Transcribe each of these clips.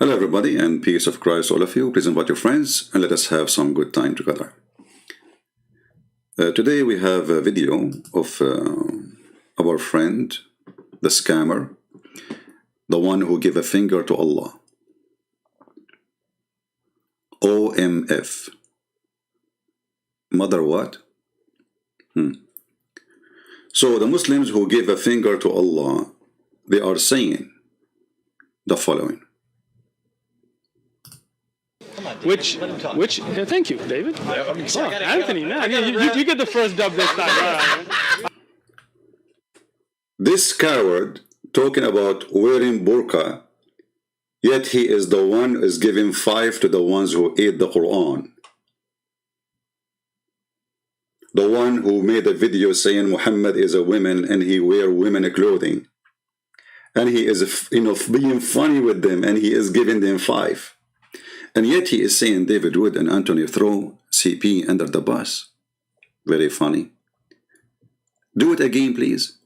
Hello everybody, and peace of Christ all of you. Please invite your friends and let us have some good time together. Today we have a video of our friend, the scammer, the one who gave a finger to Allah. OMF. Mother what? So the Muslims who give a finger to Allah, they are saying the following. Thank you, David. Anthony, man, you get the first dub this time. All right. This coward talking about wearing burqa, yet he is the one who is giving 5 to the ones who ate the Quran. The one who made a video saying Muhammad is a woman and he wear women clothing. And he is, being funny with them, and he is giving them 5. And yet he is saying David Wood and Anthony throw CP under the bus. Very funny. Do it again, please.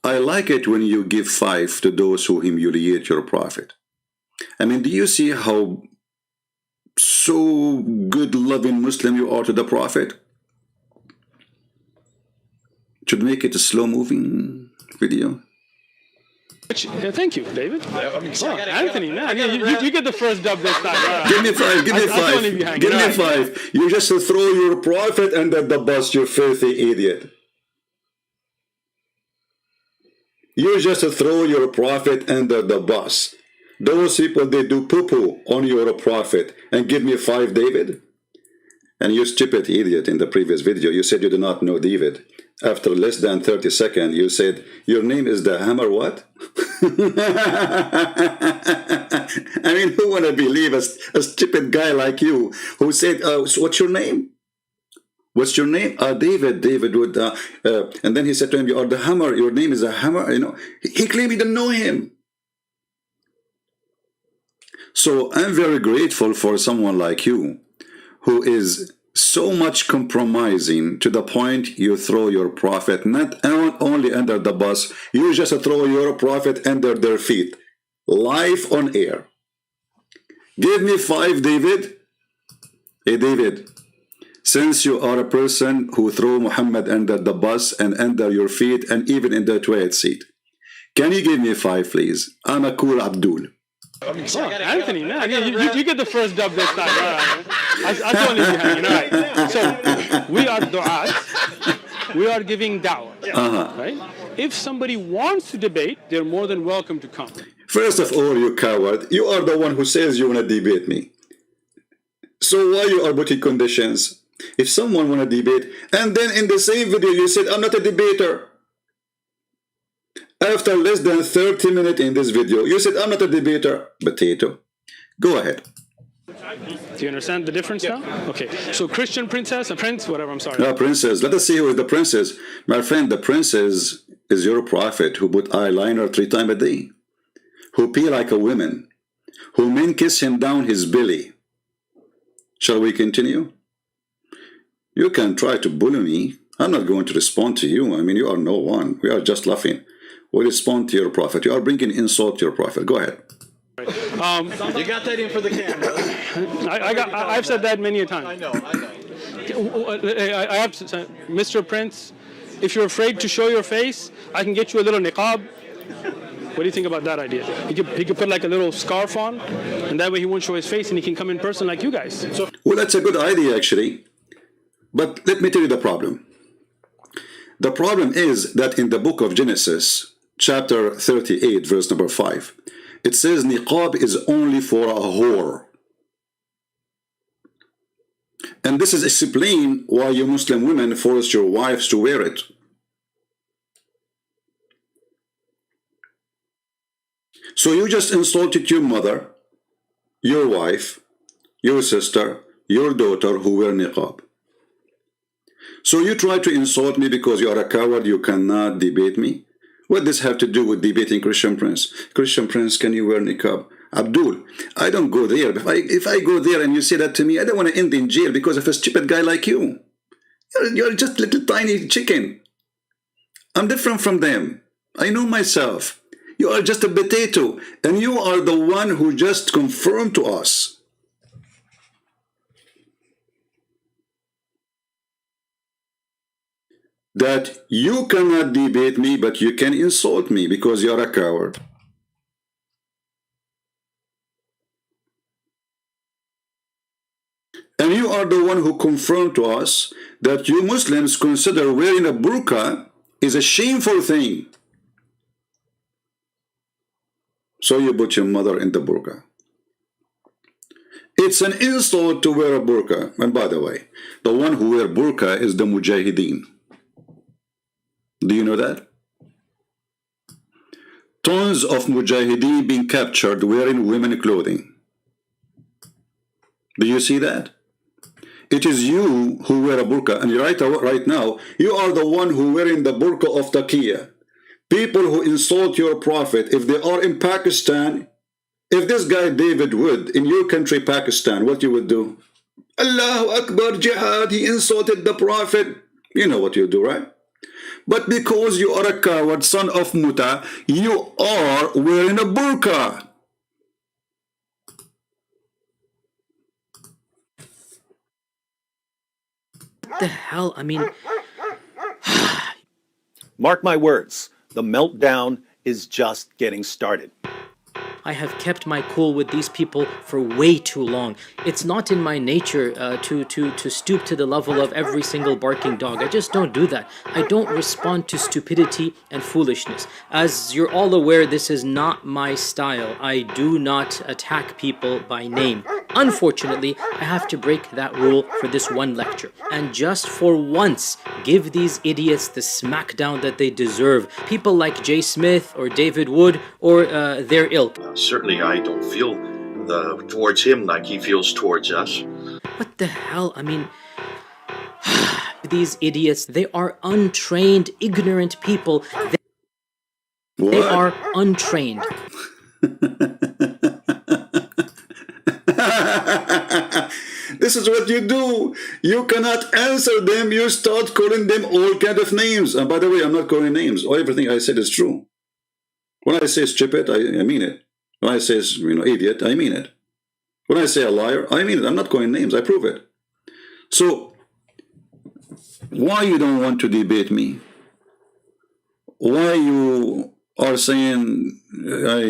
I like it when you give 5 to those who humiliate your prophet. I mean, do you see how so good loving Muslim you are to the prophet? Should make it a slow moving video. Thank you, David. Anthony, man, you get the first dub this time. Right. Give me 5, give me 5. Give me 5. You just throw your prophet under the bus, you filthy idiot. You just throw your prophet under the bus. Those people, they do poo-poo on your prophet. And give me 5, David. And you stupid idiot, in the previous video, you said you do not know David. After less than 30 seconds, you said, your name is the hammer what? I mean, who want to believe a stupid guy like you who said, what's your name? What's your name? David. David would, and then he said to him, you are the hammer. Your name is a hammer. You know, he claimed he didn't know him. So I'm very grateful for someone like you who is so much compromising to the point you throw your prophet not only under the bus, you just throw your prophet under their feet, live on air. Give me 5, David. Hey, David, since you are a person who throw Muhammad under the bus and under your feet and even in the toilet seat, can you give me 5, please? I'm a cool Abdul. Anthony, man, you get the first dub this time. Right. I don't leave you hanging. All right. So we are du'at. We are giving da'wah. Right? If somebody wants to debate, they're more than welcome to come. First of all, you coward, you are the one who says you want to debate me. So why you are putting conditions? If someone want to debate, and then in the same video you said, I'm not a debater. After less than 30 minutes in this video, you said, I'm not a debater. Potato. Go ahead. Do you understand the difference now? Okay. So Christian princess, a prince, whatever, I'm sorry. No, princess. Let us see who is the princess. My friend, the princess is your prophet who put eyeliner 3 times a day, who pee like a woman, who men kiss him down his belly. Shall we continue? You can try to bully me. I'm not going to respond to you. I mean, you are no one. We are just laughing. We respond to your prophet. You are bringing insult to your prophet. Go ahead. You got that in for the camera. I've said that many a time. I know. I have said, Mr. Prince, if you're afraid to show your face, I can get you a little niqab. What do you think about that idea? He could put like a little scarf on, and that way he won't show his face, and he can come in person like you guys. Well, that's a good idea, actually. But let me tell you the problem. The problem is that in the book of Genesis, chapter 38, verse number 5, it says niqab is only for a whore. And this is explained why you Muslim women force your wives to wear it. So you just insulted your mother, your wife, your sister, your daughter who wear niqab. So you try to insult me because you are a coward, you cannot debate me? What does this have to do with debating Christian Prince? Christian Prince, can you wear niqab? Abdul, I don't go there. If I go there and you say that to me, I don't want to end in jail because of a stupid guy like you. You're just a little tiny chicken. I'm different from them. I know myself. You are just a potato, and you are the one who just confirmed to us that you cannot debate me, but you can insult me because you are a coward. And you are the one who confirmed to us that you Muslims consider wearing a burqa is a shameful thing. So you put your mother in the burqa. It's an insult to wear a burqa. And by the way, the one who wear burqa is the mujahideen. Do you know that? Tons of mujahideen being captured wearing women clothing. Do you see that? It is you who wear a burqa, and right now, you are the one who wearing the burqa of taqiyya. People who insult your prophet, if they are in Pakistan, if this guy David Wood in your country, Pakistan, what you would do? Allahu Akbar, jihad, he insulted the prophet. You know what you do, right? But because you are a coward, son of Muta, you are wearing a burqa. What the hell? I mean... Mark my words, the meltdown is just getting started. I have kept my cool with these people for way too long. It's not in my nature to stoop to the level of every single barking dog. I just don't do that. I don't respond to stupidity and foolishness. As you're all aware, this is not my style. I do not attack people by name. Unfortunately, I have to break that rule for this one lecture. And just for once, give these idiots the smackdown that they deserve. People like Jay Smith or David Wood or their ilk. Certainly, I don't feel towards him like he feels towards us. What the hell? I mean, these idiots, they are untrained, ignorant people. They are untrained. This is what you do. You cannot answer them. You start calling them all kind of names. And by the way, I'm not calling names. Everything I said is true. When I say stupid, I mean it. When I say, idiot, I mean it. When I say a liar, I mean it. I'm not calling names. I prove it. So, why you don't want to debate me? Why you are saying, I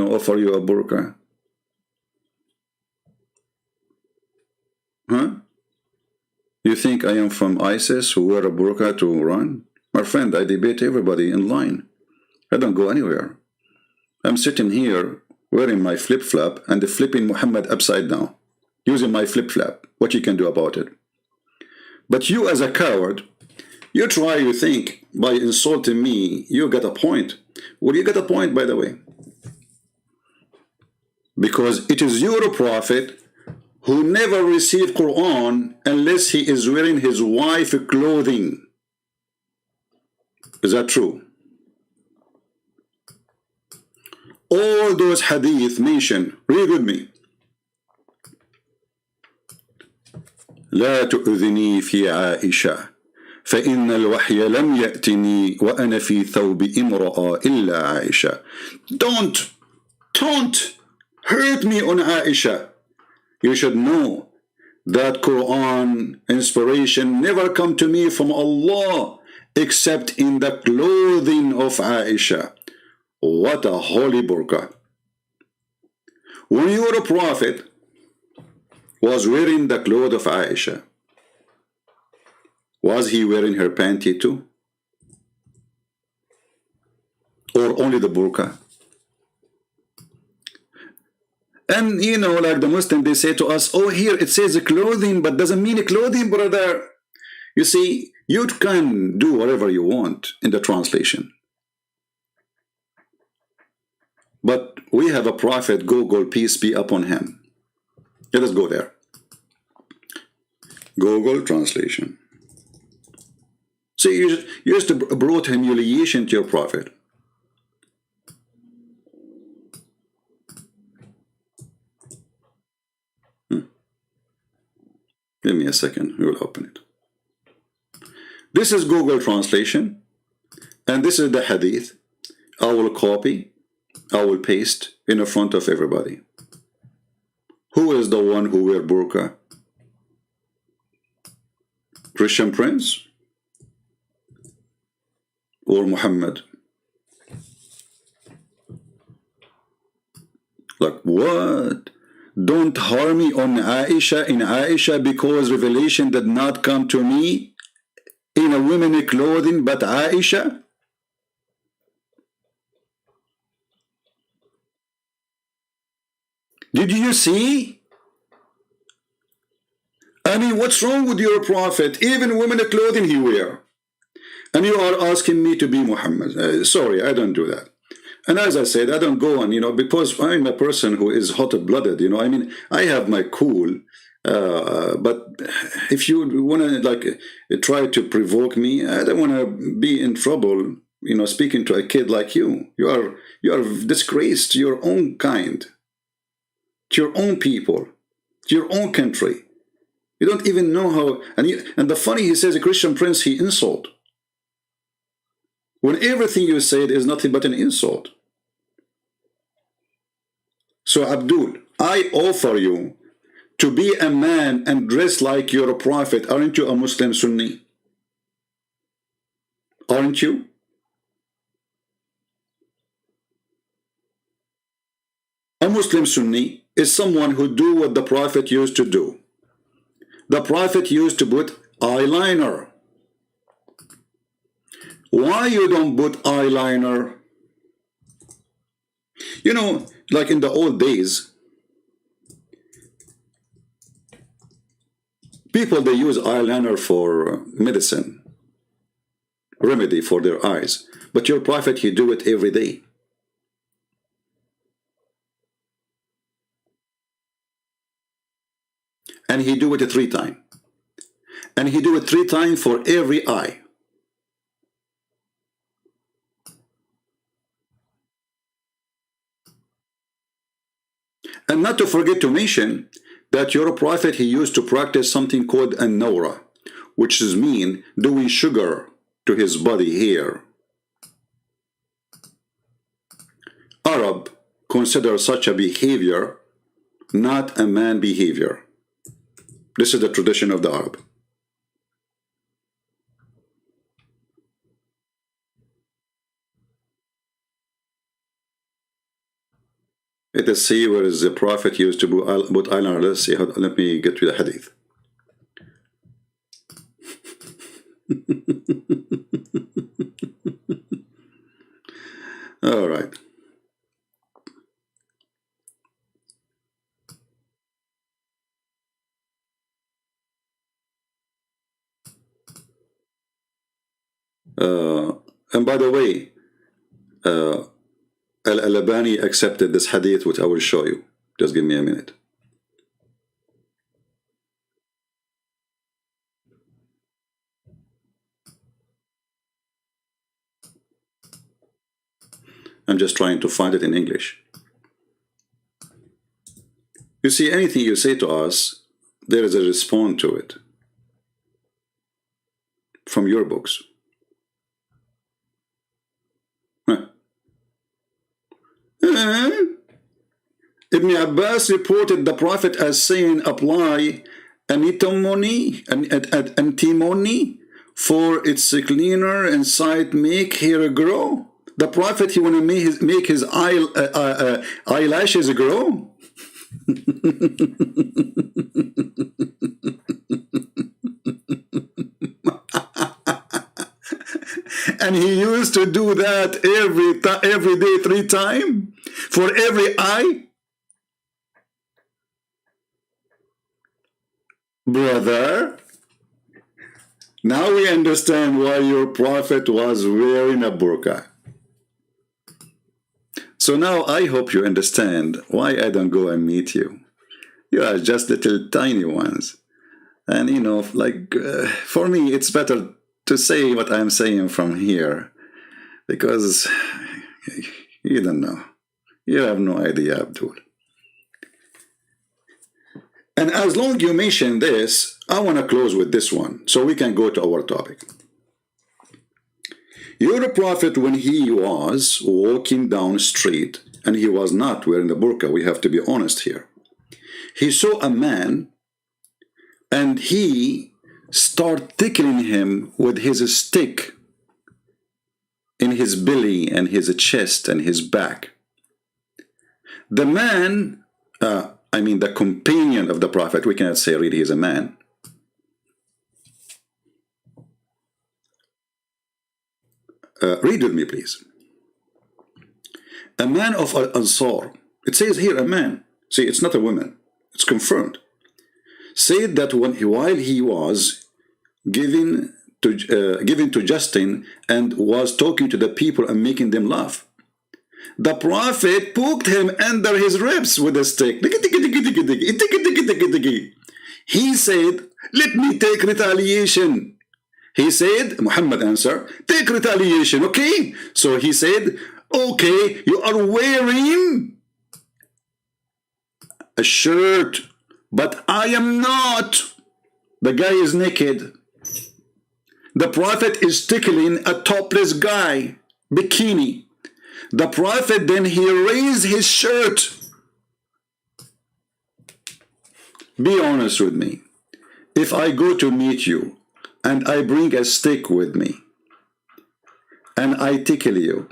offer you a burqa? Huh? You think I am from ISIS who wear a burqa to run? My friend, I debate everybody in line. I don't go anywhere. I'm sitting here wearing my flip-flop and flipping Muhammad upside down, using my flip-flop. What you can do about it? But you as a coward, you think by insulting me, you get a point. Well, you get a point, by the way. Because it is your prophet who never received Quran unless he is wearing his wife clothing. Is that true? All those hadith mentioned, read with me. لا تؤذني في عائشة فإن الوحي لم يأتني وأنا في ثوب امرأة إلا عائشة. Don't hurt me on Aisha. You should know that Quran inspiration never come to me from Allah except in the clothing of Aisha. What a holy burqa. When your prophet was wearing the clothes of Aisha, was he wearing her panty too? Or only the burqa? And like the Muslim, they say to us, oh, here it says clothing, but doesn't mean clothing, brother. You see, you can do whatever you want in the translation. But we have a prophet, Google, peace be upon him. Let us go there. Google translation. See, you just brought humiliation to your prophet. Give me a second, we will open it. This is Google translation, and this is the hadith. I will copy I will paste in front of everybody. Who is the one who wear burqa? Christian Prince or Muhammad? Like what? Don't harm me on Aisha in Aisha because revelation did not come to me in a women clothing but Aisha? Did you see? I mean, what's wrong with your prophet? Even women clothing he wear. And you are asking me to be Muhammad. Sorry, I don't do that. And as I said, I don't go on, because I'm a person who is hot-blooded, I mean, I have my cool, but if you want to, try to provoke me, I don't want to be in trouble, speaking to a kid like you. You are disgrace to your own kind, to your own people, to your own country. You don't even know how, and the funny, he says, a Christian Prince, he insult. When everything you said is nothing but an insult. So Abdul, I offer you to be a man and dress like your prophet. Aren't you a Muslim Sunni? Aren't you? A Muslim Sunni is someone who do what the prophet used to do. The prophet used to put eyeliner. Why you don't put eyeliner? Like in the old days, people, they use eyeliner for medicine, remedy for their eyes. But your prophet, he do it every day. And he do it 3 times. And he do it 3 times for every eye. And not to forget to mention that your prophet, he used to practice something called an nawra, which is mean doing sugar to his body hair. Arab consider such a behavior not a man behavior. This is the tradition of the Arab. Let us see where is the prophet used to put eyeliner. Let's see. Let me get to the hadith. All right. And by the way, Al-Albani accepted this hadith, which I will show you. Just give me a minute. I'm just trying to find it in English. You see, anything you say to us, there is a response to it from your books. Ibn Abbas reported the Prophet as saying, apply antimony for its cleaner and sight make hair grow. The Prophet, he want to make his eyelashes grow. And he used to do that every day 3 times for every eye. Brother, now we understand why your prophet was wearing a burqa. So now I hope you understand why I don't go and meet you. You are just little tiny ones. And for me, it's better to say what I'm saying from here, because you don't know. You have no idea, Abdul. And as long as you mention this, I want to close with this one, so we can go to our topic. Your prophet, when he was walking down the street, and he was not wearing the burqa. We have to be honest here. He saw a man, and he started tickling him with his stick in his belly and his chest and his back. The man, the companion of the Prophet, we cannot say really he's a man. Read with me, please. A man of Al-Ansar. It says here a man. See, it's not a woman. It's confirmed. Said that while he was given to Justin and was talking to the people and making them laugh, the Prophet poked him under his ribs with a stick. He said, "Let me take retaliation." He said, Muhammad answered, "Take retaliation, okay?" So he said, "Okay, you are wearing a shirt, but I am not." The guy is naked. The Prophet is tickling a topless guy, bikini. The Prophet then he raised his shirt. Be honest with me. If I go to meet you and I bring a stick with me and I tickle you,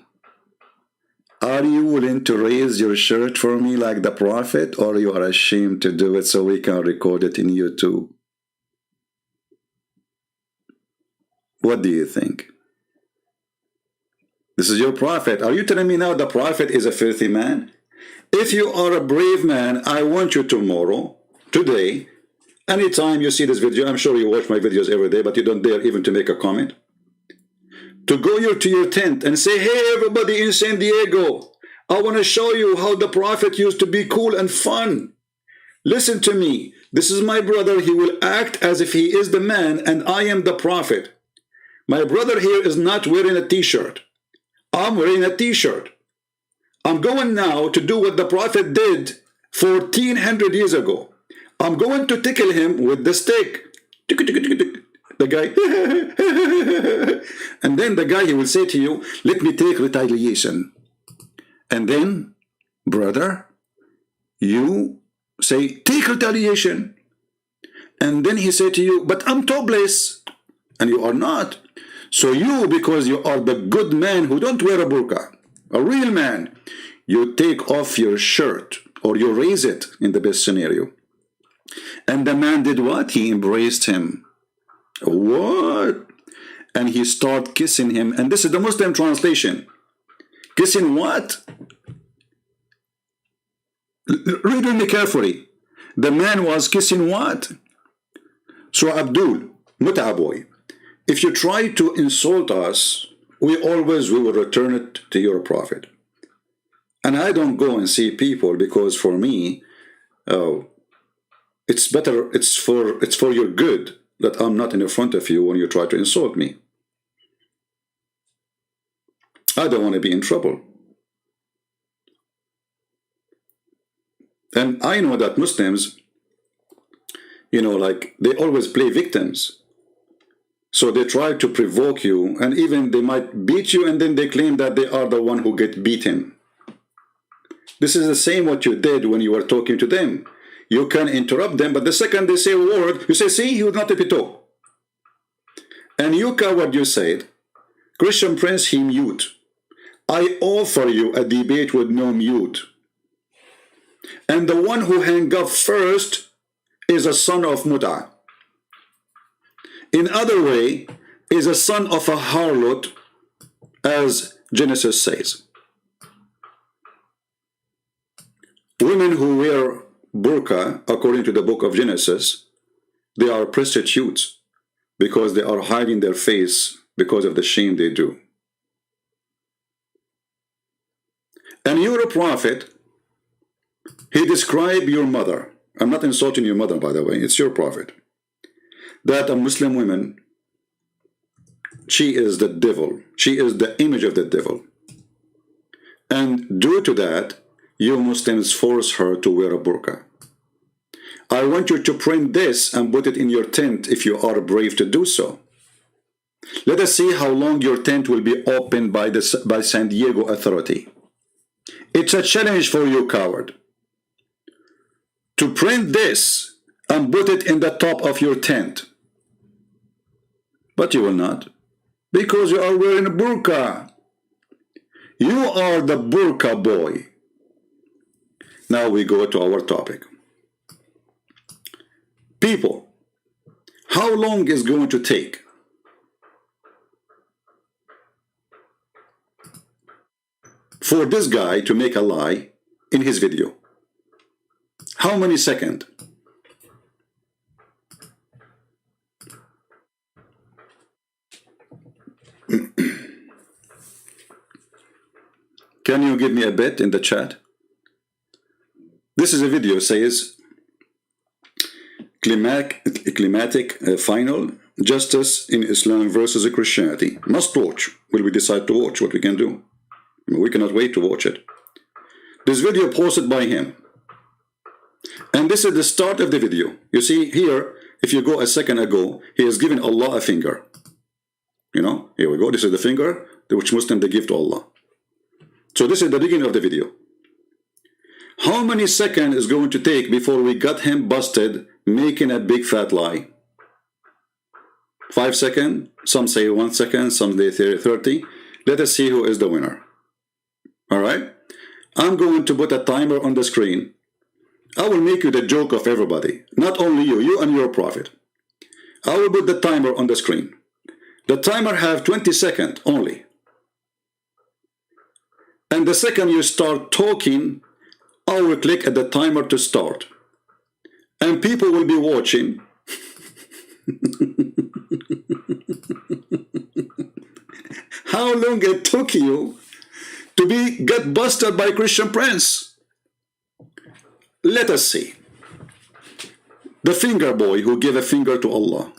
are you willing to raise your shirt for me like the Prophet, or you are ashamed to do it so we can record it in YouTube? What do you think? This is your Prophet. Are you telling me now the Prophet is a filthy man? If you are a brave man, I want you tomorrow, today, anytime you see this video, I'm sure you watch my videos every day, but you don't dare even to make a comment, to go to your tent and say, "Hey, everybody in San Diego, I want to show you how the Prophet used to be cool and fun. Listen to me. This is my brother. He will act as if he is the man, and I am the Prophet. My brother here is not wearing a t-shirt. I'm wearing a t-shirt. I'm going now to do what the Prophet did 1400 years ago. I'm going to tickle him with the stick." The guy, and then the guy, he will say to you, "Let me take retaliation." And then, brother, you say, "Take retaliation." And then he say to you, "But I'm topless," and you are not. So you, because you are the good man who don't wear a burqa, a real man, you take off your shirt, or you raise it in the best scenario. And the man did what? He embraced him. What? And he started kissing him. And this is the Muslim translation. Kissing what? Read with me carefully. The man was kissing what? So Abdul, Mut'a boy, if you try to insult us, we will return it to your Prophet. And I don't go and see people, because for me, it's better, it's for your good that I'm not in front of you when you try to insult me. I don't want to be in trouble. And I know that Muslims, like they always play victims. So they try to provoke you, and even they might beat you, and then they claim that they are the one who get beaten. This is the same what you did when you were talking to them. You can interrupt them, but the second they say a word, you say, "See, he would not pito." And you coward, you said, Christian Prince, he mute. I offer you a debate with no mute. And the one who hang up first is a son of Mut'a. In other way, is a son of a harlot, as Genesis says. Women who wear burqa, according to the book of Genesis, they are prostitutes, because they are hiding their face because of the shame they do. And you're a prophet. He described your mother. I'm not insulting your mother, by the way. It's your prophet. That a Muslim woman, she is the devil. She is the image of the devil. And due to that, you Muslims force her to wear a burqa. I want you to print this and put it in your tent if you are brave to do so. Let us see how long your tent will be opened by San Diego Authority. It's a challenge for you, coward, to print this and put it in the top of your tent. But you will not, because you are wearing a burqa. You are the burqa boy. Now we go to our topic. People, how long is going to take for this guy to make a lie in his video? How many seconds? Can you give me a bet in the chat? This is a video, says climatic final justice in Islam versus Christianity. Must watch. Will we decide to watch? What we can do? We cannot wait to watch it. This video posted by him. And this is the start of the video. You see here, if you go a second ago, he has given Allah a finger. You know, here we go. This is the finger which Muslim they give to Allah. So this is the beginning of the video. How many seconds is going to take before we got him busted making a big fat lie? 5 seconds? Some say 1 second, some say 30. Let us see who is the winner. Alright? I'm going to put a timer on the screen. I will make you the joke of everybody. Not only you, you and your prophet. I will put the timer on the screen. The timer have 20 seconds only. And the second you start talking, I will click at the timer to start. And people will be watching. How long it took you to get busted by Christian Prince? Let us see. The finger boy who gave a finger to Allah.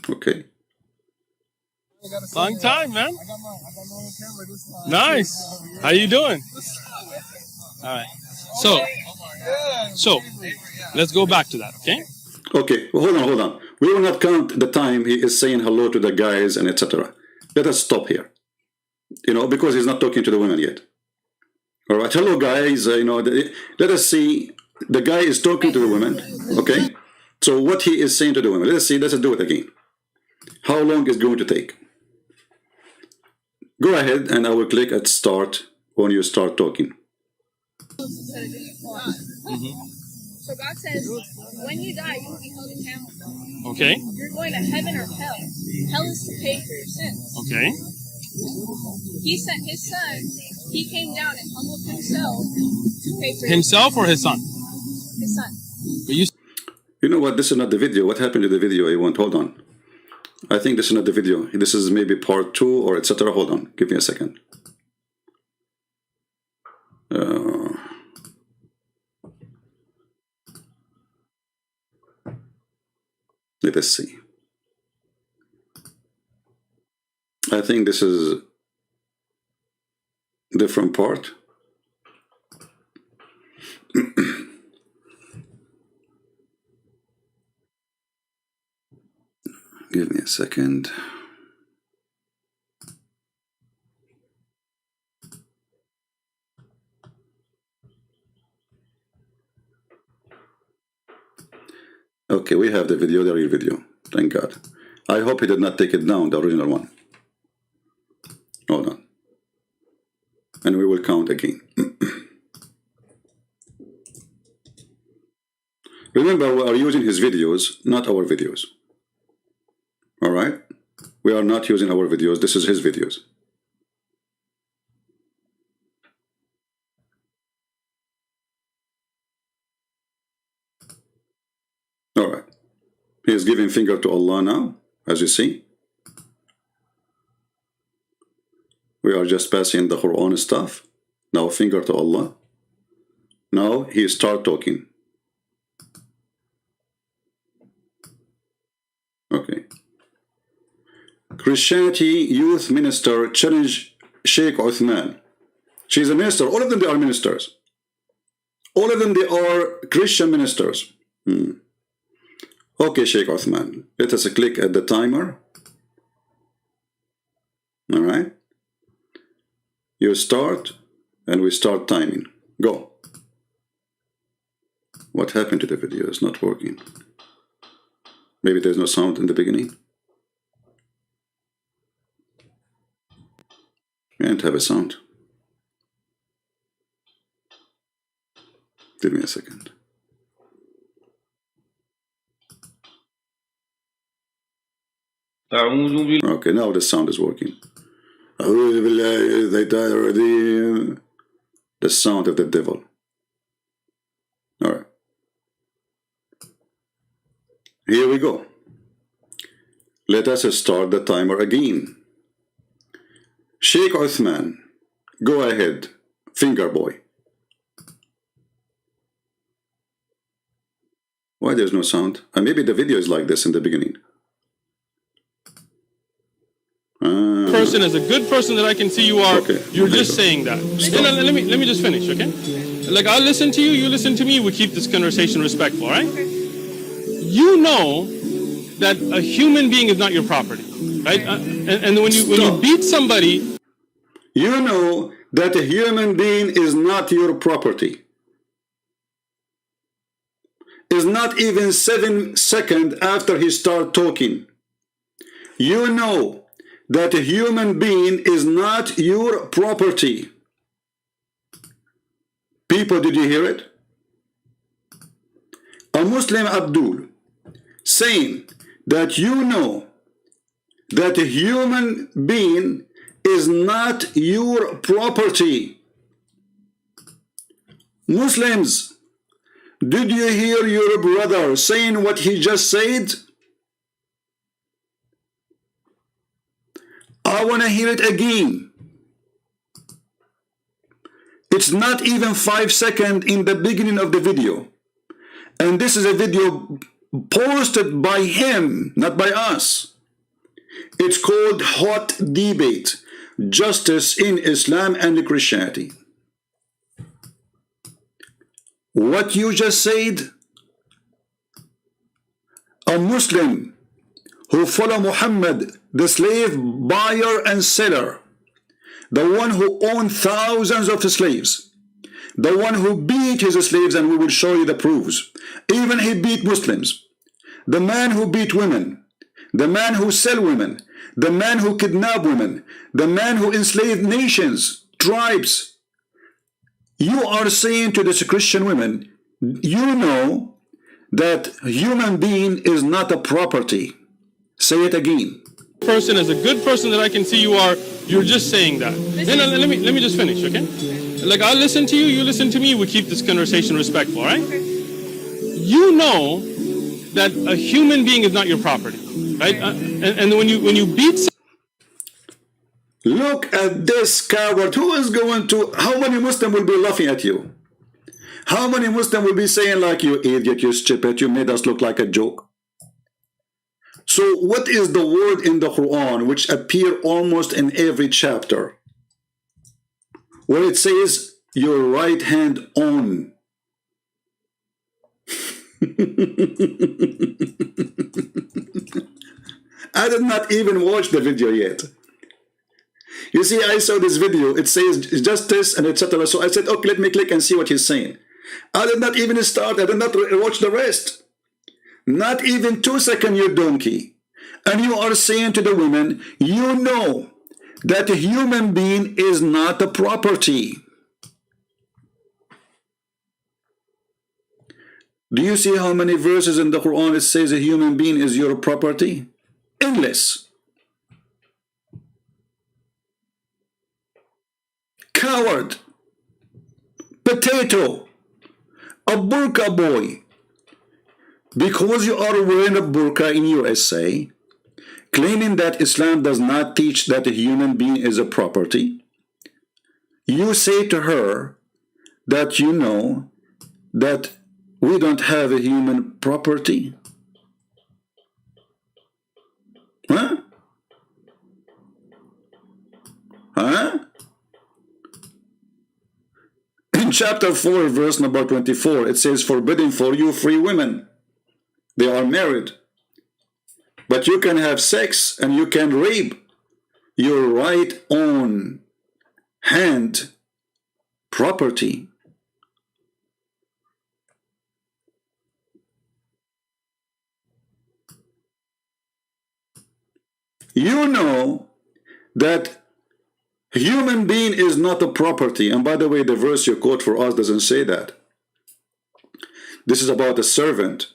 Okay. Long time, man. Nice. How you doing? All right. So, let's go back to that, okay? Okay, well, hold on. We will not count the time he is saying hello to the guys and etc. Let us stop here. You know, because he's not talking to the women yet. All right, hello guys. Let us see. The guy is talking to the women. Okay. So what he is saying to the women. Let us see. Let's do it again. How long is going to take? Go ahead, and I will click at start when you start talking. So God says, when you die, you will be held in hell. Okay. You're going to heaven or hell. Hell is to pay for your sins. Okay. He sent his son. He came down and humbled himself to pay for himself or his son? His son. But you know what? This is not the video. What happened to the video? I want. Hold on. I think this is not the video. This is maybe part 2 or etc. Hold on. Give me a second. Let us see. I think this is a different part. Give me a second. Okay, we have the video, the real video. Thank God. I hope he did not take it down, the original one. Hold on. And we will count again. Remember, we are using his videos, not our videos. All right? We are not using our videos. This is his videos. All right. He is giving finger to Allah now, as you see. We are just passing the Quran stuff. Now finger to Allah. Now he start talking. Okay. Christianity youth minister challenge Sheikh Uthman. She's a minister. All of them, they are ministers. All of them, they are Christian ministers. Okay, Sheikh Uthman. Let us click at the timer. All right. You start, and we start timing. Go. What happened to the video? It's not working. Maybe there's no sound in the beginning. Can't have a sound. Give me a second. Okay, now the sound is working. They died already. The sound of the devil. Alright. Here we go. Let us start the timer again. Sheikh Uthman, go ahead. Finger boy. Why there's no sound? Maybe the video is like this in the beginning. Person as a good person that I can see you are. Okay. You're just saying that. Let me just finish, okay? Like, I'll listen to you, you listen to me, we keep this conversation respectful, right? You know that a human being is not your property, right? And when you beat somebody, you know that a human being is not your property. Is not even 7 seconds after he start talking. You know that a human being is not your property. People, did you hear it? A Muslim Abdul saying that you know that a human being is not your property. Muslims, did you hear your brother saying what he just said? I want to hear it again. It's not even 5 seconds in the beginning of the video. And this is a video posted by him, not by us. It's called Hot Debate, Justice in Islam and Christianity. What you just said, a Muslim who follow Muhammad, the slave buyer and seller, the one who owned thousands of slaves, the one who beat his slaves, and we will show you the proofs. Even he beat Muslims. The man who beat women, the man who sell women, the man who kidnap women, the man who enslaved nations, tribes. You are saying to this Christian women, you know that human being is not a property. Say it again. Person as a good person that I can see you are, you're just saying that. Let me just finish, okay? Like, I'll listen to you, you listen to me, we keep this conversation respectful, right? You know that a human being is not your property, right? And when you beat. Look at this coward. Who is going to, how many Muslims will be laughing at you? How many Muslims will be saying like, you idiot, you stupid, you made us look like a joke? So what is the word in the Quran which appear almost in every chapter? Where it says, your right hand on. I did not even watch the video yet. You see, I saw this video, it says justice and etc. So I said, okay, let me click and see what he's saying. I did not even start, I did not watch the rest. Not even 2 seconds, you donkey. And you are saying to the women, you know that a human being is not a property. Do you see how many verses in the Quran it says a human being is your property? Endless. Coward. Potato. A burqa boy. Because you are wearing a burqa in USA, claiming that Islam does not teach that a human being is a property, you say to her that you know that we don't have a human property. Huh? Huh? In chapter 4, verse number 24, it says, forbidden for you free women. They are married. But you can have sex and you can rape your right on. hand property. You know that human being is not a property. And by the way, the verse you quote for us doesn't say that. This is about a servant.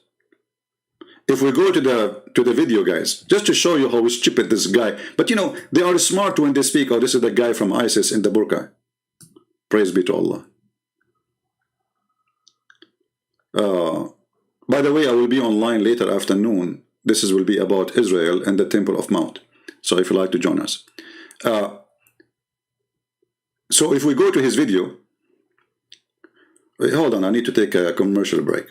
If we go to the video, guys, just to show you how stupid this guy, but you know, they are smart when they speak. Oh, this is the guy from ISIS in the burqa. Praise be to Allah. By the way, I will be online later afternoon. This will be about Israel and the Temple of Mount. So if you'd like to join us. So if we go to his video, wait, hold on, I need to take a commercial break.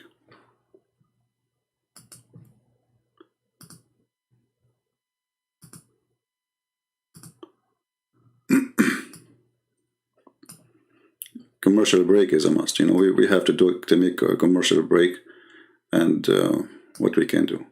Commercial break is a must. You know, we have to do it to make a commercial break, and what we can do.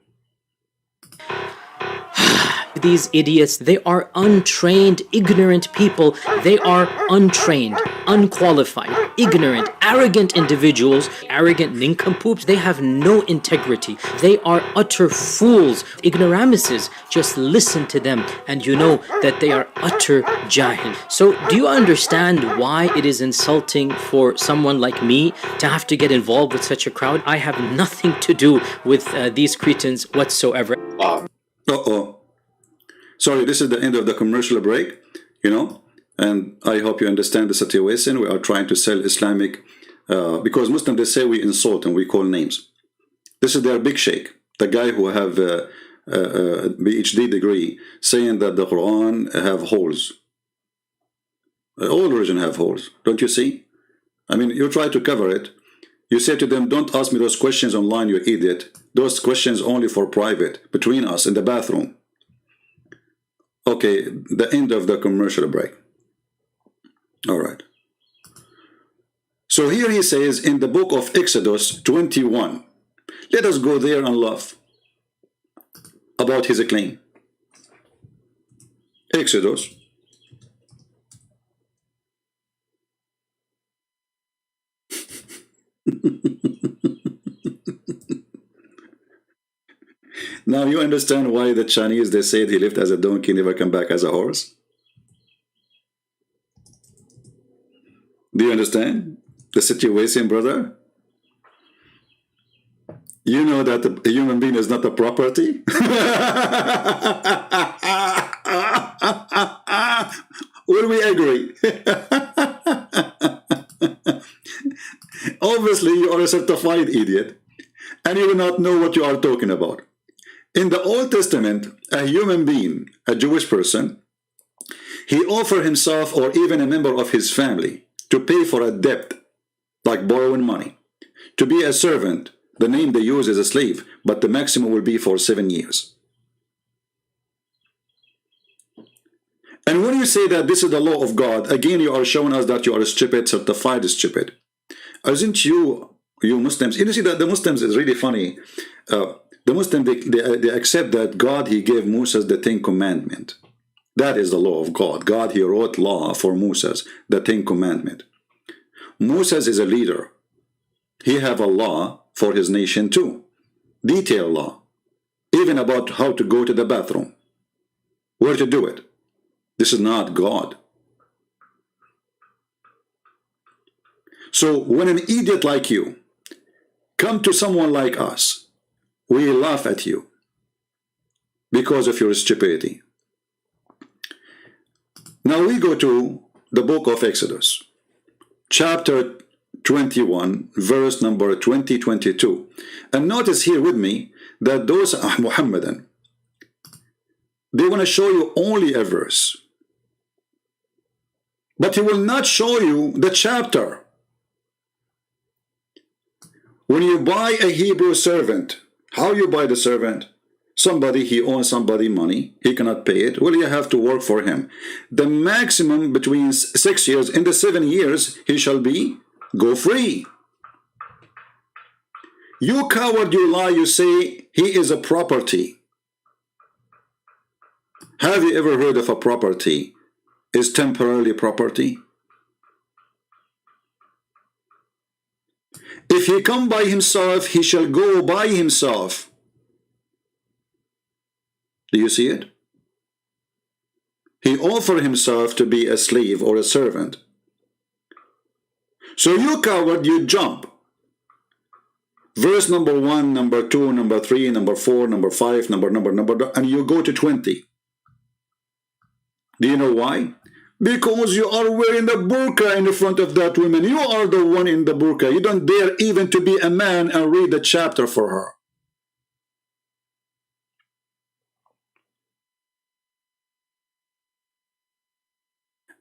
These idiots, they are untrained, ignorant people. They are untrained, unqualified, ignorant, arrogant individuals, arrogant nincompoops. They have no integrity. They are utter fools, ignoramuses. Just listen to them and you know that they are utter jahil. So do you understand why it is insulting for someone like me to have to get involved with such a crowd? I have nothing to do with these cretins whatsoever. Uh-oh. Sorry, this is the end of the commercial break, you know, and I hope you understand the situation. We are trying to sell Islamic, because Muslims, they say we insult and we call names. This is their big sheikh, the guy who have a PhD degree, saying that the Quran have holes. All religions have holes, don't you see? I mean, you try to cover it. You say to them, don't ask me those questions online, you idiot. Those questions only for private, between us in the bathroom. Okay, the end of the commercial break. All right. So here he says in the book of Exodus 21. Let us go there and laugh about his claim. Exodus. Now you understand why the Chinese, they said he lived as a donkey, never come back as a horse? Do you understand the situation, brother? You know that a human being is not a property? Will we agree? Obviously, you are a certified idiot, and you do not know what you are talking about. In the Old Testament, a human being, a Jewish person, he offered himself or even a member of his family to pay for a debt, like borrowing money, to be a servant. The name they use is a slave, but the maximum will be for 7 years. And when you say that this is the law of God, again you are showing us that you are stupid, certified stupid. Aren't you Muslims? You see that the Muslims is really funny. The Muslims, they accept that God, he gave Moses the 10 Commandments. That is the law of God. God, he wrote law for Moses, the 10 Commandments. Moses is a leader. He have a law for his nation too. Detailed law. Even about how to go to the bathroom. Where to do it. This is not God. So when an idiot like you come to someone like us, we laugh at you because of your stupidity. Now we go to the book of Exodus, chapter 21, verse number 22. And notice here with me that those Muhammadan, they want to show you only a verse, but he will not show you the chapter. When you buy a Hebrew servant, how you buy the servant? Somebody, he owes somebody money, he cannot pay it. Well, you have to work for him. The maximum between 6 years, in the 7 years, he shall go free. You coward, you lie, you say he is a property. Have you ever heard of a property is temporarily property? If he come by himself, he shall go by himself. Do you see it? He offered himself to be a slave or a servant. So you coward, you jump. Verse number 1, number 2, number 3, number 4, number 5, number, and you go to 20. Do you know why? Because you are wearing the burqa in the front of that woman. You are the one in the burqa. You don't dare even to be a man and read the chapter for her.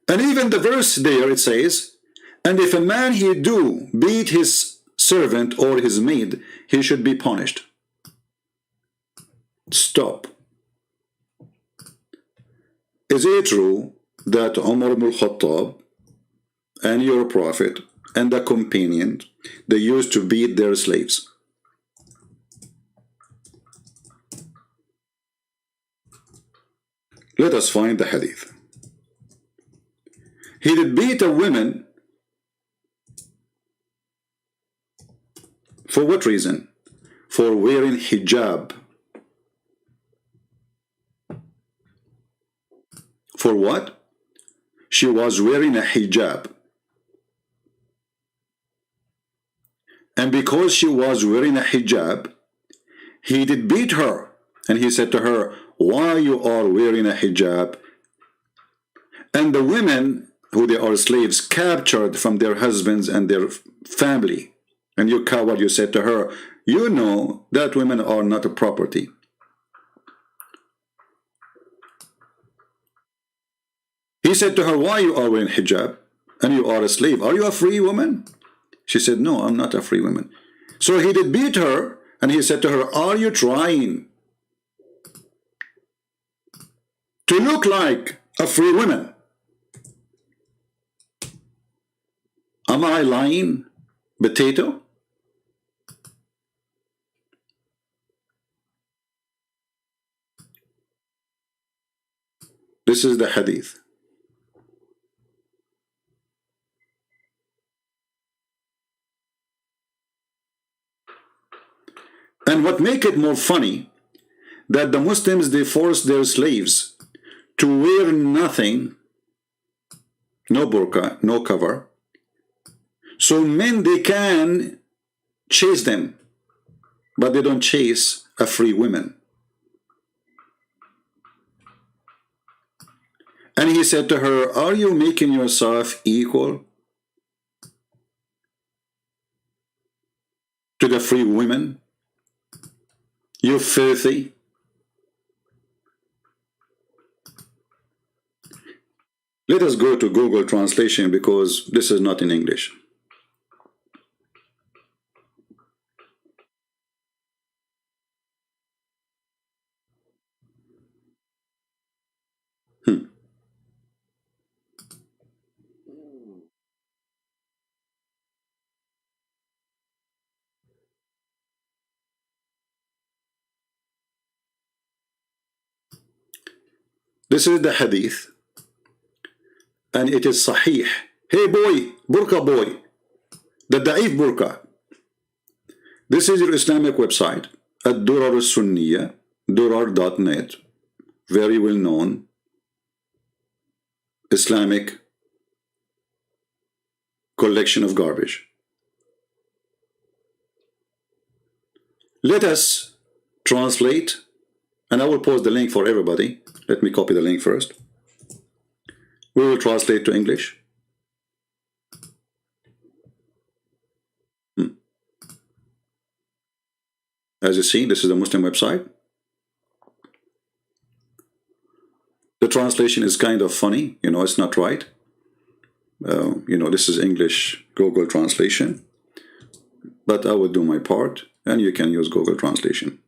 And even the verse there, it says, and if a man he do beat his servant or his maid, he should be punished. Stop. Is it true that Umar ibn al-Khattab and your prophet and the companion, they used to beat their slaves? Let us find the hadith. He did beat a woman. For what reason? For wearing hijab. For what? She was wearing a hijab. And because she was wearing a hijab, he did beat her. And he said to her, why you are wearing a hijab? And the women, who they are slaves, captured from their husbands and their family. And you coward, you said to her, you know that women are not a property. He said to her, why you are wearing hijab and you are a slave? Are you a free woman? She said, no, I'm not a free woman. So he did beat her, and he said to her, are you trying to look like a free woman? Am I lying, potato? This is the hadith. And what make it more funny, that the Muslims, they force their slaves to wear nothing, no burqa, no cover, so men, they can chase them, but they don't chase a free woman. And he said to her, are you making yourself equal to the free women? You filthy. Let us go to Google Translation, because this is not in English. This is the hadith, and it is sahih. Hey boy, burqa boy, the da'if burqa. This is your Islamic website, Ad-Durar al-Sunniya, durar.net, very well known Islamic collection of garbage. Let us translate, and I will post the link for everybody. Let me copy the link first. We will translate to English. As you see, this is the Muslim website. The translation is kind of funny, you know, it's not right. You know, this is English Google Translation, but I will do my part, and you can use Google Translation.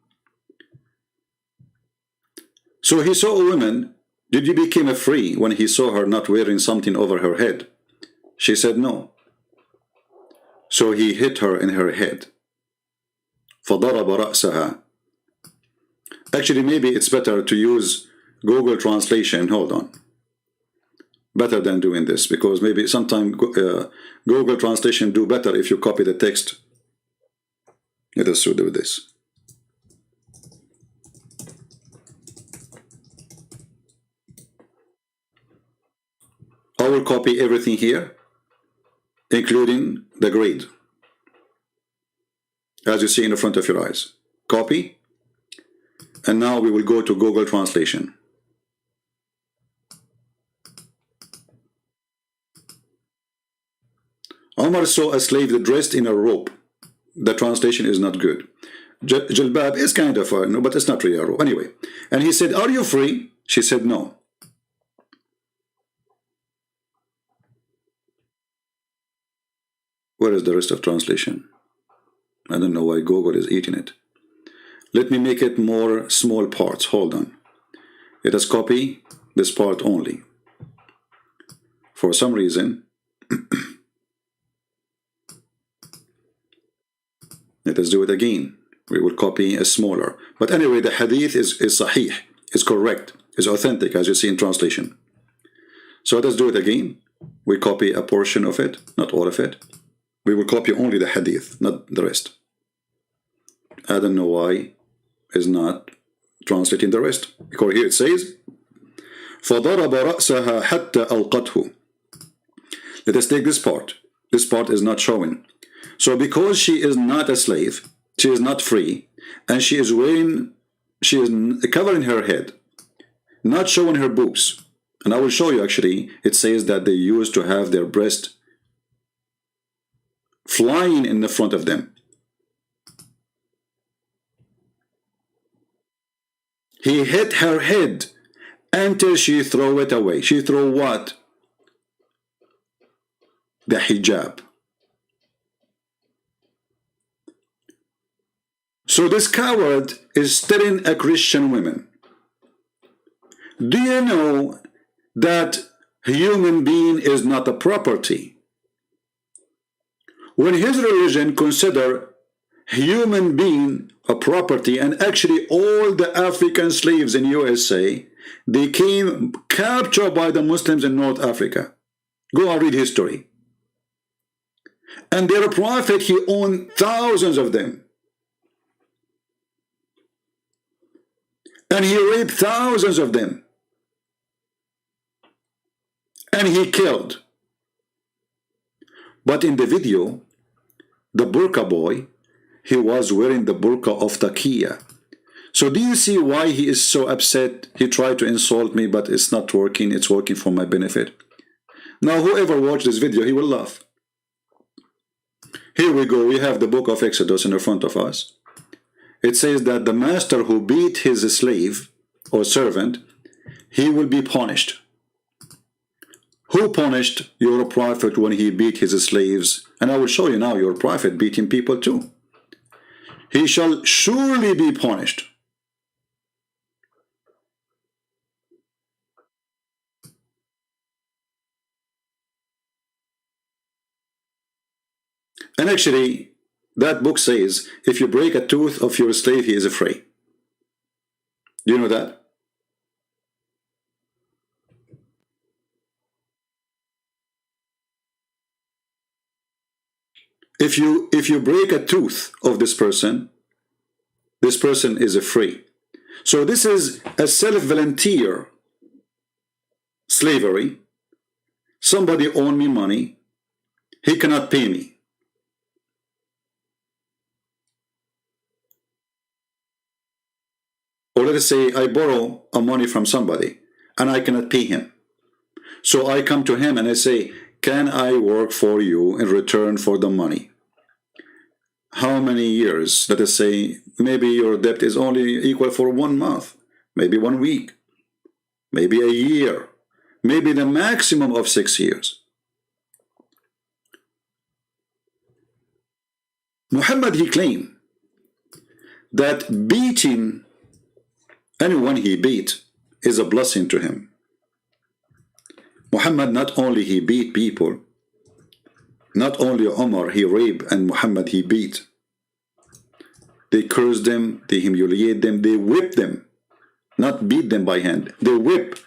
So he saw a woman. Did you become free when he saw her not wearing something over her head? She said no. So he hit her in her head. فَضَرَبَ رَأْسَهَا. Actually, maybe it's better to use Google Translation. Hold on. Better than doing this, because maybe sometimes Google Translation do better if you copy the text Let us do this. I will copy everything here, including the grade, as you see in the front of your eyes. Copy. And now we will go to Google Translation. Omar saw a slave dressed in a robe. The translation is not good. Jilbab is kind of no, but it's not really a robe. Anyway, and he said, "Are you free?" She said, "No." Where is the rest of translation? I don't know why Google is eating it. Let me make it more small parts. Hold on. Let us copy this part only. For some reason, let us do it again. We will copy a smaller. But anyway, the hadith is sahih, is correct, is authentic, as you see in translation. So let us do it again. We copy a portion of it, not all of it. We will copy only the hadith, not the rest. I don't know why is not translating the rest. Because here it says, فَضَرَبَ رَأْسَهَا حَتَّى أَلْقَتْهُ. Let us take this part. This part is not showing. So because she is not a slave, she is not free, and she is covering her head, not showing her boobs. And I will show you actually, it says that they used to have their breast flying in the front of them. He hit her head until she threw it away. She threw what? The hijab. So this coward is stealing a Christian woman. Do you know that a human being is not a property? When his religion consider human being a property, and actually all the African slaves in USA, they came captured by the Muslims in North Africa. Go and read history. And their prophet, he owned thousands of them. And he raped thousands of them. And he killed. But in the video, the burqa boy, he was wearing the burqa of taqiyya. So do you see why he is so upset? He tried to insult me, but it's not working. It's working for my benefit. Now, whoever watched this video, he will laugh. Here we go. We have the book of Exodus in front of us. It says that the master who beat his slave or servant, he will be punished. Who punished your prophet when he beat his slaves? And I will show you now your prophet beating people too. He shall surely be punished. And actually, that book says, if you break a tooth of your slave, he is free. Do you know that? If you break a tooth of this person is free. So this is a self-volunteer slavery. Somebody owed me money. He cannot pay me. Or let us say I borrow money from somebody and I cannot pay him. So I come to him and I say, can I work for you in return for the money? How many years? Let us say maybe your debt is only equal for 1 month, maybe 1 week, maybe a year, maybe the maximum of 6 years. Muhammad, he claimed that beating anyone he beat is a blessing to him. Muhammad, not only he beat people, not only Umar he raped, and Muhammad he beat. They cursed them, they humiliate them, they whip them, not beat them by hand, they whip.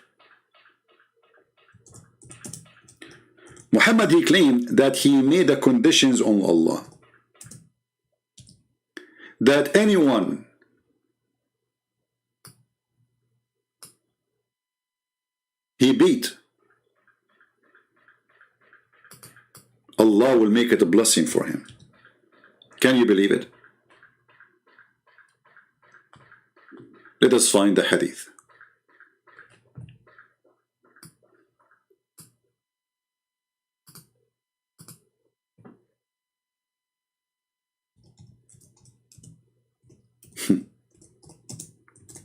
Muhammad, he claimed that he made the conditions on Allah. that anyone he beat, Allah will make it a blessing for him. Can you believe it? Let us find the hadith.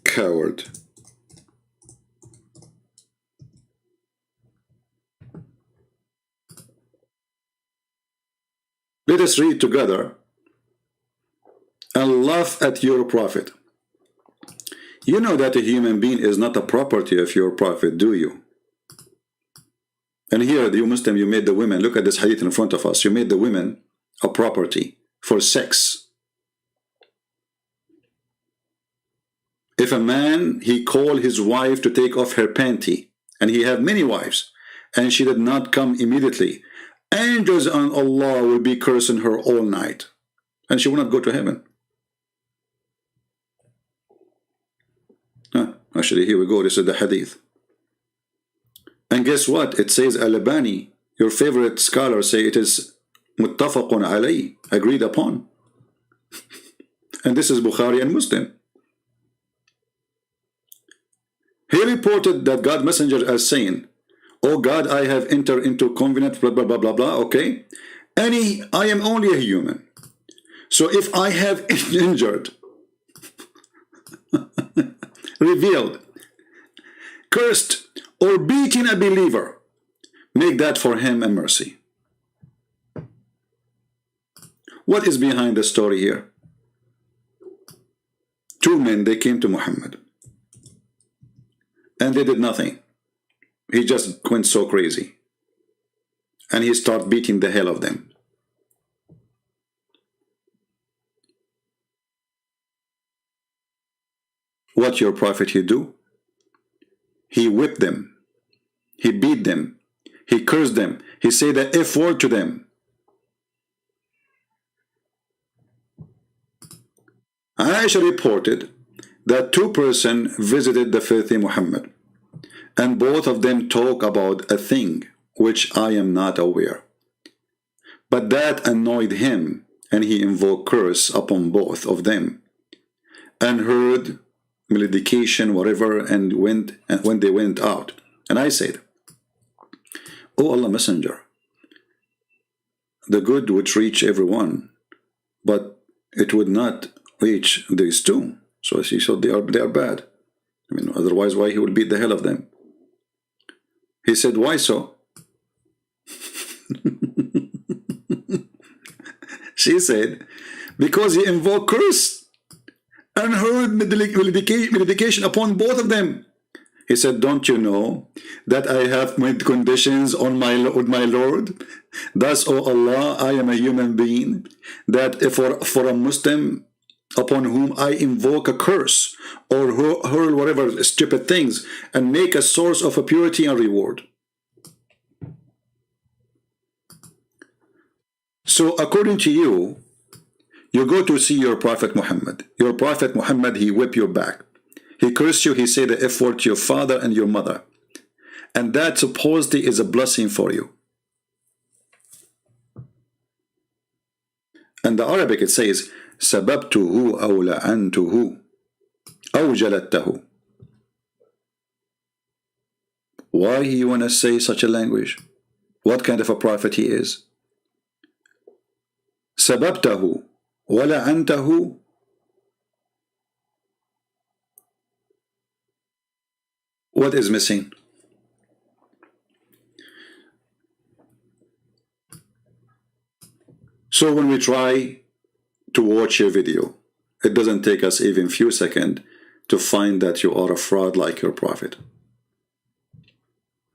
Coward. Let us read together and laugh at your prophet. You know that a human being is not a property of your prophet, do you? And here, you Muslim, you made the women, look at this hadith in front of us, you made the women a property for sex. If a man, he called his wife to take off her panty, and he had many wives, and she did not come immediately, angels on Allah will be cursing her all night, and she will not go to heaven. Actually, here we go. This is the hadith. And guess what? It says Al-Albani, your favorite scholar, say it is muttafaqun alayh, agreed upon. And this is Bukhari and Muslim. He reported that God messenger as saying, "Oh God, I have entered into covenant, blah, blah, blah, blah, blah, okay? I am only a human. So if I have injured, revealed, cursed, or beaten a believer, make that for him a mercy." What is behind the story here? Two men, they came to Muhammad, and they did nothing. He just went so crazy, and he started beating the hell of them. What your prophet he do? He whipped them, he beat them, he cursed them, he said the F word to them. Aisha reported that two persons visited the filthy Muhammad, and both of them talk about a thing which I am not aware. But that annoyed him, and he invoked curse upon both of them, and heard malediction, whatever, and when they went out. And I said, "O Allah Messenger, the good would reach everyone, but it would not reach these two." So he said they are bad. I mean, otherwise why he would beat the hell of them? He said, "Why so?" She said, "Because he invoked curse and heard malediction upon both of them." He said, "Don't you know that I have made conditions on with my Lord? Thus, O Allah, I am a human being, that if for a Muslim upon whom I invoke a curse or hurl whatever stupid things and make a source of a purity and reward." So according to you, you go to see your Prophet Muhammad. Your Prophet Muhammad, he whip your back. He cursed you, he said the F word to your father and your mother. And that supposedly is a blessing for you. And the Arabic it says, "Sababtuhu aw la'antuhu aw jaladtahu." Why you want to say such a language? What kind of a prophet he is? Sababtahu wa la'antahu. What is missing? So when we try to watch your video, it doesn't take us even few seconds to find that you are a fraud like your prophet.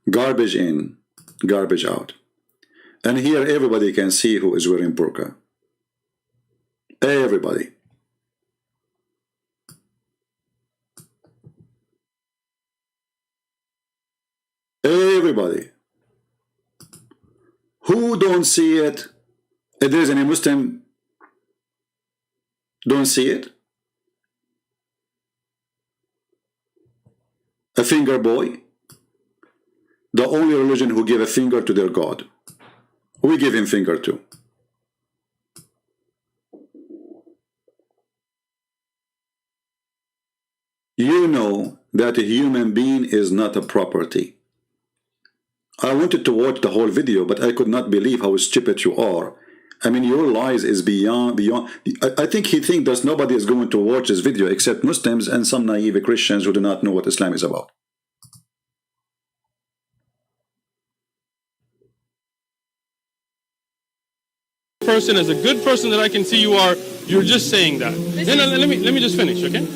Garbage in, garbage out. And here everybody can see who is wearing burqa. Everybody. Everybody. Who don't see it? If there's any Muslim, Don't see it? A finger boy? The only religion who give a finger to their God. We give him finger too. You know that a human being is not a property. I wanted to watch the whole video, but I could not believe how stupid you are. I mean, your lies is beyond. I think he thinks that nobody is going to watch this video except Muslims and some naive Christians who do not know what Islam is about. Person, as a good person that I can see you are, you're just saying that. No, let me just finish, okay?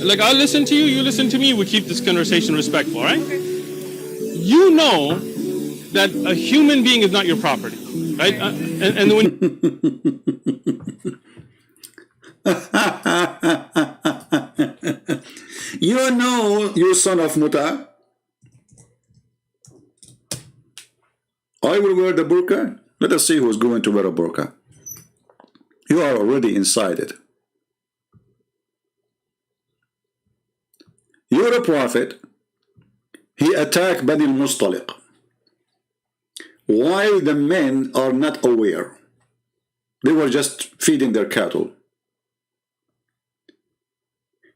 Like, I'll listen to you, you listen to me, we keep this conversation respectful, all right? You know that a human being is not your property, right? And when you know, you son of Muta, I will wear the burqa. Let us see who's going to wear a burqa. You are already inside it. You're a prophet. He attacked Bani al-Mustaliq while the men are not aware. They were just feeding their cattle.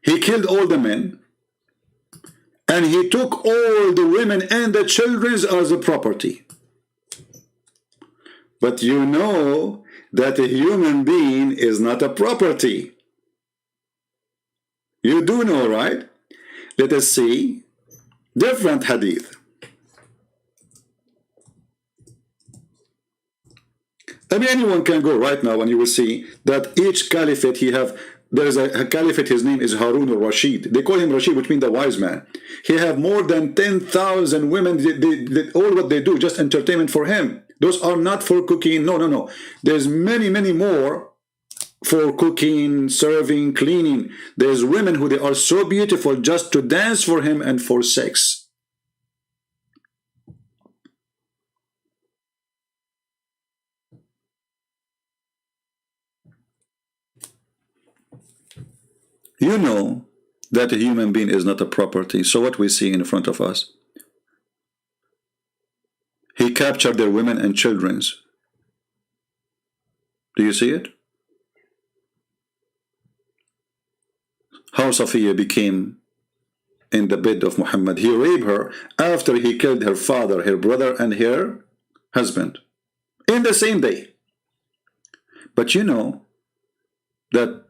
He killed all the men, and he took all the women and the children as a property. But you know that a human being is not a property. You do know, right? Let us see different hadith. I mean, anyone can go right now and you will see that each caliphate there is a caliphate, his name is Harun al-Rashid. They call him Rashid, which means the wise man. He have more than 10,000 women. All what they do, just entertainment for him. Those are not for cooking. No. There's many more for cooking, serving, cleaning. There's women who they are so beautiful just to dance for him and for sex. You know that a human being is not a property. So what we see in front of us, he captured their women and children. Do you see it? How Safiya became in the bed of Muhammad. He raped her after he killed her father, her brother, and her husband in the same day. But you know that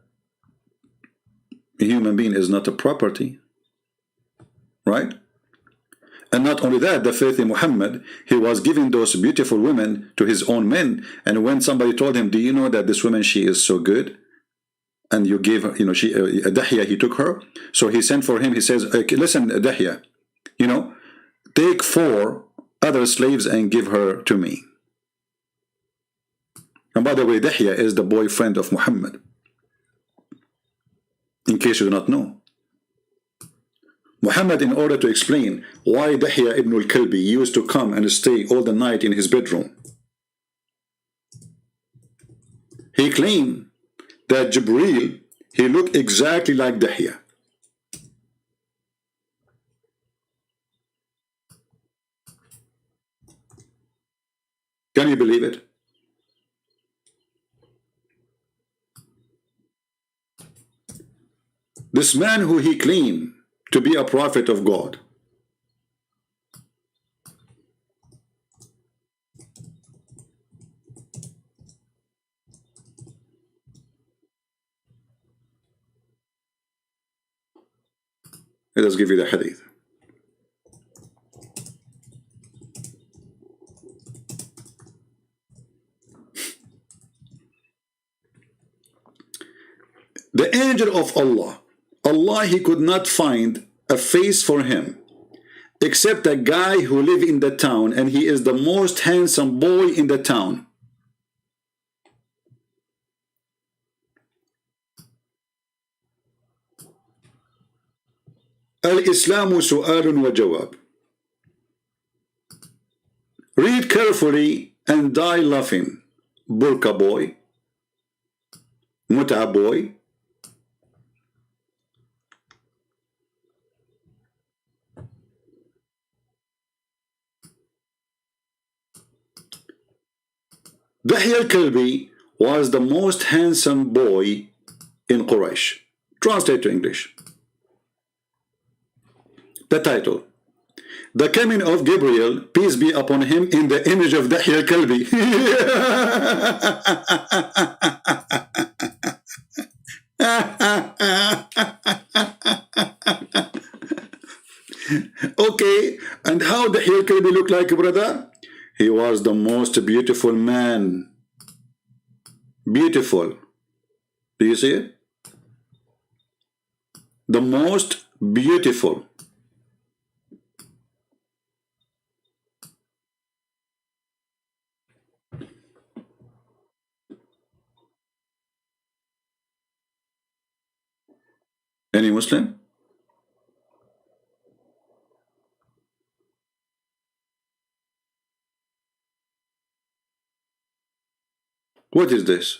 a human being is not a property, right? And not only that, the faith in Muhammad, he was giving those beautiful women to his own men. And when somebody told him, do you know that this woman, she is so good? And you gave her, she, Dahya, he took her. So he sent for him, he says, okay, listen, Dahya, take 4 other slaves and give her to me. And by the way, Dahya is the boyfriend of Muhammad. In case you do not know. Muhammad, in order to explain why Dahya ibn al-Kalbi used to come and stay all the night in his bedroom, he claimed that Jibreel, he looked exactly like Dahya. Can you believe it? This man who he claimed to be a prophet of God, let us give you the hadith. The angel of Allah, he could not find a face for him except a guy who lived in the town, and he is the most handsome boy in the town. Al-Islamu su'alun wa jawab. Read carefully and die laughing. Burqa boy, Mut'a boy, Dahya al-Kalbi was the most handsome boy in Quraysh. Translate to English. The title: The coming of Gabriel, peace be upon him, in the image of Dahya al-Kalbi. Okay, and how Dahya al-Kalbi looked like, brother? He was the most beautiful man. Beautiful. Do you see it? The most beautiful. Any Muslim? What is this?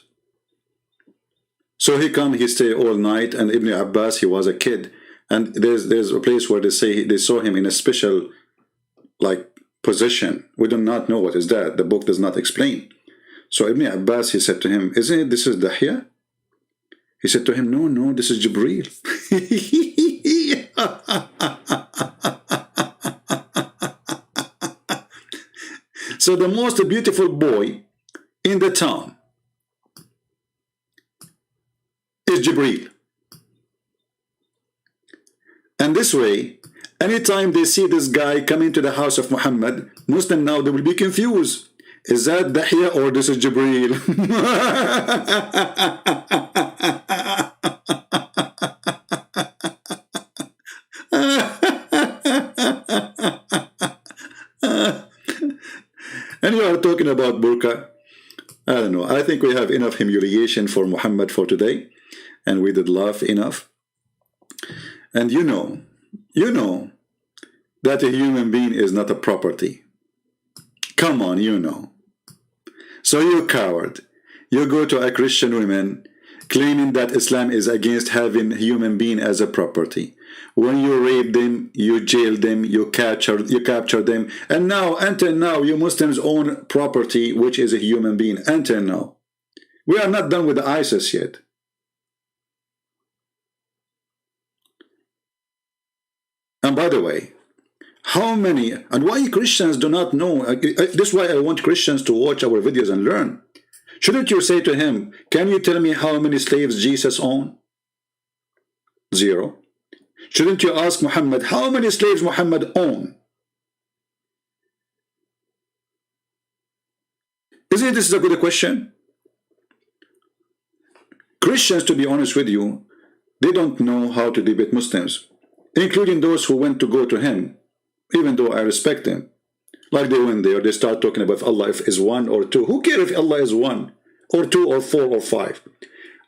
So he come, he stay all night, and Ibn Abbas, he was a kid, and there's a place where they say they saw him in a special like position. We do not know what is that. The book does not explain. So Ibn Abbas, he said to him, isn't it this is Dahya? He said to him, no, this is Jibreel. So the most beautiful boy in the town is Jibreel. And this way, anytime they see this guy coming to the house of Muhammad, Muslim now, they will be confused. Is that Dahya or this is Jibreel? And you are talking about burqa. I don't know. I think we have enough humiliation for Muhammad for today. And we did laugh enough. And you know that a human being is not a property. Come on, you know. So you coward. You go to a Christian woman claiming that Islam is against having human being as a property. When you rape them, you jail them, you capture them, and now, until now, you Muslims own property, which is a human being. Until now, we are not done with ISIS yet. And by the way, how many and why Christians do not know? This is why I want Christians to watch our videos and learn. Shouldn't you say to him, can you tell me how many slaves Jesus owned? 0. Shouldn't you ask Muhammad, how many slaves Muhammad owned? Isn't this a good question? Christians, to be honest with you, they don't know how to debate Muslims, including those who went to go to him, even though I respect them. Like they went there, they start talking about if Allah is 1 or 2. Who cares if Allah is 1 or 2 or 4 or 5?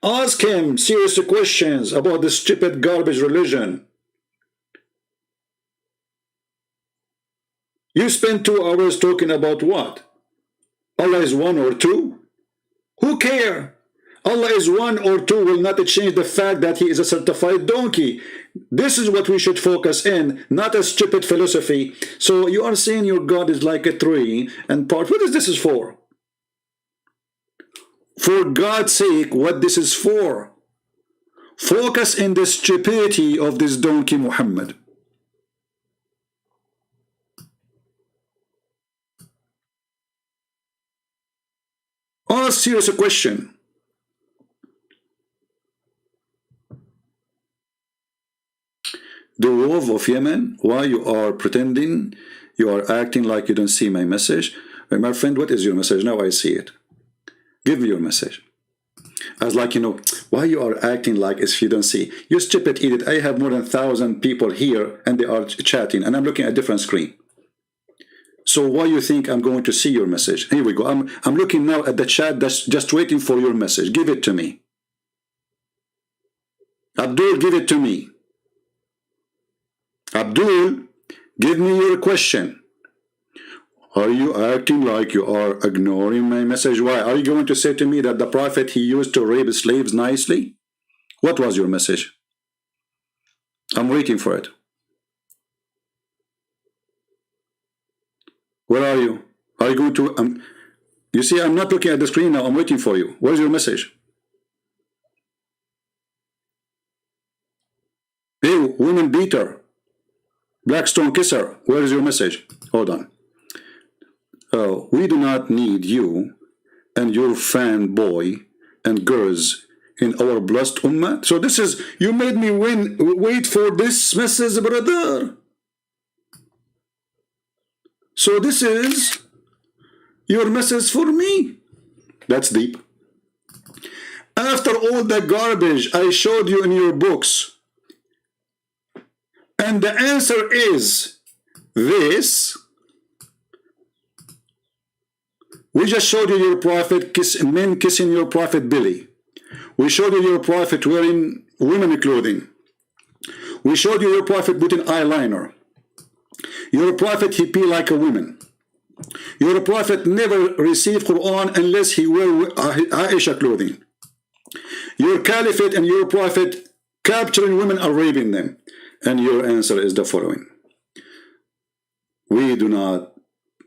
Ask him serious questions about this stupid garbage religion. You spend 2 hours talking about what? Allah is 1 or 2? Who cares? Allah is 1 or 2 will not change the fact that he is a certified donkey. This is what we should focus in, not a stupid philosophy. So you are saying your God is like a tree and part. What is this is for? For God's sake, what this is for? Focus in the stupidity of this donkey Muhammad. Ask serious question. The wolf of Yemen, why you are pretending, you are acting like you don't see my message. My friend, what is your message? Now I see it. Give me your message. I was like, why you are acting like as if you don't see. You stupid idiot. I have more than 1,000 people here and they are chatting and I'm looking at a different screen. So why you think I'm going to see your message? Here we go. I'm looking now at the chat that's just waiting for your message. Give it to me. Abdul, give it to me. Abdul, give me your question. Are you acting like you are ignoring my message? Why? Are you going to say to me that the Prophet, he used to rape slaves nicely? What was your message? I'm waiting for it. Where are you? Are you going to... You see, I'm not looking at the screen now. I'm waiting for you. Where's your message? Hey, women beater, Blackstone kisser, where is your message? Hold on. We do not need you and your fanboy and girls in our blessed ummah. So this is, you made me wait for this message, brother. So this is your message for me. That's deep. After all the garbage I showed you in your books, and the answer is this. We just showed you your prophet, men kissing your prophet Billy. We showed you your prophet wearing women clothing. We showed you your prophet putting eyeliner. Your prophet, he pee like a woman. Your prophet never received Quran unless he wear Aisha clothing. Your caliphate and your prophet capturing women and raping them. And your answer is the following. We do not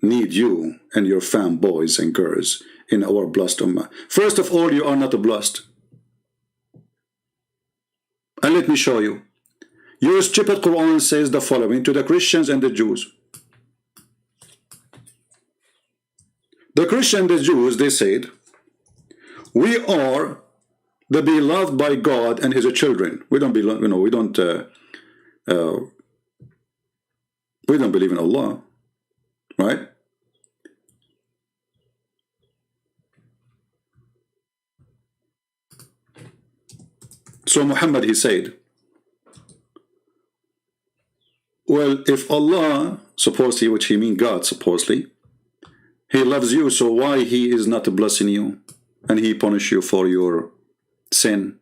need you and your fanboys and girls in our blessed ummah. First of all, you are not blessed. And let me show you. Your stupid Quran says the following to the Christians and the Jews. The Christians and the Jews, they said, we are the beloved by God and his children. We don't belong, you know, we don't believe in Allah, right? So Muhammad, he said, well, if Allah, supposedly, which he means God, supposedly, he loves you, so why he is not blessing you and he punish you for your sin?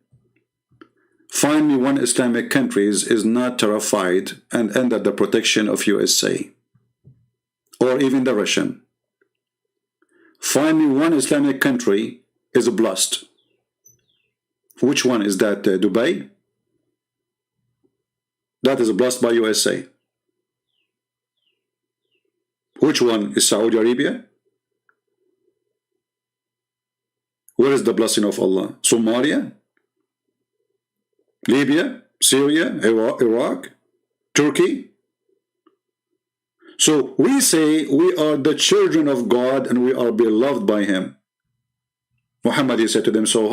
Find me one Islamic country is not terrified and under the protection of USA or even the Russian. Find me one Islamic country is blessed. Which one is that? Dubai? That is blessed by USA. Which one is Saudi Arabia? Where is the blessing of Allah? Somalia? Libya, Syria, Iraq, Turkey. So we say we are the children of God and we are beloved by him. Muhammad, he said to them, so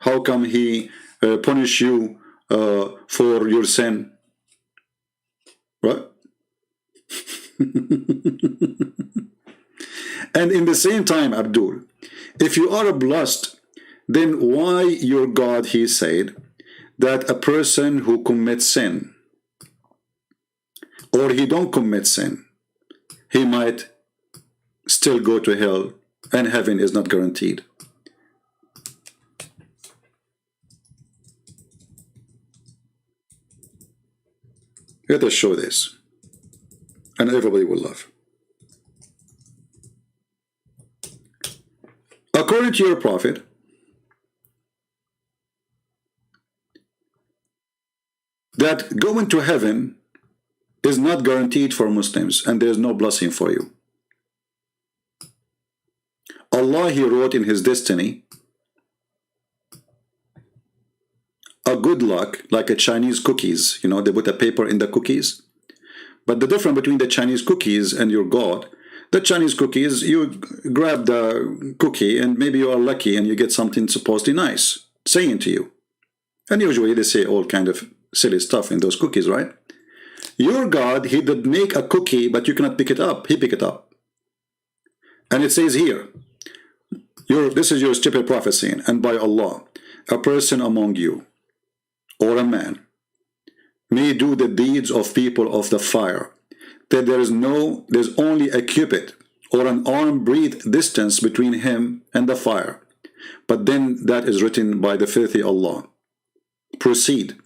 how come he punish you for your sin? What? And in the same time, Abdul, if you are blessed, then why your God, he said, that a person who commits sin or he don't commit sin, he might still go to hell and heaven is not guaranteed. Let us show this and everybody will laugh. According to your prophet, that going to heaven is not guaranteed for Muslims and there is no blessing for you. Allah, he wrote in his destiny a good luck like a Chinese cookies. You know, they put a paper in the cookies. But the difference between the Chinese cookies and your God, the Chinese cookies, you grab the cookie and maybe you are lucky and you get something supposedly nice saying to you. And usually they say all kind of silly stuff in those cookies, right? Your God, he did make a cookie, but you cannot pick it up. He pick it up. And it says here, this is your stupid prophecy, and by Allah, a person among you, or a man, may do the deeds of people of the fire, that there's only a cubit or an arm breadth distance between him and the fire. But then that is written by the filthy Allah. Proceed.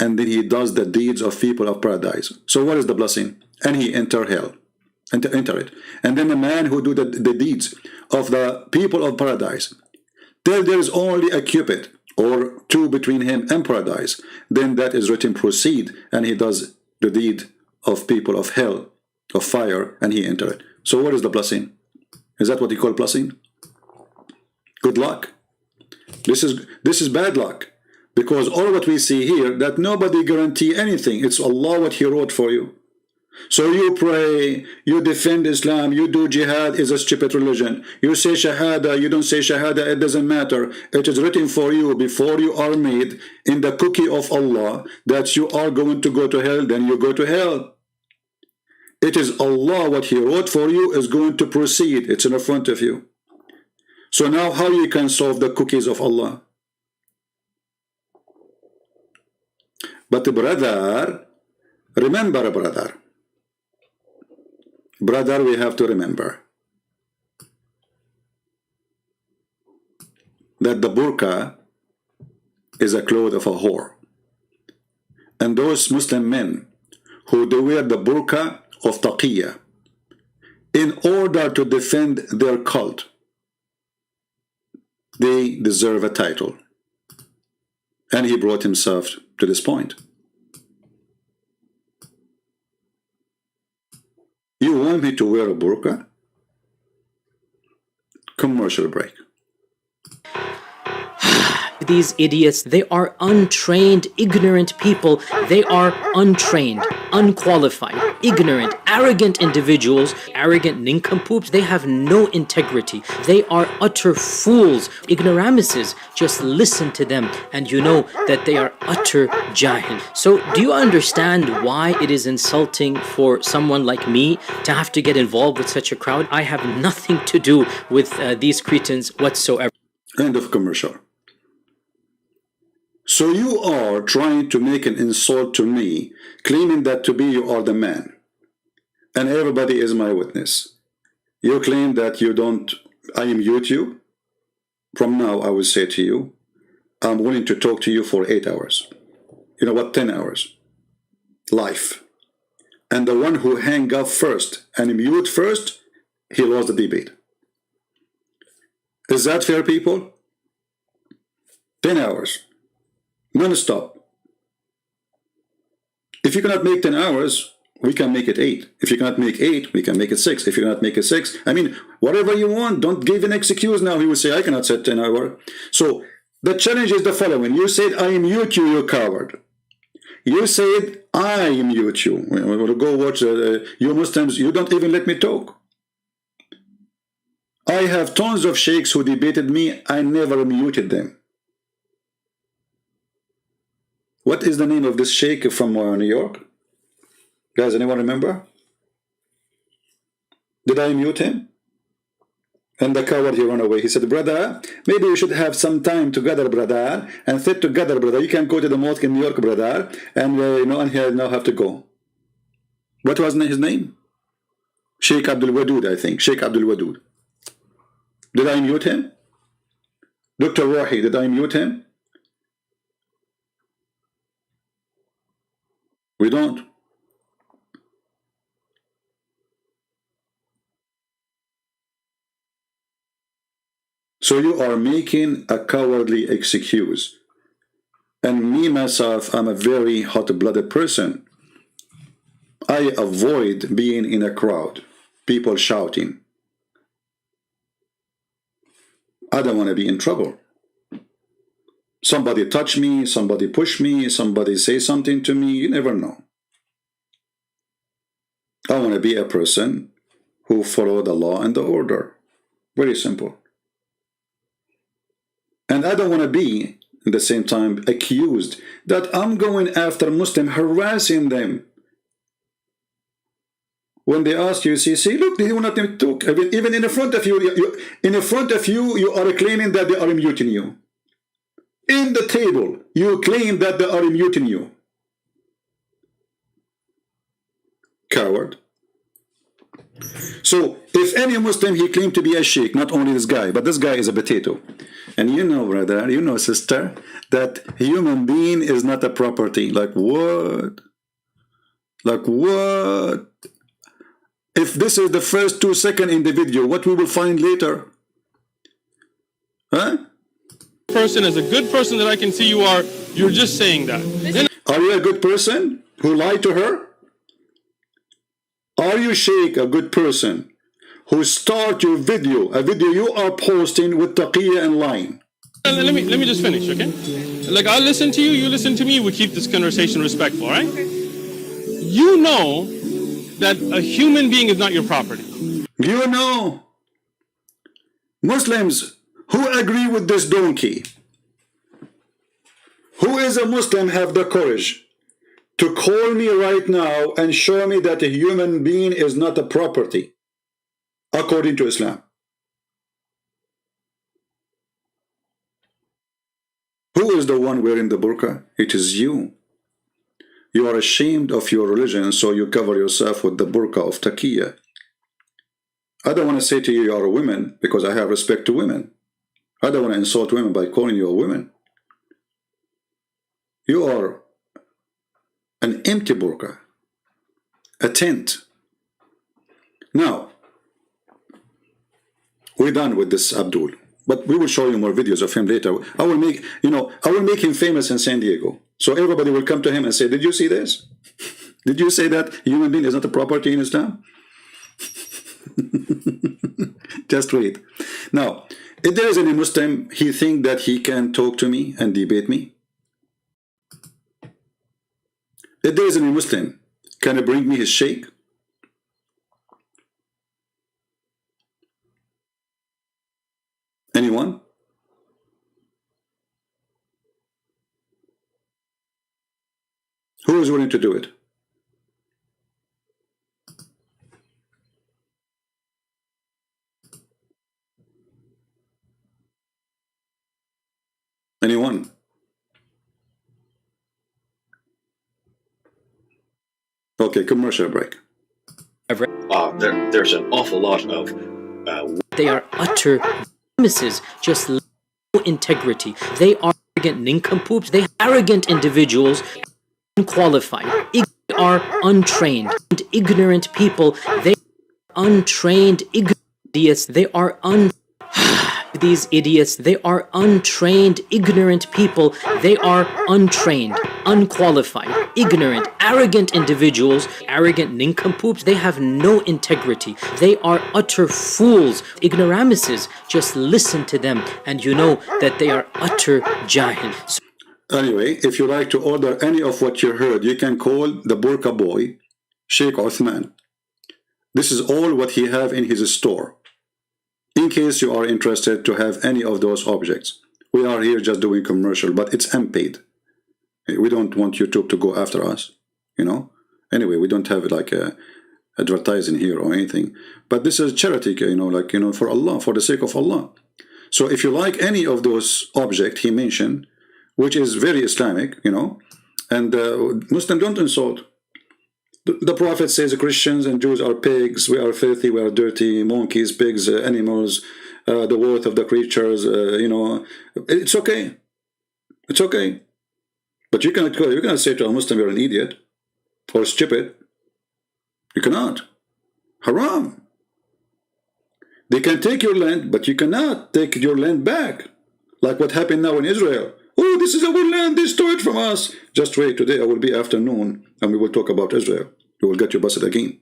And then he does the deeds of people of paradise. So what is the blessing? And he enter hell. Enter it. And then the man who do the deeds of the people of paradise, till there is only a cubit or two between him and paradise, then that is written proceed, and he does the deed of people of hell, of fire, and he enter it. So what is the blessing? Is that what you call blessing? Good luck. This is bad luck, because all what we see here, that nobody guarantee anything. It's Allah what He wrote for you. So you pray, you defend Islam, you do jihad, is a stupid religion. You say shahada, you don't say shahada, it doesn't matter. It is written for you before you are made in the cookie of Allah that you are going to go to hell, then you go to hell. It is Allah what He wrote for you is going to proceed. It's in the front of you. So now how you can solve the cookies of Allah? But brother, remember brother, we have to remember that the burqa is a cloth of a whore. And those Muslim men who do wear the burqa of taqiyya in order to defend their cult, they deserve a title. And he brought himself to this point. You want me to wear a burqa? Commercial break. These idiots, they are untrained, ignorant people. They are untrained, unqualified, ignorant, arrogant individuals, arrogant nincompoops. They have no integrity. They are utter fools, ignoramuses. Just listen to them and you know that they are utter jahil. So do you understand why it is insulting for someone like me to have to get involved with such a crowd? I have nothing to do with these cretins whatsoever. End of commercial. So you are trying to make an insult to me, claiming that to be you are the man. And everybody is my witness. You claim that you don't, I mute you. From now, I will say to you, I'm willing to talk to you for 8 hours. You know what, 10 hours. Life. And the one who hang up first and mute first, he lost the debate. Is that fair, people? 10 hours. Non-stop. If you cannot make 10 hours, we can make it 8. If you cannot make 8, we can make it 6. If you cannot make it 6, I mean, whatever you want. Don't give an excuse now. He will say, I cannot set 10 hours. So the challenge is the following. You said, I mute you, you coward. You said, I mute you. We'll go watch you Muslims. You don't even let me talk. I have tons of sheikhs who debated me. I never muted them. What is the name of this sheikh from New York? Guys, anyone remember? Did I mute him? And the coward, he ran away. He said, brother, maybe we should have some time together, brother, and sit together, brother. You can go to the mosque in New York, brother, and you know, and he now have to go. What was his name? Sheikh Abdul Wadud, I think. Sheikh Abdul Wadud. Did I mute him? Dr. Wahi, did I mute him? We don't. So you are making a cowardly excuse. And me, myself, I'm a very hot-blooded person. I avoid being in a crowd, people shouting. I don't want to be in trouble. Somebody touch me, somebody push me, somebody say something to me, you never know. I want to be a person who follow the law and the order. Very simple. And I don't want to be, at the same time, accused that I'm going after Muslims, harassing them. When they ask you, see, look, they will not talk. Even in front of you, you are claiming that they are muting you. In the table, you claim that they are muting you. Coward. So, if any Muslim, he claimed to be a sheikh, not only this guy, but this guy is a potato. And you know, brother, you know, sister, that human being is not a property. Like what? Like what? If this is the first 2 seconds in the video, what we will find later? Huh? Person as a good person that I can see you are, you're just saying that. Are you a good person who lied to her? Are you, Sheikh, a good person who start your video, a video you are posting with taqiyya and lying. Let me just finish, okay? Like, I'll listen to you, you listen to me, we keep this conversation respectful, all right? You know that a human being is not your property. You know, Muslims who agree with this donkey, who is a Muslim, have the courage to call me right now and show me that a human being is not a property according to Islam. Who is the one wearing the burqa? It is you. You are ashamed of your religion, so you cover yourself with the burqa of taqiyya. I don't want to say to you, you are a woman, because I have respect to women. I don't want to insult women by calling you a woman. You are an empty burqa, a tent. Now, we're done with this Abdul, but we will show you more videos of him later. I will make, I will make him famous in San Diego. So everybody will come to him and say, did you see this? Did you say that human being is not a property in Islam? Just wait. Now, if there is any Muslim, he think that he can talk to me and debate me? If there is any Muslim, can he bring me his sheikh? Anyone? Who is willing to do it? Anyone? Okay, commercial break. There's an awful lot of They are utter premises, just low integrity. They are arrogant nincompoops. They are arrogant individuals, unqualified. They are untrained and ignorant people. They are untrained idiots. They are these idiots, they are untrained, ignorant people. They are untrained, unqualified, ignorant, arrogant individuals, arrogant nincompoops. They have no integrity. They are utter fools, ignoramuses. Just listen to them and you know that they are utter jahil. Anyway, if you like to order any of what you heard, you can call the burqa boy, Sheikh Uthman. This is all what he have in his store. In case you are interested to have any of those objects, we are here just doing commercial, but it's unpaid. We don't want YouTube to go after us, Anyway, we don't have like advertising here or anything. But this is charity, for Allah, for the sake of Allah. So if you like any of those objects he mentioned, which is very Islamic, and Muslims don't insult. The Prophet says Christians and Jews are pigs, we are filthy, we are dirty, monkeys, pigs, animals, the worth of the creatures, it's okay. It's okay. But you cannot say to a Muslim you're an idiot or stupid. You cannot. Haram. They can take your land, but you cannot take your land back. Like what happened now in Israel. Oh, this is our land, they stole it from us. Just wait, today I will be afternoon and we will talk about Israel. You will get you busted again.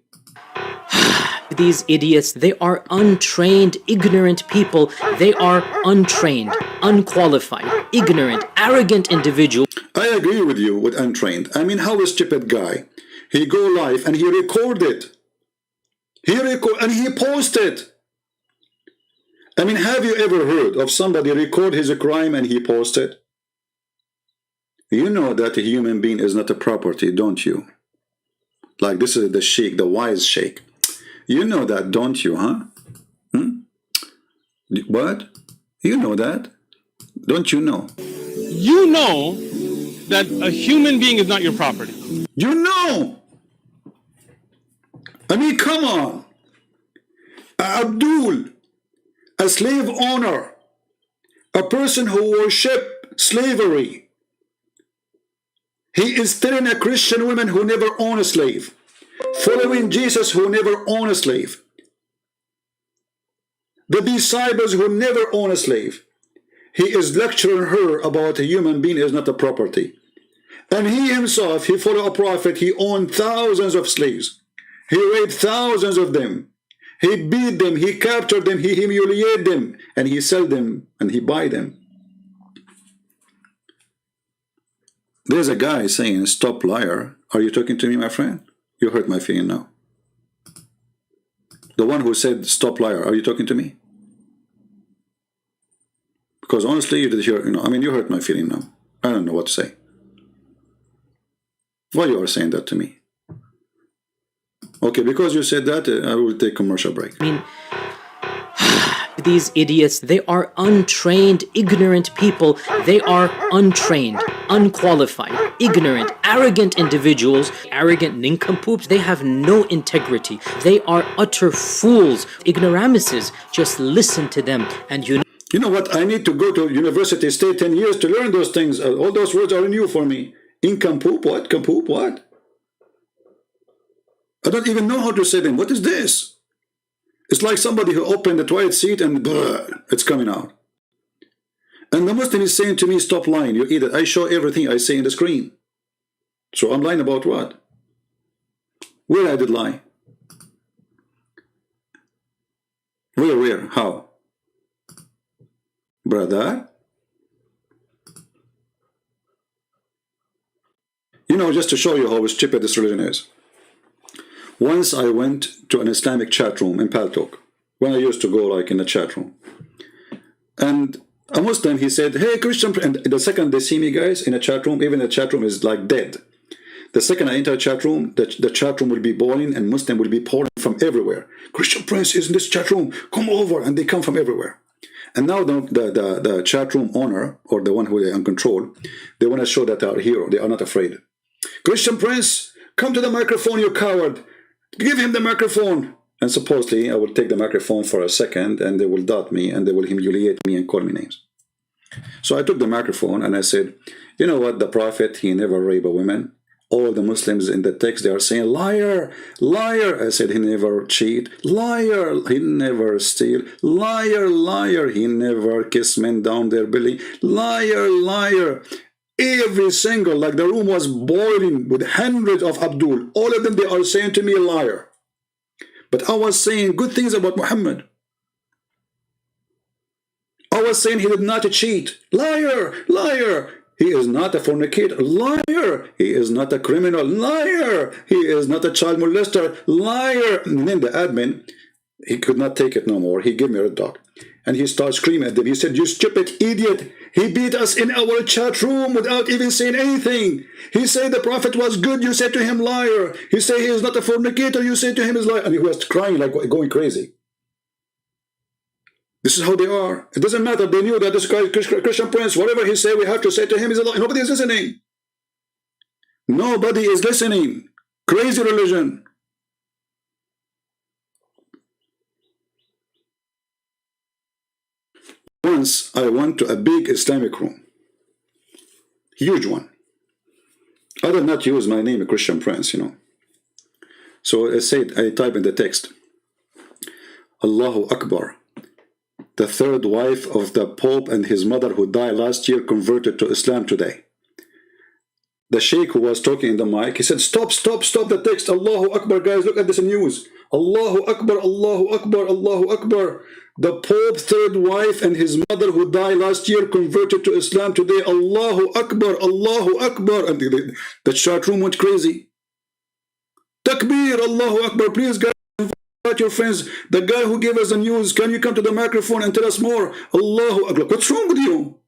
These idiots, they are untrained, ignorant people. They are untrained, unqualified, ignorant, arrogant individuals. I agree with you with untrained. I mean, how a stupid guy. He go live and he record it. And he post it. I mean, have you ever heard of somebody record his crime and he post it? You know that a human being is not a property, don't you? Like this is the sheikh, the wise sheikh. You know that, don't you, huh? What? You know that? Don't you know? You know that a human being is not your property. You know! I mean, come on! Abdul, a slave owner, a person who worship slavery. He is telling a Christian woman who never owned a slave, following Jesus who never owned a slave, the disciples who never owned a slave. He is lecturing her about a human being is not a property. And he himself, he followed a prophet, he owned thousands of slaves. He raped thousands of them. He beat them, he captured them, he humiliated them, and he sell them, and he buy them. There's a guy saying, stop liar. Are you talking to me, my friend? You hurt my feeling now. The one who said, stop liar, are you talking to me? Because honestly, you did hear, I mean, you hurt my feeling now. I don't know what to say. Why you are saying that to me? Okay, because you said that, I will take commercial break. I mean, these idiots, they are untrained, ignorant people. They are untrained, unqualified, ignorant, arrogant individuals, arrogant nincompoops. They have no integrity. They are utter fools, ignoramuses. Just listen to them and You know what? I need to go to university, stay 10 years to learn those things. All those words are new for me. Incompoop, what? Compoop, what? I don't even know how to say them. What is this? It's like somebody who opened the toilet seat and bleh, it's coming out. And the Muslim is saying to me, stop lying. You either I show everything I say in the screen. So I'm lying about what? Where I did lie? Where? How? Brother? You know, just to show you how stupid this religion is. Once I went to an Islamic chat room in Paltalk, when I used to go like in a chat room. And a Muslim, he said, hey, Christian, and the second they see me, guys, in a chat room, even the chat room is like dead. The second I enter a chat room, the chat room will be boiling and Muslim will be pouring from everywhere. Christian Prince is in this chat room, come over, and they come from everywhere. And now the chat room owner, or the one who they control, they want to show that they are a hero, they are not afraid. Christian Prince, come to the microphone, you coward. Give him the microphone. And supposedly I will take the microphone for a second and they will dot me and they will humiliate me and call me names. So I took the microphone and I said, you know what, the Prophet, he never raped a woman. All the Muslims in the text, they are saying, liar, liar. I said, he never cheat. Liar, he never steal. Liar, liar, he never kiss men down their belly. Liar, liar. Every single, like the room was boiling with hundreds of Abdul. All of them, they are saying to me, a liar. But I was saying good things about Muhammad. I was saying he did not cheat. Liar, liar. He is not a fornicator. Liar. He is not a criminal. Liar. He is not a child molester. Liar. And then the admin, he could not take it no more. He gave me a red dog. And he started screaming at them. He said, you stupid idiot. He beat us in our chat room without even saying anything. He said the Prophet was good. You said to him, liar. He said he is not a fornicator. You said to him, is liar. And he was crying like going crazy. This is how they are. It doesn't matter. They knew that this guy, Christian Prince, whatever he said, we have to say to him is a lie. Nobody is listening. Nobody is listening. Crazy religion. Once I went to a big Islamic room, huge one. I did not use my name, Christian Prince, you know. So I said, I type in the text, Allahu Akbar. The third wife of the Pope and his mother who died last year converted to Islam today. The Sheikh who was talking in the mic, he said, stop the text. Allahu Akbar, guys, look at this news. Allahu Akbar, Allahu Akbar, Allahu Akbar. The Pope's third wife and his mother who died last year converted to Islam today. Allahu Akbar, Allahu Akbar. And the chat room went crazy. Takbir, Allahu Akbar. Please, guys, invite your friends. The guy who gave us the news, can you come to the microphone and tell us more? Allahu Akbar. What's wrong with you?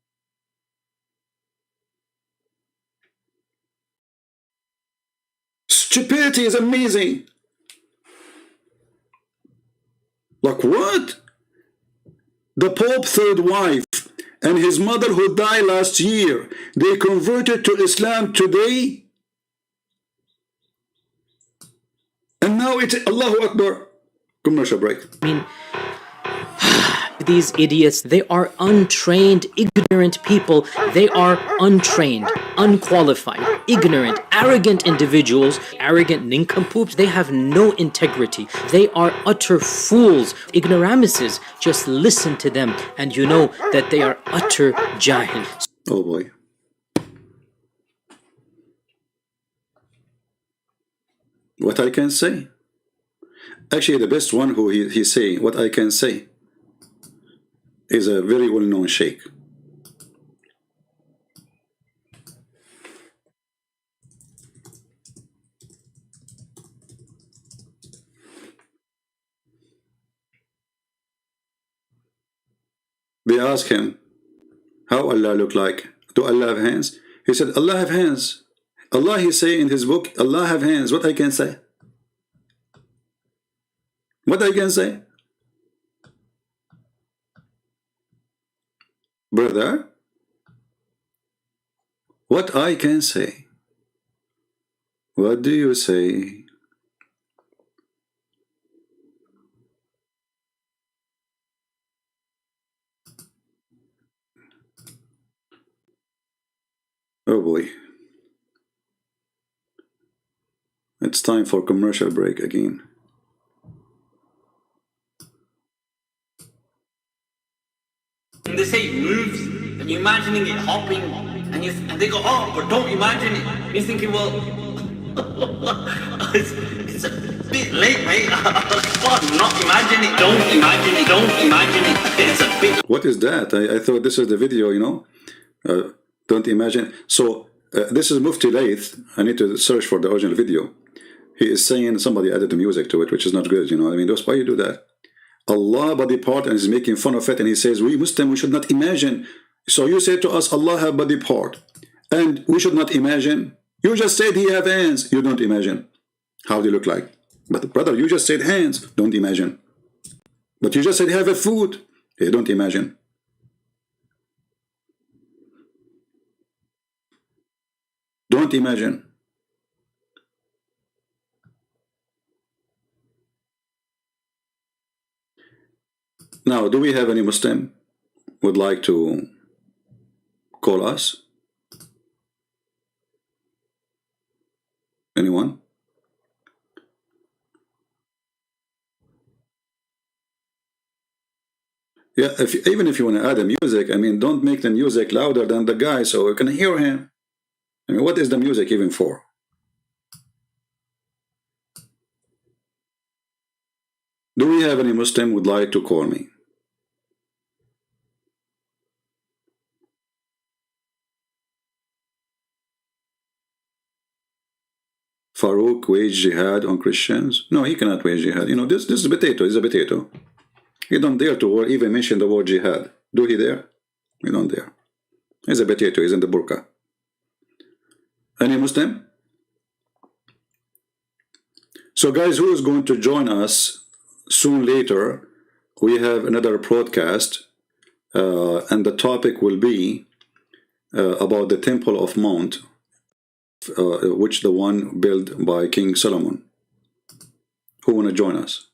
Stupidity is amazing. Like what? The Pope's third wife and his mother who died last year, they converted to Islam today. And now it's Allahu Akbar. Commercial break. I mean, these idiots, they are untrained, ignorant people. They are untrained, unqualified, ignorant, arrogant individuals, arrogant nincompoops. They have no integrity. They are utter fools, ignoramuses. Just listen to them and you know that they are utter jahil. Oh boy. What I can say? Actually, the best one who he's saying what I can say is a very well-known sheikh. They ask him, how Allah look like? Do Allah have hands? He said, Allah have hands. Allah, he say in his book, Allah have hands. What I can say? What I can say? Brother, what I can say? What do you say? Oh boy. It's time for commercial break again. They say it moves, and you're imagining it hopping, and they go, oh, but don't imagine it. You're thinking, well, it's a bit late, mate. Not imagine it, don't imagine it, don't imagine it. It's a bit. What is that? I thought this is the video, you know. Don't imagine. So this is Mufti Laith. I need to search for the original video. He is saying somebody added the music to it, which is not good, you know. I mean, why you do that? Allah body part, and he's making fun of it, and he says we Muslim, we should not imagine. So you say to us Allah have body part and we should not imagine. You just said he have hands. You don't imagine how they look like. But brother, you just said hands. Don't imagine. But you just said have a food. You don't imagine. Don't imagine. Now, do we have any Muslim would like to call us? Anyone? Yeah, even if you want to add the music, I mean, don't make the music louder than the guy so we can hear him. I mean, what is the music even for? Do we have any Muslim would like to call me? Farouk wage jihad on Christians? No, he cannot wage jihad. You know, this is a potato. He's a potato. He don't dare to even mention the word jihad. Do he dare? He don't dare. He's a potato. He's in the burqa. Any Muslim? So guys, who is going to join us soon later? We have another broadcast, and the topic will be about the Temple of Mount, which the one built by King Solomon. Who want to join us?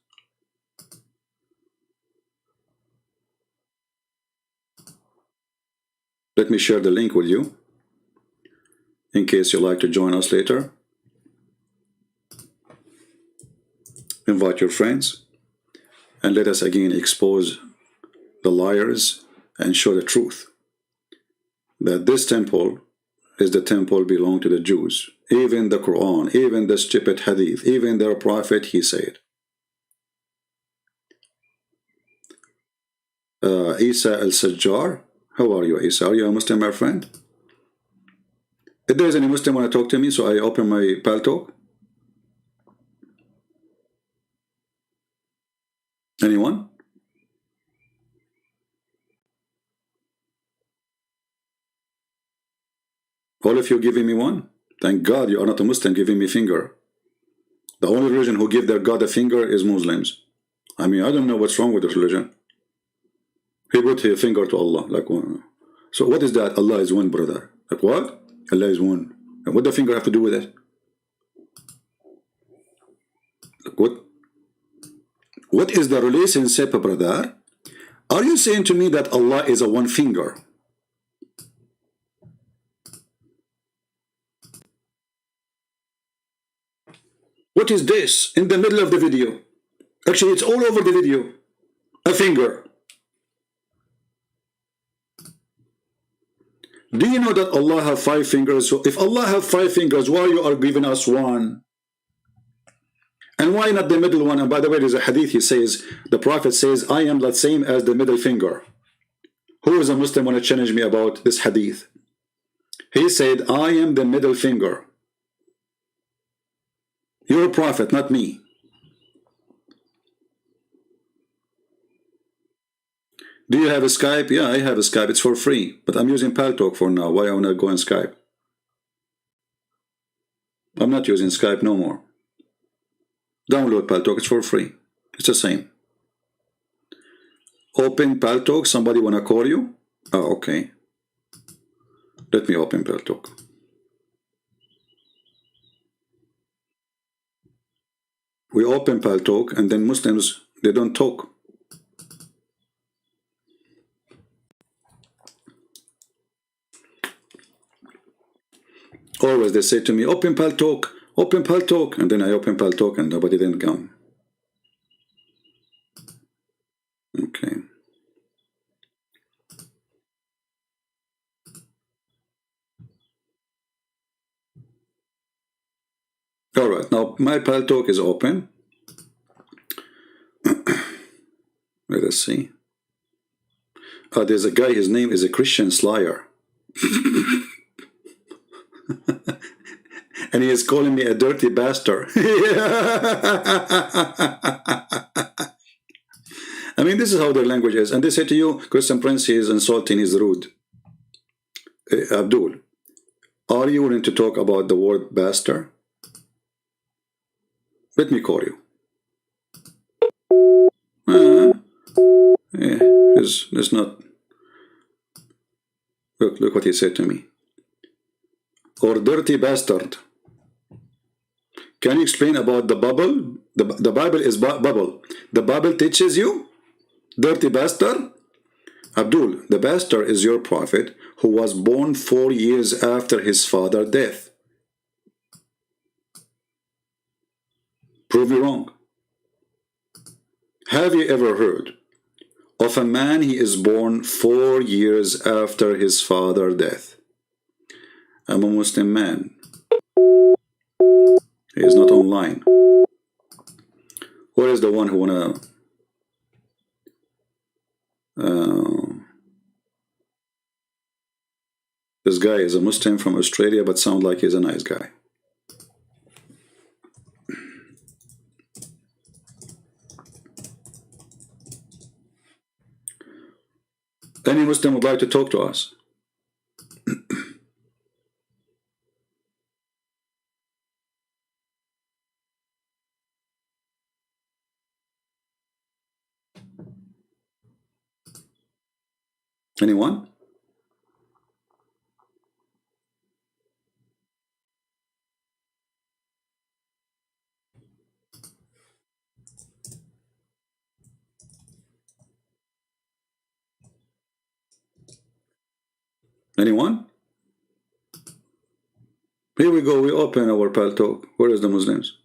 Let me share the link with you in case you'd like to join us later. Invite your friends and let us again expose the liars and show the truth that this temple is the temple belong to the Jews. Even the Quran, even the stupid hadith, even their prophet, he said. Isa al-Sajjar, how are you, Isa? Are you a Muslim, my friend? If there's any Muslim want to talk to me, so I open my pal talk. Anyone? All of you giving me one? Thank God you are not a Muslim giving me finger. The only religion who give their God a finger is Muslims. I mean, I don't know what's wrong with this religion. He put his finger to Allah. Like, so what is that? Allah is one, brother. Like what? Allah is one. And what does the finger have to do with it? Like what is the relationship, brother? Are you saying to me that Allah is a one finger? What is this in the middle of the video? Actually, it's all over the video. A finger. Do you know that Allah have 5 fingers? So if Allah have 5 fingers, why you are giving us one? And why not the middle one? And by the way, there's a hadith, he says, the Prophet says, I am the same as the middle finger. Who is a Muslim want to challenge me about this hadith? He said, I am the middle finger. You're a prophet, not me. Do you have a Skype? Yeah, I have a Skype. It's for free. But I'm using Paltalk for now. Why I want to go on Skype? I'm not using Skype no more. Download Paltalk. It's for free. It's the same. Open Paltalk. Somebody want to call you? Oh, okay. Let me open Paltalk. We open Paltalk, and then Muslims, they don't talk. Always they say to me, open Paltalk, and then I open Paltalk and nobody didn't come. Okay. All right, now my Paltalk is open. Let us see. There's a guy, his name is a Christian Slayer. And he is calling me a dirty bastard. I mean, this is how their language is. And they say to you, Christian Prince, he is insulting, he's rude. Abdul, are you willing to talk about the word bastard? Let me call you. It's not. Look what he said to me. Or dirty bastard. Can you explain about the bubble? The Bible is bubble. The Bible teaches you? Dirty bastard? Abdul, the bastard is your prophet who was born 4 years after his father's death. Prove me wrong. Have you ever heard of a man he is born 4 years after his father's death? I'm a Muslim man. He is not online. Where is the one who wanna this guy is a Muslim from Australia but sounds like he's a nice guy. Any Muslim would like to talk to us? Anyone? Anyone? Here we go, we open our Paltalk. Where is the Muslims?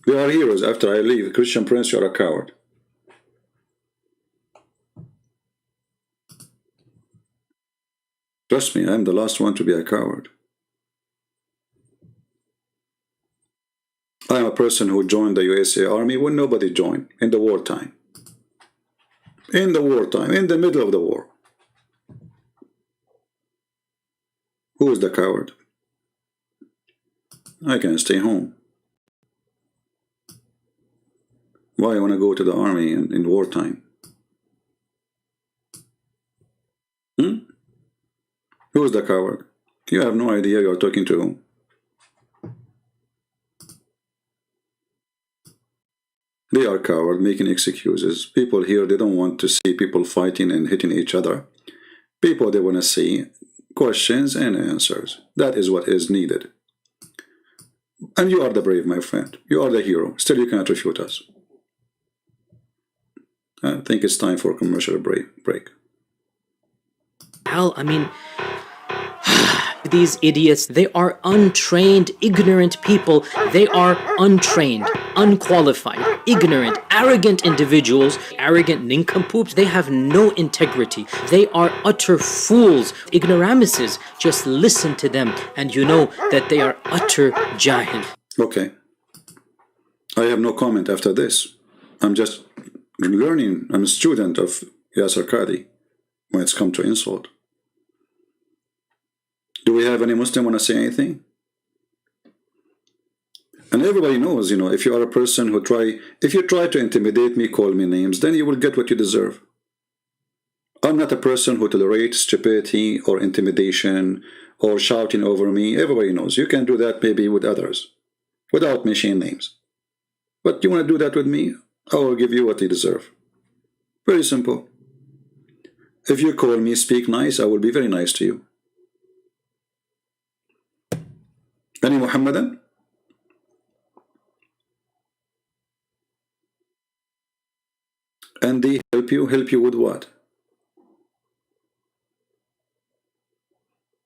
They are heroes after I leave. Christian Prince, you're a coward. Trust me, I'm the last one to be a coward. I am a person who joined the USA Army when nobody joined, in the wartime. In the wartime, in the middle of the war. Who is the coward? I can stay home. Why I want to go to the army in wartime? Who is the coward? You have no idea you're talking to whom. They are cowards, making excuses. People here, they don't want to see people fighting and hitting each other. People, they want to see questions and answers. That is what is needed. And you are the brave, my friend. You are the hero. Still, you cannot refute us. I think it's time for a commercial break. Al, I mean, these idiots. They are untrained, ignorant people. They are untrained, unqualified, ignorant, arrogant individuals, arrogant nincompoops. They have no integrity. They are utter fools, ignoramuses. Just listen to them and you know that they are utter jahil. Okay. I have no comment after this. I'm just learning. I'm a student of Yasser Qadi when it's come to insult. Do we have any Muslim want to say anything? And everybody knows, if you are a person who if you try to intimidate me, call me names, then you will get what you deserve. I'm not a person who tolerates stupidity or intimidation or shouting over me. Everybody knows. You can do that maybe with others without mentioning names. But you want to do that with me, I will give you what you deserve. Very simple. If you call me, speak nice, I will be very nice to you. Any Muhammadan? And they help you with what?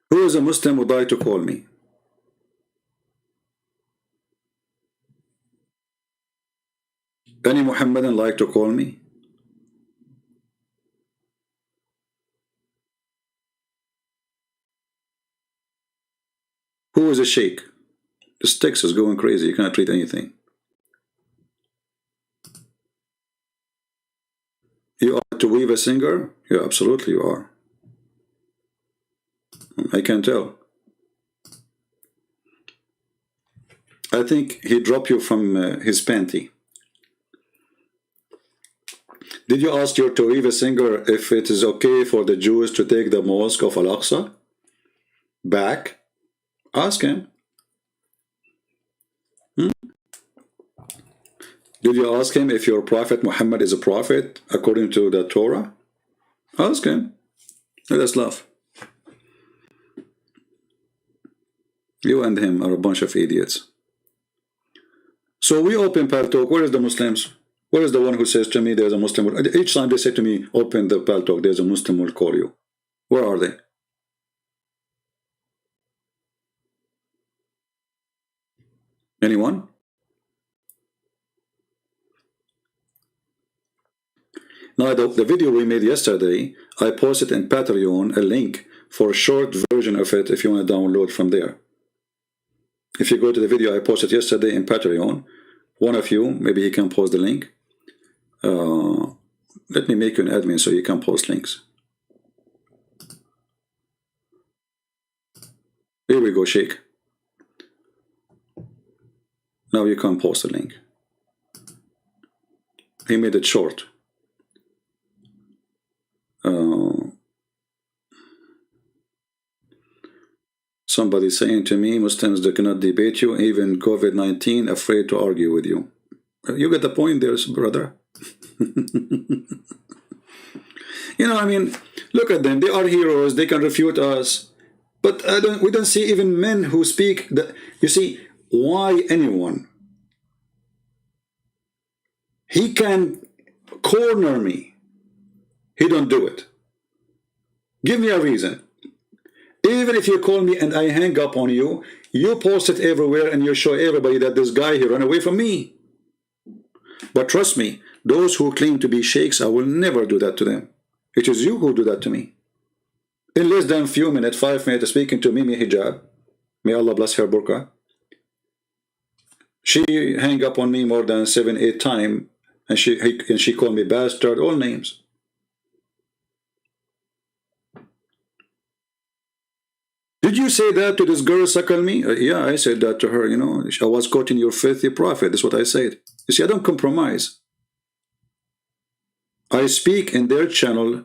Who is a Muslim would like to call me? Any Muhammadan like to call me? Who is a sheikh? This text is going crazy. You cannot read anything. You are to weave a singer? Yeah, absolutely you are. I can tell. I think he dropped you from his panty. Did you ask your Tawiva singer if it is okay for the Jews to take the mosque of Al-Aqsa back? Ask him. Did you ask him if your prophet Muhammad is a prophet according to the Torah? Ask him. Let us laugh. You and him are a bunch of idiots. So we open Paltalk. Where is the Muslims? Where is the one who says to me there's a Muslim? Each time they say to me, open the Paltalk, there's a Muslim will call you. Where are they? Anyone? Now the video we made yesterday, I posted in Patreon a link for a short version of it if you want to download from there. If you go to the video I posted yesterday in Patreon, one of you, maybe he can post the link. Let me make you an admin so you can post links. Here we go, Sheikh. Now you can post a link. He made it short. Somebody saying to me, Muslims, they cannot debate you, even COVID-19, afraid to argue with you. You get the point there, brother. I mean, look at them. They are heroes. They can refute us. But we don't see even men who speak. You see, why anyone? He can corner me. He don't do it. Give me a reason. Even if you call me and I hang up on you, you post it everywhere and you show everybody that this guy, he ran away from me. But trust me, those who claim to be sheikhs, I will never do that to them. It is you who do that to me. In less than few minutes, 5 minutes, speaking to Mimi Hijab, may Allah bless her burqa, she hang up on me more than 7-8 times, and she called me bastard, all names. Did you say that to this girl, suckle me? Yeah, I said that to her, I was quoting your filthy prophet. That's what I said. You see, I don't compromise. I speak in their channel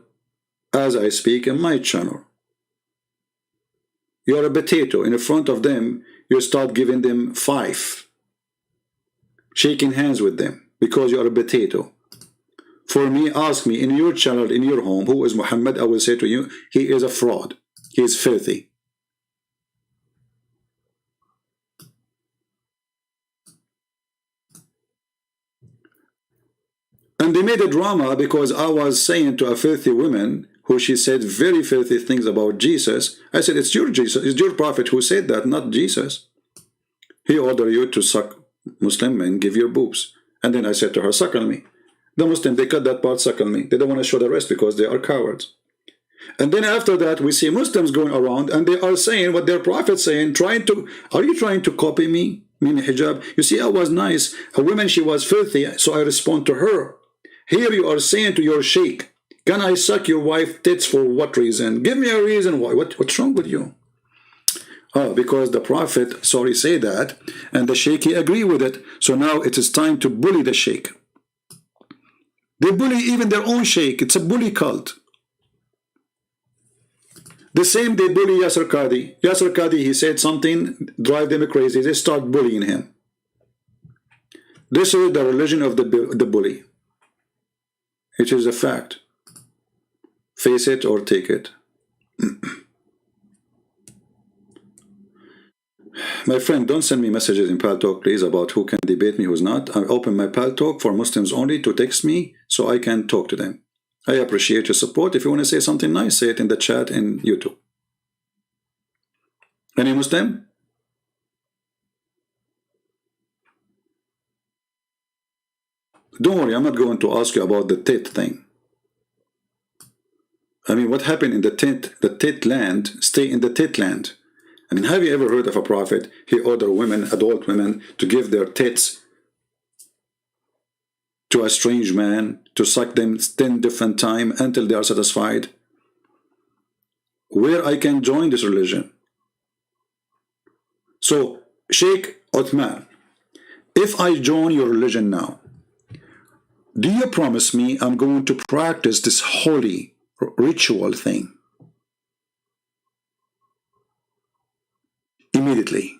as I speak in my channel. You are a potato. In front of them, you start giving them 5. Shaking hands with them because you are a potato. For me, ask me in your channel, in your home, who is Muhammad? I will say to you, he is a fraud. He is filthy. And they made a drama because I was saying to a filthy woman who she said very filthy things about Jesus. I said, it's your Jesus, it's your prophet who said that, not Jesus. He ordered you to suck Muslim men, give your boobs. And then I said to her, suckle me. The Muslim, they cut that part, suckle me. They don't want to show the rest because they are cowards. And then after that, we see Muslims going around and they are saying what their prophet's saying, are you trying to copy me? Meaning hijab. You see, I was nice. A woman, she was filthy, so I respond to her. Here you are saying to your sheikh, can I suck your wife tits for what reason? Give me a reason why. What's wrong with you? Oh, because the prophet, say that, and the sheikh, he agree with it. So now it is time to bully the sheikh. They bully even their own sheikh. It's a bully cult. The same they bully Yasser Qadi. Yasser Qadi, he said something, drive them crazy. They start bullying him. This is the religion of the bully. It is a fact. Face it or take it. My friend, don't send me messages in Pal Talk, please, about who can debate me, who's not. I open my Pal Talk for Muslims only to text me so I can talk to them. I appreciate your support. If you want to say something nice, say it in the chat in YouTube. Any Muslim? Don't worry, I'm not going to ask you about the tit thing. I mean, what happened in the tit land, stay in the tit land. I mean, have you ever heard of a prophet? He ordered women, adult women, to give their tits to a strange man, to suck them 10 different times until they are satisfied. Where I can join this religion? So, Sheikh Uthman, if I join your religion now, do you promise me I'm going to practice this holy ritual thing immediately?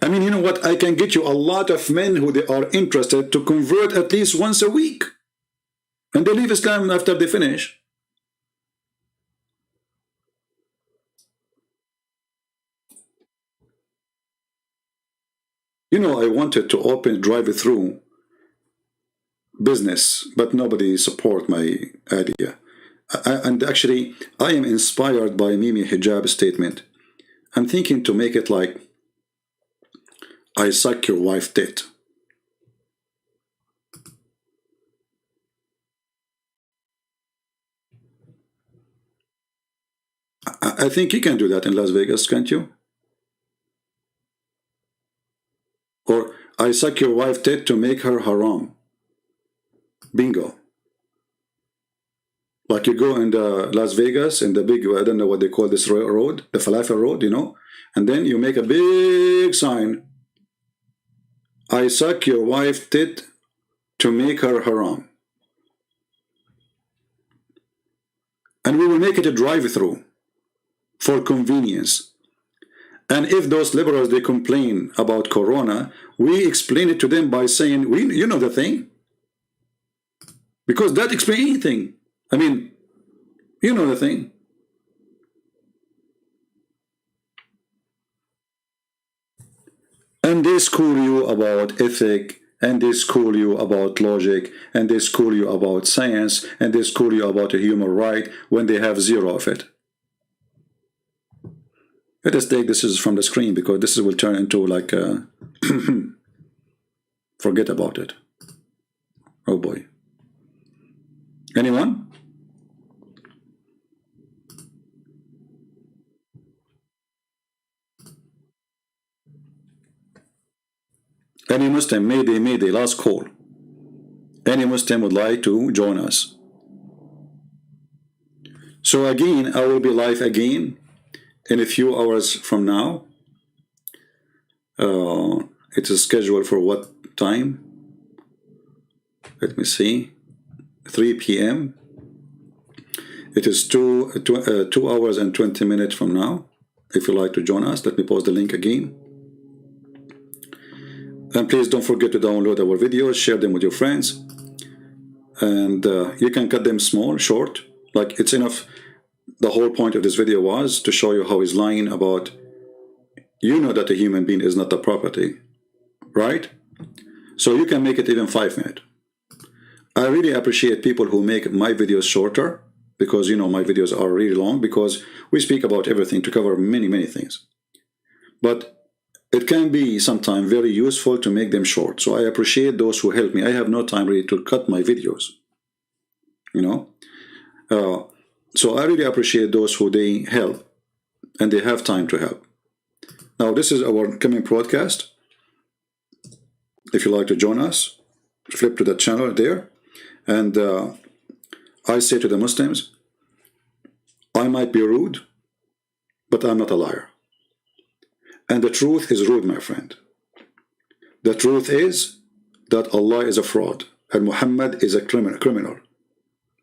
I mean, you know what? I can get you a lot of men who they are interested to convert at least once a week. And they leave Islam after they finish. You know, I wanted to open drive-through business, but nobody support my idea. And actually, I am inspired by Mimi Hijab statement. I'm thinking to make it like, I suck your wife tit. I think you can do that in Las Vegas, can't you? Or I suck your wife tit to make her haram. Bingo. Like you go in the Las Vegas, in the big, I don't know what they call this road, the Falafel road, you know, and then you make a big sign. I suck your wife tit to make her haram. And we will make it a drive-through for convenience. And if those liberals, they complain about Corona, we explain it to them by saying, you know the thing. Because that explains anything. I mean, you know the thing. And they school you about ethic, and they school you about logic, and they school you about science, and they school you about a human right when they have zero of it. Let us take this is from the screen because this will turn into like a forget about it. Oh boy. Anyone? Any Muslim, mayday, last call. Any Muslim would like to join us. So again, I will be live again in a few hours from now. It is scheduled for what time? Let me see. 3 p.m. It is 2 hours and 20 minutes from now. If you'd like to join us, let me post the link again. And please don't forget to download our videos, share them with your friends. And you can cut them small, short. Like it's enough. The whole point of this video was to show you how he's lying about, you know that a human being is not a property, right? So you can make it even 5 minutes. I really appreciate people who make my videos shorter, because you know my videos are really long, because we speak about everything to cover many things. But it can be sometimes very useful to make them short. So I appreciate those who help me. I have no time really to cut my videos, you know. So I really appreciate those who they help and they have time to help. Now this is our coming broadcast. If you'd like to join us, flip to the channel there. And I say to the Muslims, I might be rude, but I'm not a liar. And the truth is rude, my friend. The truth is that Allah is a fraud and Muhammad is a criminal.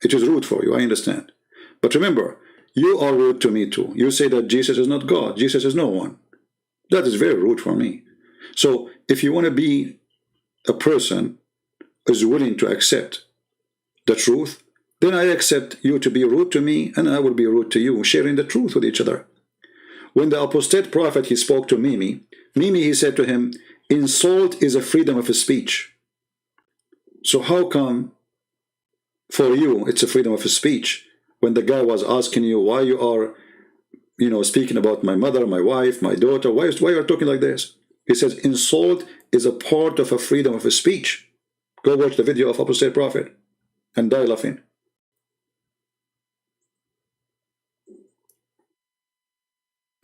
It is rude for you, I understand. But remember, you are rude to me too. You say that Jesus is not God, Jesus is no one. That is very rude for me. So if you want to be a person who is willing to accept the truth, then I accept you to be rude to me and I will be rude to you, sharing the truth with each other. When the apostate prophet, he spoke to Mimi, he said to him, insult is a freedom of speech. So how come for you it's a freedom of speech when the guy was asking you why you are, you know, speaking about my mother, my wife, my daughter, why you are talking like this? He says insult is a part of a freedom of speech. Go watch the video of apostate prophet and die laughing.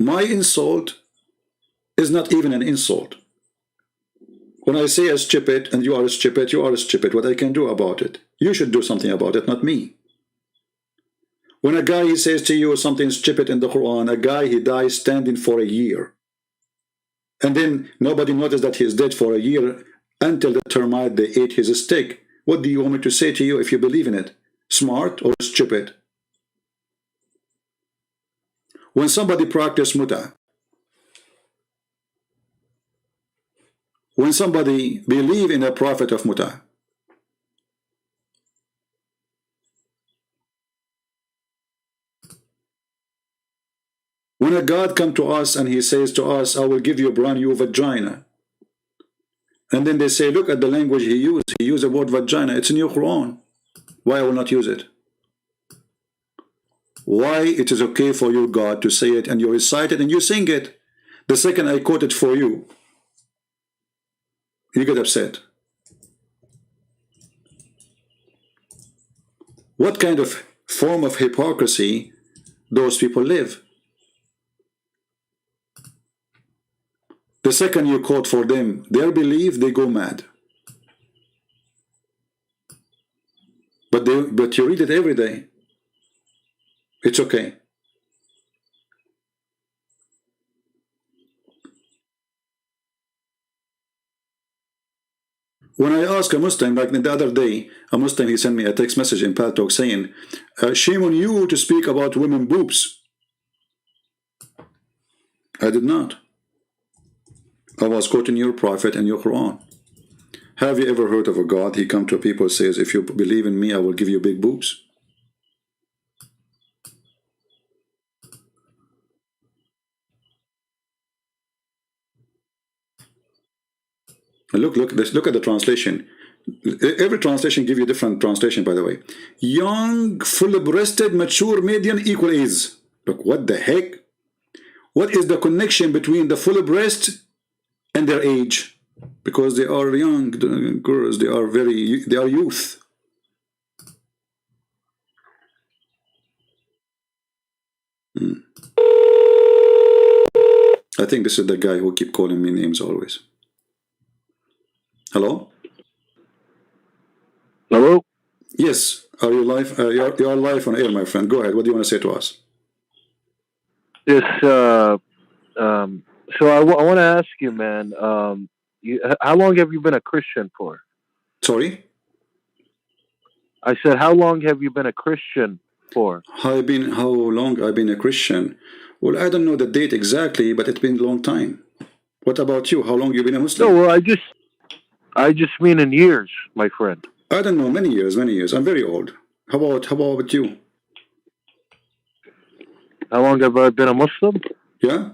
My insult is not even an insult. When I say a stupid and you are a stupid, you are a stupid. What I can do about it? You should do something about it, not me. When a guy he says to you something stupid in the Quran, a guy he dies standing for a year. And then nobody noticed that he is dead for a year until the termite they ate his stick. What do you want me to say to you if you believe in it? Smart or stupid? When somebody practices muta, when somebody believe in a prophet of muta, when a God come to us and he says to us, I will give you a brand new vagina, and then they say, look at the language he used the word vagina, it's in your Quran, why I will not use it? Why it is okay for your God to say it and you recite it and you sing it? The second I quote it for you, you get upset. What kind of form of hypocrisy those people live? The second you quote for them their belief, they go mad. But you read it every day. It's okay. When I ask a Muslim, like the other day, a Muslim, he sent me a text message in Paltalk saying, shame on you to speak about women boobs. I did not. I was quoting your prophet and your Quran. Have you ever heard of a God, he come to people and says, if you believe in me, I will give you big boobs? Look at the translation. Every translation gives you a different translation, by the way. Young, full-breasted, mature, median, equal age. Look, what the heck? What is the connection between the full breast and their age? Because they are young girls, they are youth. I think this is the guy who keep calling me names always. Hello? Hello? Yes. Are you live? You're live on air, my friend. Go ahead. What do you want to say to us? Yes. So I want to ask you, man. How long have you been a Christian for? Sorry? I said, how long have you been a Christian for? How long I've been a Christian? Well, I don't know the date exactly, but it's been a long time. What about you? How long you been a Muslim? No, well, I just mean in years, my friend. I don't know, many years. I'm very old. How about you? How long have I been a Muslim? Yeah?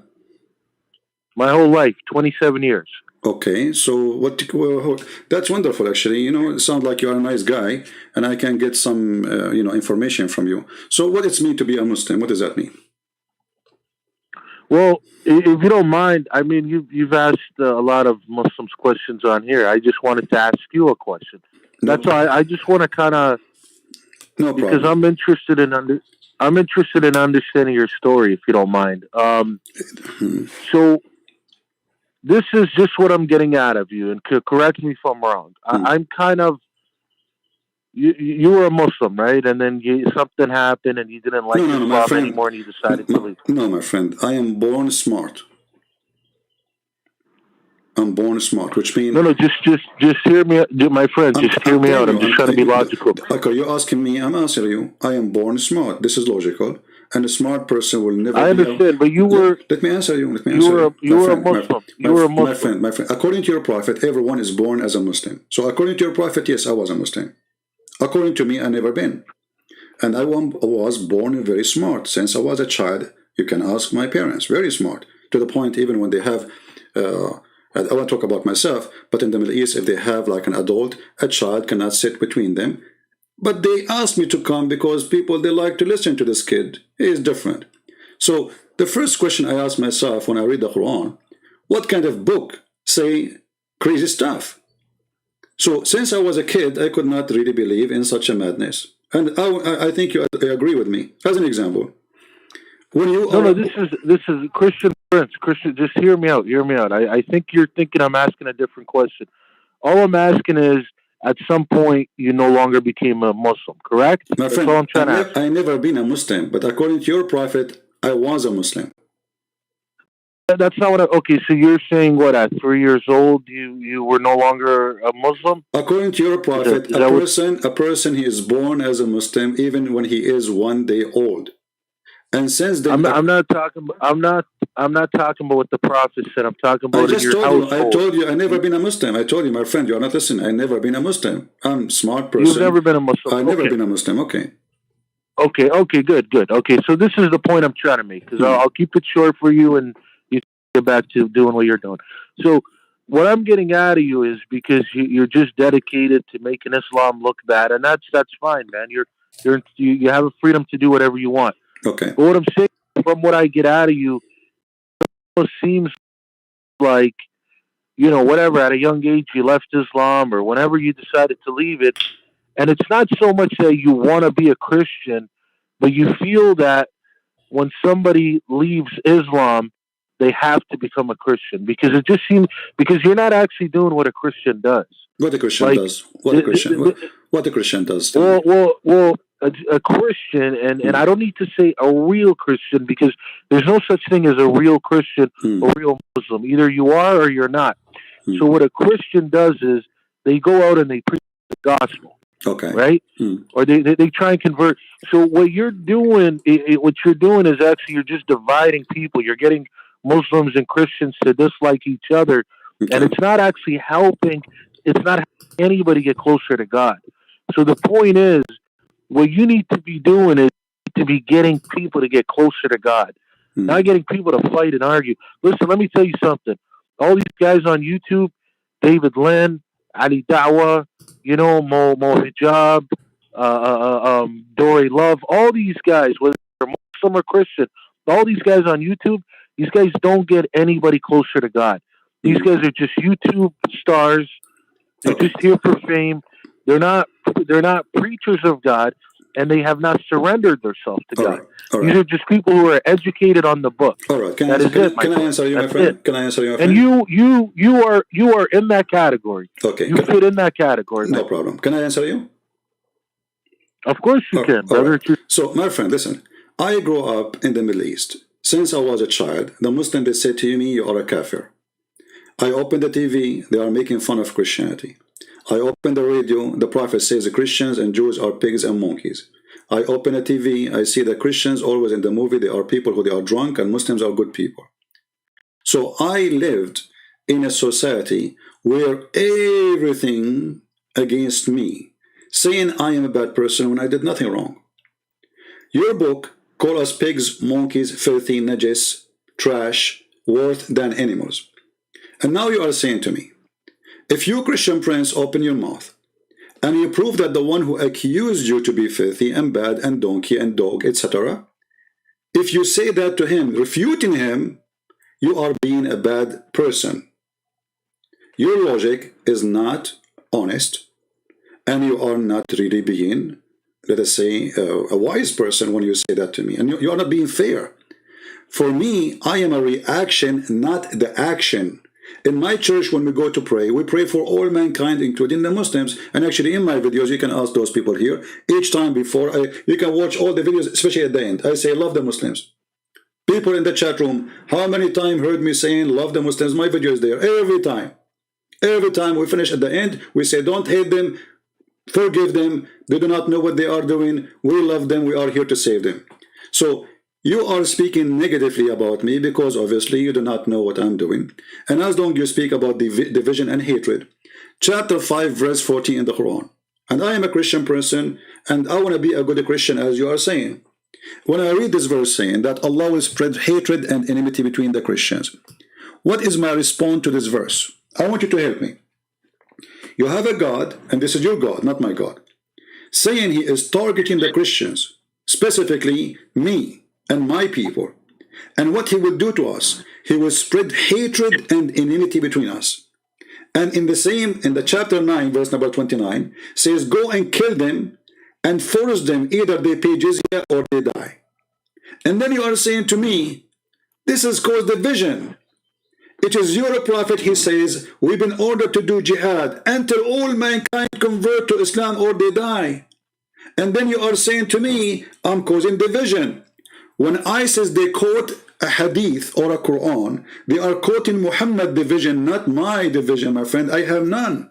My whole life, 27 years. Okay, so that's wonderful, actually. You know, it sounds like you are a nice guy, and I can get some, information from you. So what does it mean to be a Muslim? What does that mean? Well, if you don't mind, I mean, you've asked a lot of Muslims questions on here. I just wanted to ask you a question. That's why I just want to kind of, because I'm interested in understanding your story, if you don't mind. So this is just what I'm getting out of you, and correct me if I'm wrong. I'm kind of, you were a Muslim, right? And then something happened, and you didn't like Islam anymore, and you decided to leave. No, my friend, I am born smart. I'm born smart, which means... No, just hear me out, my friend. Just hear me out. I'm just trying to be logical. Okay, you're asking me, I'm answering you. I am born smart. This is logical. And a smart person will never I understand, but you were... Let me answer you. You were a Muslim. You were a Muslim. My friend, according to your prophet, everyone is born as a Muslim. So according to your prophet, yes, I was a Muslim. According to me, I never been. And I was born very smart. Since I was a child, you can ask my parents, very smart. To the point, even when they have... I won't talk about myself, but in the Middle East, if they have like an adult, a child cannot sit between them. But they asked me to come because people, they like to listen to this kid. He is different. So the first question I ask myself when I read the Quran, what kind of book say crazy stuff? So since I was a kid, I could not really believe in such a madness. And I think you agree with me. As an example, when you this is Christian Prince. Christian, just hear me out. Hear me out. I think you're thinking I'm asking a different question. All I'm asking is, at some point, you no longer became a Muslim, correct? My friend, that's all I'm trying to ask. I never been a Muslim, but according to your prophet, I was a Muslim. That's not what okay, so you're saying what, at 3 years old, you were no longer a Muslim? According to your prophet, a person he is born as a Muslim even when he is 1 day old. And since then, I'm not talking about what the prophet said. I'm talking about in your household. I told you I never been a Muslim. I told you, my friend, you're not listening. I never been a Muslim. I'm a smart person. You've never been a Muslim. I've never been a Muslim. Okay. Okay, good. Okay, so this is the point I'm trying to make, because I'll keep it short for you, and you can get back to doing what you're doing. So what I'm getting out of you is, because you're just dedicated to making Islam look bad, and that's fine, man. You have a freedom to do whatever you want. Okay. But what I'm saying, from what I get out of you, it seems like, whatever, at a young age you left Islam, or whenever you decided to leave it, and it's not so much that you want to be a Christian, but you feel that when somebody leaves Islam, they have to become a Christian, because it just seems, because you're not actually doing what a Christian does. What a Christian does. What a Christian does. Well, a Christian, and I don't need to say a real Christian, because there's no such thing as a real Christian or real Muslim. Either you are or you're not. So what a Christian does is they go out and they preach the gospel. Okay. Right? Or they try and convert. So what you're doing, is actually, you're just dividing people. You're getting Muslims and Christians to dislike each other, and it's not actually helping. It's not helping anybody get closer to God. So the point is, what you need to be doing is to be getting people to get closer to God, not getting people to fight and argue. Listen, let me tell you something. All these guys on YouTube, David Lynn, Ali Dawa, Mo Hijab, Dory Love, all these guys, whether they're Muslim or Christian, all these guys on YouTube, these guys don't get anybody closer to God. These guys are just YouTube stars. They're just here for fame. They're not preachers of God, and they have not surrendered themselves to God. All right. These are just people who are educated on the book. All right. Can I answer you, my friend? Can I answer you, my friend? And you are in that category. Okay. You fit in that category. No problem. Can I answer you? Of course you can, brother. Right. So, my friend, listen. I grew up in the Middle East. Since I was a child, the Muslims, they said to me, you are a kafir. I opened the TV, they are making fun of Christianity. I open the radio, the prophet says the Christians and Jews are pigs and monkeys. I open the TV, I see the Christians always in the movie, they are people who they are drunk, and Muslims are good people. So I lived in a society where everything against me, saying I am a bad person when I did nothing wrong. Your book call us pigs, monkeys, filthy, najis, trash, worse than animals. And now you are saying to me, if you, Christian Prince, open your mouth and you prove that the one who accused you to be filthy and bad and donkey and dog, etc., if you say that to him, refuting him, you are being a bad person. Your logic is not honest, and you are not really being, let us say, a wise person when you say that to me. And you are not being fair. For me, I am a reaction, not the action. In my church, when we go to pray, we pray for all mankind, including the Muslims. And actually, in my videos, you can ask those people here. Each time before, you can watch all the videos, especially at the end. I say, love the Muslims. People in the chat room, how many times heard me saying, love the Muslims? My video is there every time. Every time we finish at the end, we say, don't hate them, forgive them. They do not know what they are doing. We love them. We are here to save them. So you are speaking negatively about me because obviously you do not know what I'm doing. And as long as you speak about division and hatred, chapter 5, verse 14 in the Quran. And I am a Christian person, and I want to be a good Christian, as you are saying. When I read this verse saying that Allah will spread hatred and enmity between the Christians, what is my response to this verse? I want you to help me. You have a God, and this is your God, not my God, saying he is targeting the Christians, specifically me and my people. And what he will do to us, he will spread hatred and enmity between us. And in the chapter 9, verse number 29, says, go and kill them and force them, either they pay jizya or they die. And then you are saying to me, this has caused division. It is your prophet, he says, we've been ordered to do jihad until all mankind convert to Islam or they die. And then you are saying to me, I'm causing division. When ISIS, they quote a hadith or a Quran, they are quoting Muhammad division, not my division, my friend. I have none.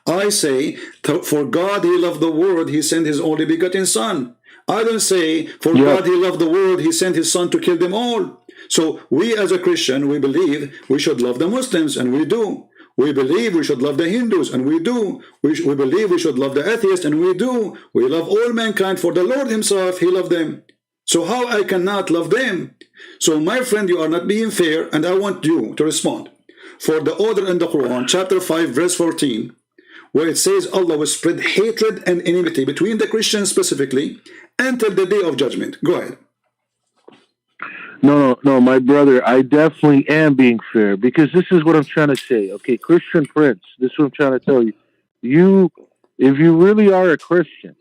I say, for God he loved the world, he sent his only begotten son. I don't say, for God he loved the world, he sent his son to kill them all. So we as a Christian, we believe we should love the Muslims, and we do. We believe we should love the Hindus, and we do. We believe we should love the atheists, and we do. We love all mankind, for the Lord himself, he loved them. So how I cannot love them? So my friend, you are not being fair, and I want you to respond. For the order in the Quran, chapter 5, verse 14, where it says Allah will spread hatred and enmity between the Christians specifically until the day of judgment. Go ahead. No, my brother, I definitely am being fair, because this is what I'm trying to say. Okay, Christian Prince, this is what I'm trying to tell you. If you really are a Christian,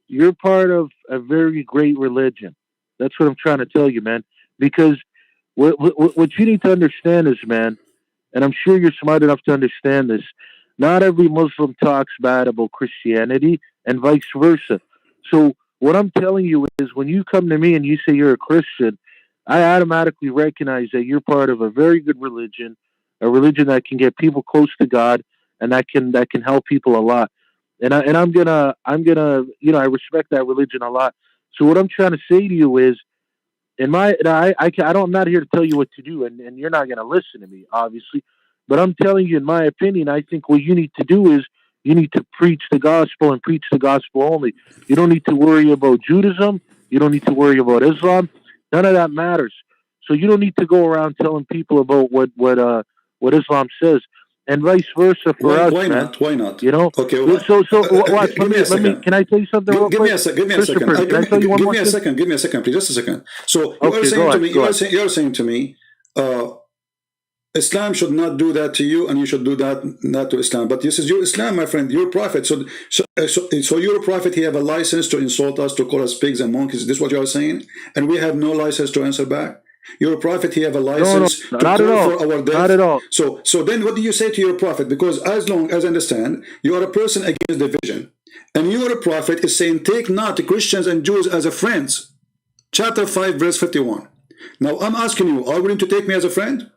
you're part of a very great religion. That's what I'm trying to tell you, man. Because what you need to understand is, man, and I'm sure you're smart enough to understand this, not every Muslim talks bad about Christianity and vice versa. So what I'm telling you is, when you come to me and you say you're a Christian, I automatically recognize that you're part of a very good religion, a religion that can get people close to God, and that can help people a lot. And I'm gonna, I respect that religion a lot. So what I'm trying to say to you is, I'm not here to tell you what to do, and you're not gonna listen to me, obviously. But I'm telling you, in my opinion, I think what you need to do is you need to preach the gospel and preach the gospel only. You don't need to worry about Judaism. You don't need to worry about Islam. None of that matters. So you don't need to go around telling people about what Islam says, and vice versa for us. Why man. not? Why not? You know. Okay. Watch. Let me. Can I tell you something? Give me a second. Give me a second. Give me a second, please. Just a second. So you are saying to me. You're saying to me, Islam should not do that to you, and you should do that not to Islam. But this is your Islam, my friend, your prophet. So your prophet, he have a license to insult us, to call us pigs and monkeys. Is this what you are saying? And we have no license to answer back? Your prophet, he have a license to call for our death? Not at all. So then what do you say to your prophet? Because as long as I understand, you are a person against division. And your prophet is saying, take not the Christians and Jews as a friends. Chapter 5, verse 51. Now I'm asking you, are you willing to take me as a friend?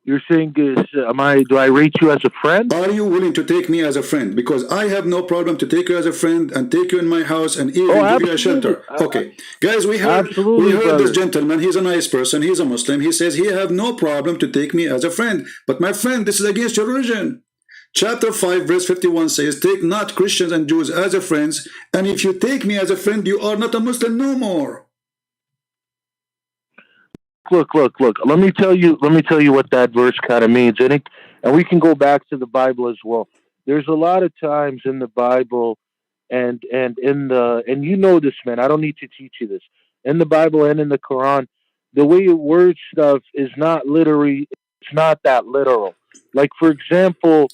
You're saying, do I rate you as a friend? Are you willing to take me as a friend? Because I have no problem to take you as a friend and take you in my house and even give you a shelter. Okay. Guys, we heard this gentleman. He's a nice person. He's a Muslim. He says he have no problem to take me as a friend. But my friend, this is against your religion. Chapter 5, verse 51 says, take not Christians and Jews as a friends. And if you take me as a friend, you are not a Muslim no more. Look. Let me tell you what that verse kind of means, and we can go back to the Bible as well. There's a lot of times in the Bible, and you know this, man. I don't need to teach you this. In the Bible and in the Quran, the way it words stuff is not literally. It's not that literal. Like for example,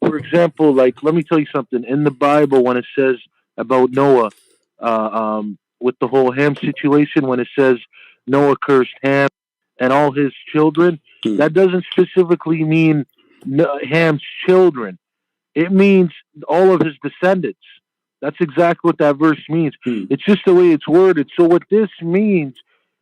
like let me tell you something. In the Bible, when it says about Noah, with the whole Ham situation, when it says Noah cursed Ham and all his children, that doesn't specifically mean Ham's children. It means all of his descendants. That's exactly what that verse means. It's just the way it's worded. So what this means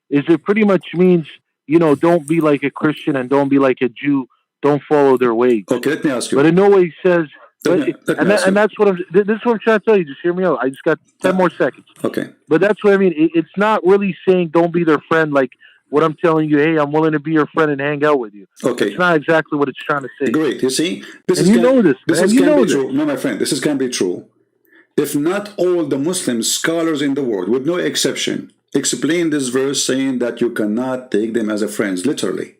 is it pretty much means, don't be like a Christian and don't be like a Jew. Don't follow their ways. Okay, let me ask you. But in no way he says, and that's what this is what I'm trying to tell you. Just hear me out. I just got 10 more seconds. Okay. But that's what I mean. It's not really saying don't be their friend like what I'm telling you, hey, I'm willing to be your friend and hang out with you. Okay. It's not exactly what it's trying to say. Great. You see? This can be true. No, my friend, this can be true. If not all the Muslim scholars in the world, with no exception, explain this verse saying that you cannot take them as a friends, literally.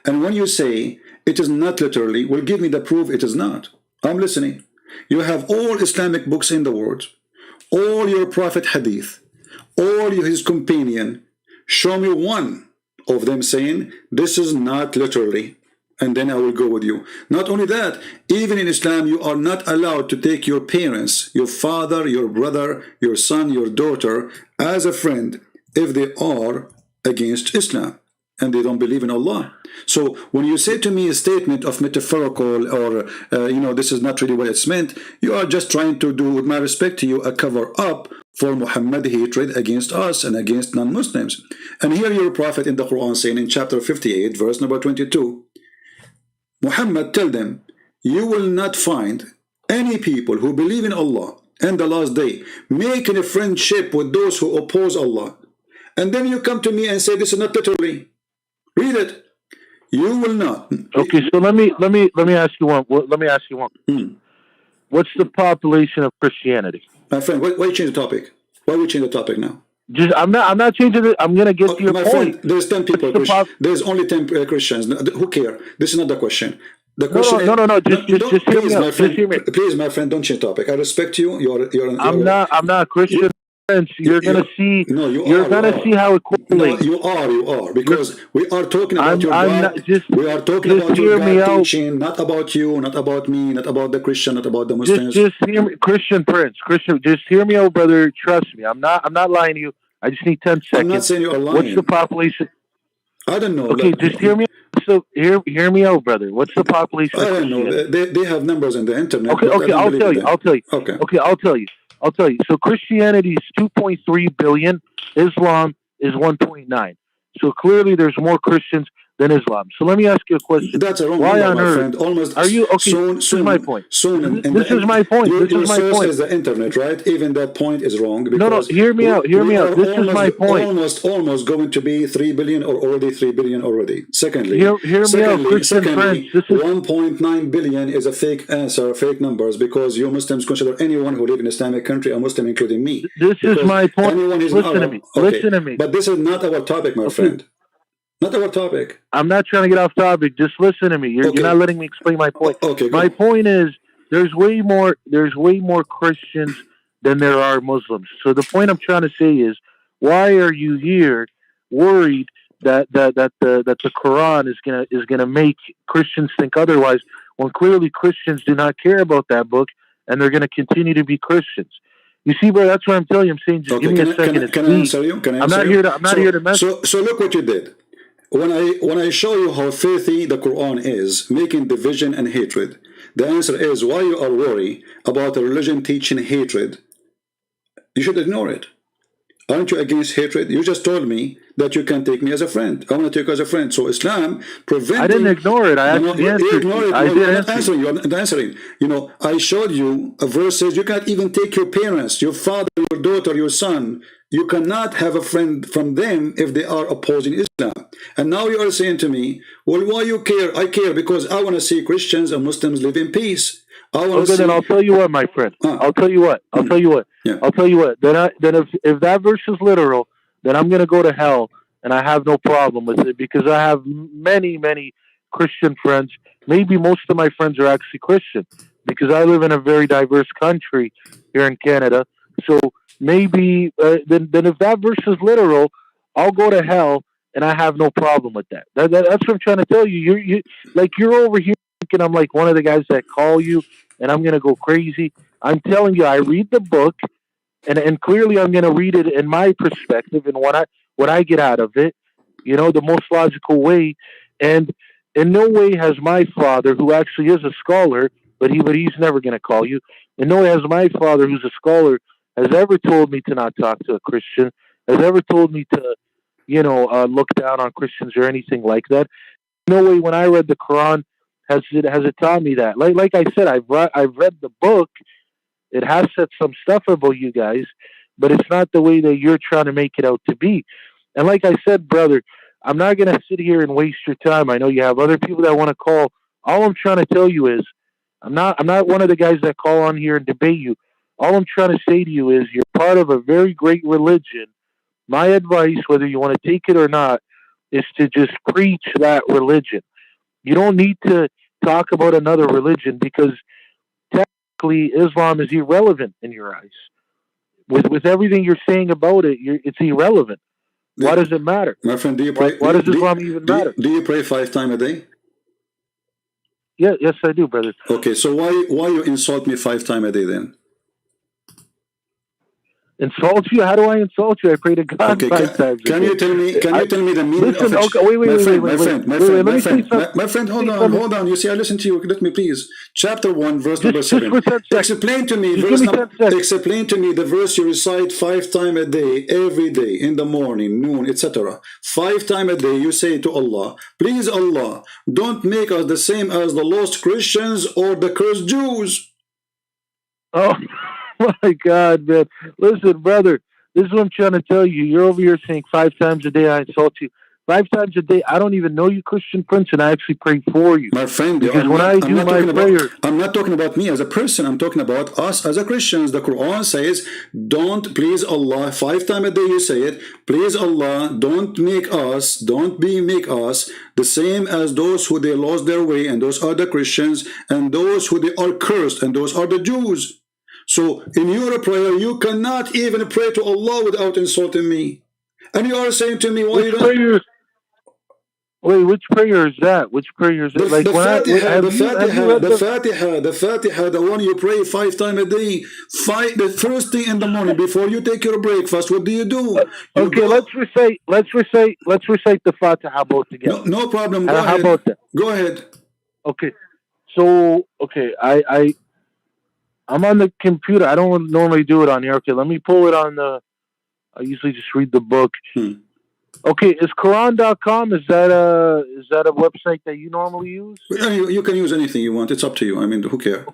And when you say it is not literally, well, give me the proof it is not. I'm listening. You have all Islamic books in the world, all your Prophet Hadith, all his companion. Show me one of them saying this is not literally, and then I will go with you. Not only that, even in Islam, you are not allowed to take your parents, your father, your brother, your son, your daughter, as a friend if they are against Islam and they don't believe in Allah. So when you say to me a statement of metaphorical or, this is not really what it's meant, you are just trying to do, with my respect to you, a cover up for Muhammad hatred against us and against non-Muslims. And here your Prophet in the Quran saying in chapter 58, verse number 22, Muhammad, tell them, you will not find any people who believe in Allah and the last day making a friendship with those who oppose Allah. And then you come to me and say this is not literally. Read it. You will not. Okay, so let me ask you one. What's the population of Christianity? My friend, why you change the topic? Why we change the topic now? I'm not changing it. I'm gonna get to your my point. Friend, there's 10 people. There's only 10 Christians. Who care? This is not the question. The question. No. Just hear me out. Just hear me. Please, my friend, don't change the topic. I respect you. I'm not Christian. You're gonna see. No, you're gonna see how it correlates. No, you are because we are talking about your God. We are talking about your God teaching, not about you, not about me, not about the Christian, not about the Muslims. Just hear me, Christian Prince. Just hear me out, brother. Trust me. I'm not lying to you. I just need 10 seconds. I'm not saying you are lying. What's the population? I don't know. Okay, just hear me. So hear me out, brother. What's the population? I don't know. They have numbers on the internet. Okay, I'll tell you. Okay, I'll tell you. So Christianity is 2.3 billion. Islam is 1.9. So clearly there's more Christians than Islam. So let me ask you a question. That's a wrong Why number, on my earth friend. Almost are you okay? This is my point. This is my point. Your source is the internet, right? Even that point is wrong. No. Hear me out. This is my point. Almost going to be 3 billion or already 3 billion already. Secondly, hear me out, Christian friends. 1.9 billion is a fake answer, fake numbers, because you Muslims consider anyone who live in Islamic country a Muslim, including me. This is my point. Listen to me. Okay. Listen to me. But this is not our topic, my friend. Not our topic. I'm not trying to get off topic. Just listen to me. You're not letting me explain my point. Okay. My point is there's way more Christians than there are Muslims. So the point I'm trying to say is, why are you here worried that the Quran is gonna make Christians think otherwise, when clearly Christians do not care about that book and they're gonna continue to be Christians? You see, bro, that's what I'm telling you. I'm saying just give me a second. Can I answer you? I'm not here to mess. So look what you did. When I show you how filthy the Quran is, making division and hatred, the answer is why you are worried about a religion teaching hatred. You should ignore it. Aren't you against hatred? You just told me that you can take me as a friend. I want to take you as a friend. So Islam preventing... I didn't ignore it. I actually answered. You ignored it. I did answer. Answering. You're not answering. I showed you a verse says you can't even take your parents, your father, your daughter, your son. You cannot have a friend from them if they are opposing Islam. And now you are saying to me, well, why you care? I care because I want to see Christians and Muslims live in peace. Then I'll tell you what, my friend. I'll tell you what. Yeah. Then if that verse is literal, then I'm going to go to hell and I have no problem with it because I have many Christian friends. Maybe most of my friends are actually Christian because I live in a very diverse country here in Canada. So maybe then if that verse is literal, I'll go to hell, and I have no problem with that. That's what I'm trying to tell you. You're over here thinking I'm like one of the guys that call you, and I'm gonna go crazy. I'm telling you, I read the book, and clearly I'm gonna read it in my perspective and what I get out of it. The most logical way. And in no way has my father, who actually is a scholar, but he's never gonna call you. In no way has my father, who's a scholar, has ever told me to not talk to a Christian. Has ever told me to look down on Christians or anything like that. No way. When I read the Quran, has it taught me that. Like I said, I've read the book. It has said some stuff about you guys, but it's not the way that you're trying to make it out to be. And like I said, brother, I'm not gonna sit here and waste your time. I know you have other people that want to call. All I'm trying to tell you is, I'm not one of the guys that call on here and debate you. All I'm trying to say to you is, you're part of a very great religion. My advice, whether you want to take it or not, is to just preach that religion. You don't need to talk about another religion because technically Islam is irrelevant in your eyes. With everything you're saying about it, it's irrelevant. Why does it matter? My friend, do you pray? Why does Islam even matter? Do you pray 5 times a day? Yes, I do, brother. Okay, so why you insult me 5 times a day then? Insult you? How do I insult you? I pray to God 5 times. Can you tell me the meaning of it? My friend, hold on. You see, I listen to you. Let me please. Chapter 1, verse number 7. Explain to me the verse you recite 5 times a day, every day, in the morning, noon, etc. 5 times a day, you say to Allah, please Allah, don't make us the same as the lost Christians or the cursed Jews. Oh. My God, man. Listen, brother, this is what I'm trying to tell you. You're over here saying 5 times a day I insult you. 5 times a day, I don't even know you, Christian Prince, and I actually pray for you. My friend, because when I do my prayer... I'm not talking about me as a person. I'm talking about us as a Christians. The Quran says, don't, please Allah, 5 times a day you say it, please Allah, don't make us the same as those who they lost their way, and those are the Christians, and those who they are cursed, and those are the Jews. So in your prayer, you cannot even pray to Allah without insulting me. And you are saying to me, why you don't... Wait, which prayer is that? Which prayer is it? The Fatiha, the one you pray 5 times a day. The first thing in the morning before you take your breakfast, what do? Okay, let's recite the Fatiha both together. No problem. Go ahead. How about that? Go ahead. Okay. So, I'm on the computer. I don't normally do it on here. Okay, let me pull it on the... I usually just read the book. Okay, is Quran.com, is that a website that you normally use? You can use anything you want. It's up to you. I mean, who cares?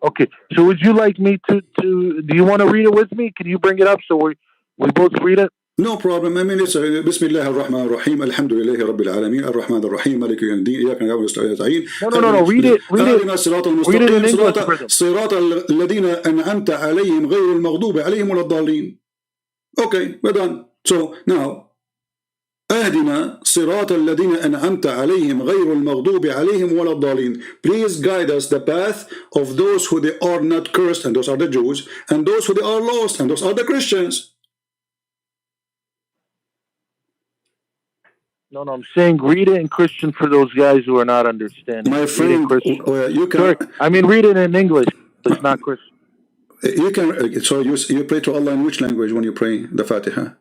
Okay. So would you like me to... Do you want to read it with me? Can you bring it up so we both read it? No problem. I mean, it's Bismillah ar-Rahman ar-Rahim, Alhamdulillahi Rabbil Alameen, Ar-Rahman ar-Rahim, Malik yawmiddin, Iyyaka na'budu wa iyyaka nasta'in. No. Read it. Read it in English. صراط الذين أنعمت عليهم غير المغضوب عليهم ولا الضالين. Okay, we're done. So now, أهدنا صراط الذين أنعمت عليهم غير المغضوب عليهم ولا الضالين. Please guide us the path of those who they are not cursed, and those are the Jews, and those who they are lost, and those are the Christians. No, I'm saying read it in Christian for those guys who are not understanding. My friend, you can... Sorry, I mean read it in English. It's not Christian. You can... So you pray to Allah in which language when you pray the Fatiha?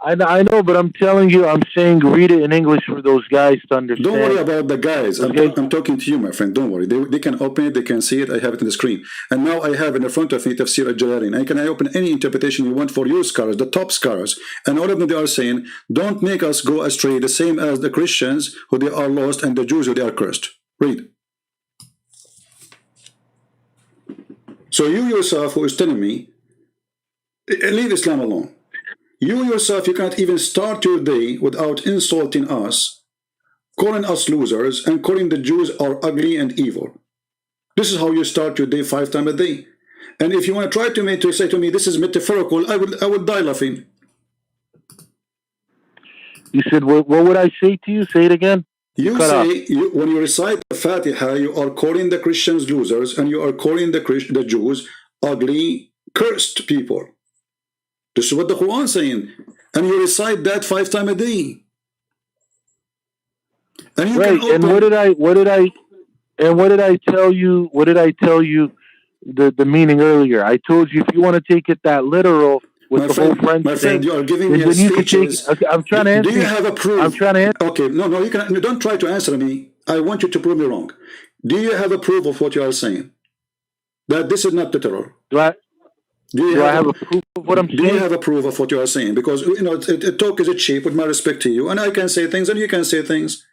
I know, but I'm telling you, I'm saying read it in English for those guys to understand. Don't worry about the guys. Okay. I'm talking to you, my friend. Don't worry. They can open it. They can see it. I have it on the screen. And now I have in the front of me Tafsir al-Jalalain. I open any interpretation you want for your scholars, the top scholars. And all of them, they are saying, don't make us go astray, the same as the Christians who they are lost and the Jews who they are cursed. Read. So you yourself who is telling me, leave Islam alone. You yourself, you can't even start your day without insulting us, calling us losers, and calling the Jews are ugly and evil. This is how you start your day 5 times a day. And if you want to try to say to me, this is metaphorical, I will die laughing. You said, what would I say to you? Say it again. You say, when you recite the Fatiha, you are calling the Christians losers, and you are calling the Jews ugly, cursed people. This is what the Quran is saying. And you recite that 5 times a day. And you right. And what did I tell you? What did I tell you the meaning earlier? I told you if you want to take it that literal with my the friend, whole friend my friend, thing, you are giving then me speeches. I'm trying to answer. Do you have a proof? I'm trying to answer. Okay, no, you don't try to answer me. I want you to prove me wrong. Do you have a proof of what you are saying? That this is not literal. Do I have a proof of what I'm saying? Do you have a proof of what you are saying? Because talk is cheap, with my respect to you, and I can say things and you can say things.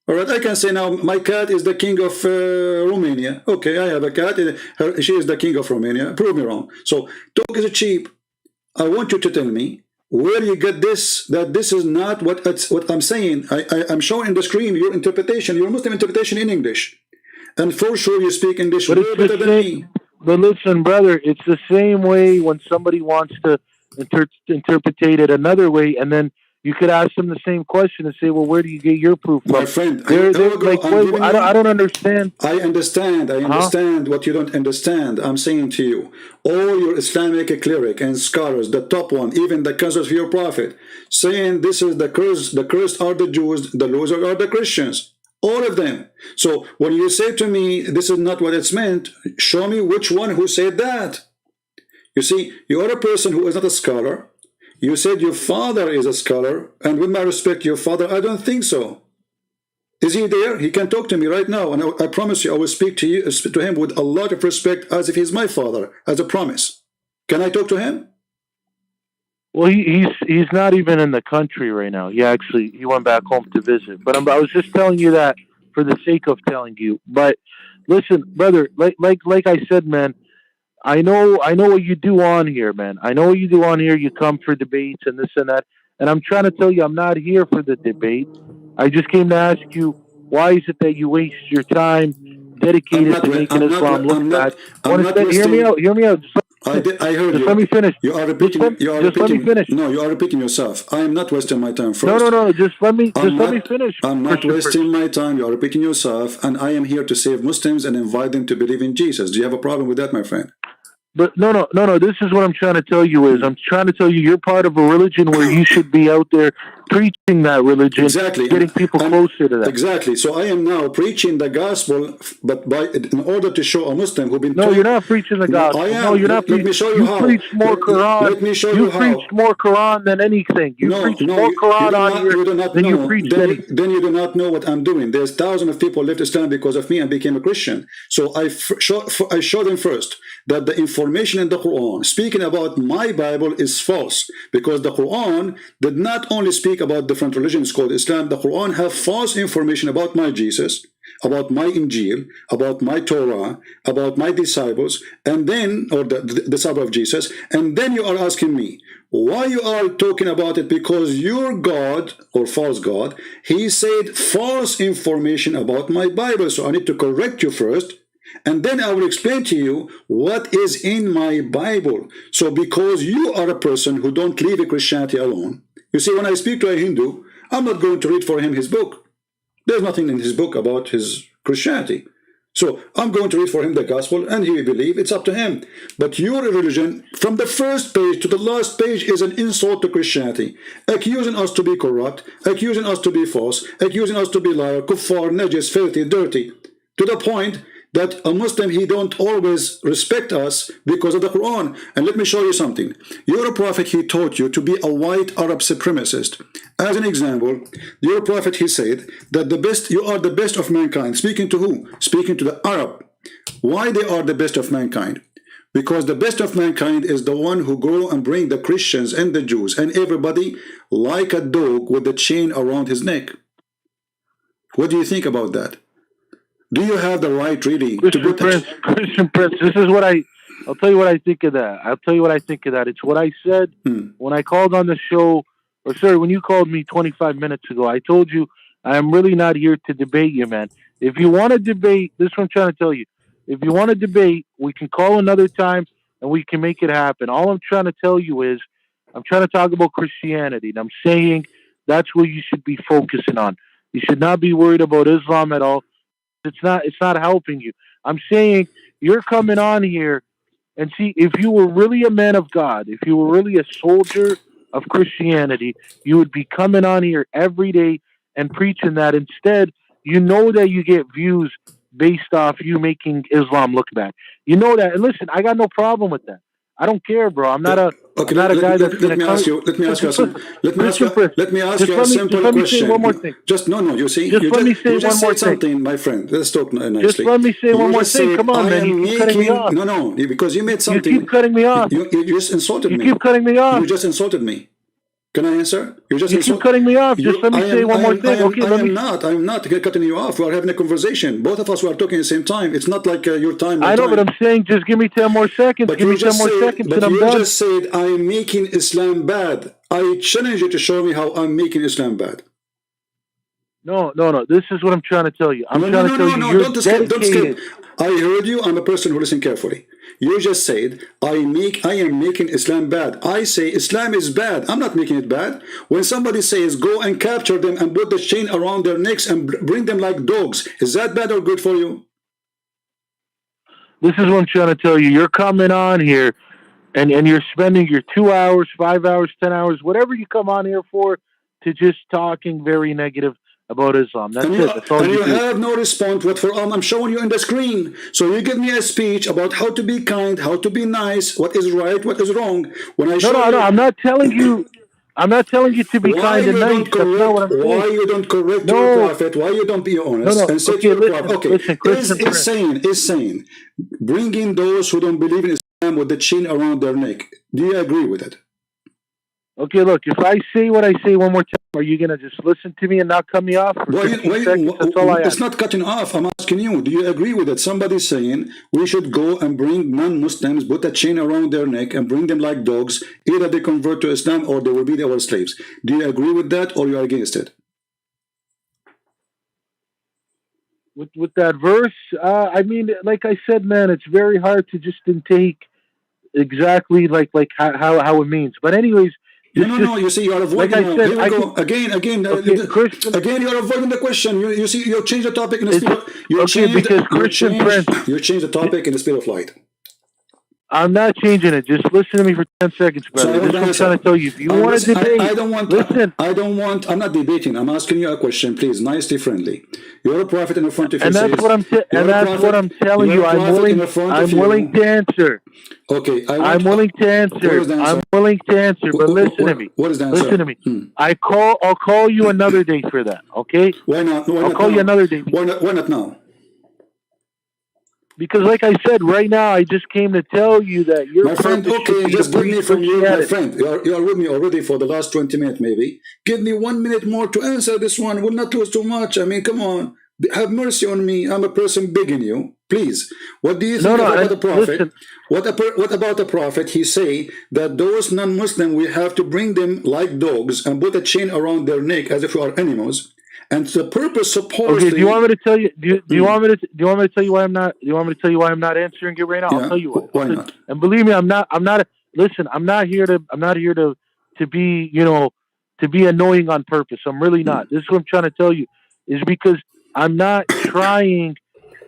All right, I can say now my cat is the king of Romania. Okay, I have a cat. She is the king of Romania. Prove me wrong. So talk is cheap. I want you to tell me where you get this, that this is not what I'm saying. I'm showing in the screen your interpretation, your Muslim interpretation in English. And for sure you speak English way better than me. But listen, brother, it's the same way when somebody wants to interpret it another way, and then you could ask them the same question and say, well, where do you get your proof from? My friend, I don't understand. I understand what you don't understand. I'm saying to you, all your Islamic cleric and scholars, the top one, even the cousins of your prophet, saying this is the cursed are the Jews, the losers are the Christians. All of them. So when you say to me, this is not what it's meant, show me which one who said that. You see, you are a person who is not a scholar. You said your father is a scholar, and with my respect, your father, I don't think so. Is he there? He can talk to me right now, and I promise you, I will speak to him with a lot of respect, as if he's my father, as a promise. Can I talk to him? Well, he's not even in the country right now. He went back home to visit. But I was just telling you that for the sake of telling you. But listen, brother, like I said, man, I know what you do on here, man. I know what you do on here. You come for debates and this and that. And I'm trying to tell you, I'm not here for the debate. I just came to ask you, why is it that you waste your time dedicated to making Islam look bad? Hear me out. I heard you. Let me finish. You are repeating. Let me finish. No, you are repeating yourself. I am not wasting my time. First. No. Just let me finish. I'm not wasting my time. You are repeating yourself, and I am here to save Muslims and invite them to believe in Jesus. Do you have a problem with that, my friend? But no. This is what I'm trying to tell you is I'm trying to tell you you're part of a religion where you should be out there preaching that religion, exactly, getting people closer to that. Exactly. So I am now preaching the gospel, but in order to show a Muslim who've been you're not preaching the gospel. No, you're not. Let me show you how. You preach more Quran. Let me show you how. You preach more Quran than anything. You preach more Quran on here than you preach anything. Then you do not know what I'm doing. There's thousands of people left Islam because of me and became a Christian. So I show them first that the information in the Quran speaking about my Bible is false, because the Quran did not only speak about different religions called Islam. The Quran have false information about my Jesus, about my Injil, about my Torah, about my disciples, and then, or the disciple of Jesus, and then you are asking me why you are talking about it, because your God, or false God, he said false information about my Bible. So I need to correct you first, and then I will explain to you what is in my Bible. So because you are a person who don't leave Christianity alone, you see, when I speak to a Hindu, I'm not going to read for him his book. There's nothing in his book about his Christianity. So I'm going to read for him the gospel, and he will believe. It's up to him. But your religion, from the first page to the last page, is an insult to Christianity, accusing us to be corrupt, accusing us to be false, accusing us to be liar, kuffar, najis, filthy, dirty, to the point that a Muslim, he don't always respect us because of the Quran. And let me show you something. Your prophet, he taught you to be a white Arab supremacist. As an example, your prophet, he said that you are the best of mankind. Speaking to who? Speaking to the Arab. Why they are the best of mankind? Because the best of mankind is the one who go and bring the Christians and the Jews and everybody like a dog with a chain around his neck. What do you think about that? Do you have the right, really, Christian Prince, this is what I'll tell you what I think of that. It's what I said when I called on the show, when you called me 25 minutes ago. I told you I am really not here to debate you, man. If you want to debate, this is what I'm trying to tell you. If you want to debate, we can call another time and we can make it happen. All I'm trying to tell you is I'm trying to talk about Christianity. And I'm saying That's what you should be focusing on. You should not be worried about Islam at all. It's not helping you. I'm saying you're coming on here and see, if you were really a man of God, if you were really a soldier of Christianity, you would be coming on here every day and preaching that. Instead, you know that you get views based off you making Islam look bad. You know that. And listen, I got no problem with that. I don't care, bro. I'm not a guy that's going to ask you. Let me ask you a simple question. One more thing. Just no. You see, just let me say one more something, my friend. Let's talk nicely. Just let me say one more thing. Come on, man. You keep cutting me off. No, because you made something. You keep cutting me off. You just insulted me. You keep cutting me off. You just insulted me. Can I answer? You keep cutting me off. Just let me say one more thing. Okay, I'm not cutting you off. We are having a conversation. Both of us were talking at the same time. It's not like your time. I know, but I'm saying just give me 10 more seconds. But give me 10 more seconds but and I'm you done. just said I'm making Islam bad. I challenge you to show me how I'm making Islam bad. No. This is what I'm trying to tell you. I'm trying to tell you you're don't dedicated. skip. I heard you. I'm a person who listens carefully. You just said, I am making Islam bad. I say Islam is bad. I'm not making it bad. When somebody says, go and capture them and put the chain around their necks and bring them like dogs, is that bad or good for you? This is what I'm trying to tell you. You're coming on here and you're spending your 2 hours, 5 hours, 10 hours, whatever you come on here for, to just talking very negative about Islam. That's it. That's all you do. Have no response. What for? I'm showing you on the screen. So you give me a speech about how to be kind, how to be nice, what is right, what is wrong. When I show no, I'm not telling you. I'm not telling you to be kind and nice. That's not what I'm saying. Why you don't correct your prophet? Why you don't be honest and say to your prophet? Okay, is saying bringing those who don't believe in Islam with the chain around their neck. Do you agree with it? Okay, look, if I say what I say one more time, are you going to just listen to me and not cut me off? That's all I ask. It's not cutting off. I'm asking you, do you agree with it? Somebody's saying we should go and bring non-Muslims, put a chain around their neck and bring them like dogs. Either they convert to Islam or they will be our slaves. Do you agree with that or you are against it? With that verse, I mean, like I said, man, it's very hard to just take exactly like how it means. But anyways, no. You see, you are avoiding. Like I said, here we go again. Again, you are avoiding the question. You see, you change the topic in the spirit. You change the topic in the speed of light. I'm not changing it. Just listen to me for 10 seconds, brother. I'm trying to tell you. If you want to debate, I'm not debating. I'm asking you a question, please, nicely, friendly. You're a prophet in the front of your and that's what I'm telling you. I'm willing to answer. Okay, I'm willing to answer. But listen to me. What is the answer? Listen to me. I'll call you another day for that. Okay? Why not? I'll call you another day. Why not now? Because, like I said, right now I just came to tell you that you're my friend. Okay, just give me from you, my friend. You are with me already for the last 20 minutes, maybe. Give me 1 minute more to answer this one. Will not lose too much. I mean, come on, have mercy on me. I'm a person begging you, please. What do you think about the prophet? What about the prophet? He say that those non-Muslim we have to bring them like dogs and put a chain around their neck as if we are animals. And the purpose supposedly. Okay, do you want me to tell you? Do you want me to tell you why I'm not? Do you want me to tell you why I'm not answering it right now? I'll tell you why. Why not? And believe me, I'm not. Listen, I'm not here to be, to be annoying on purpose. I'm really not. This is what I'm trying to tell you. Is because I'm not trying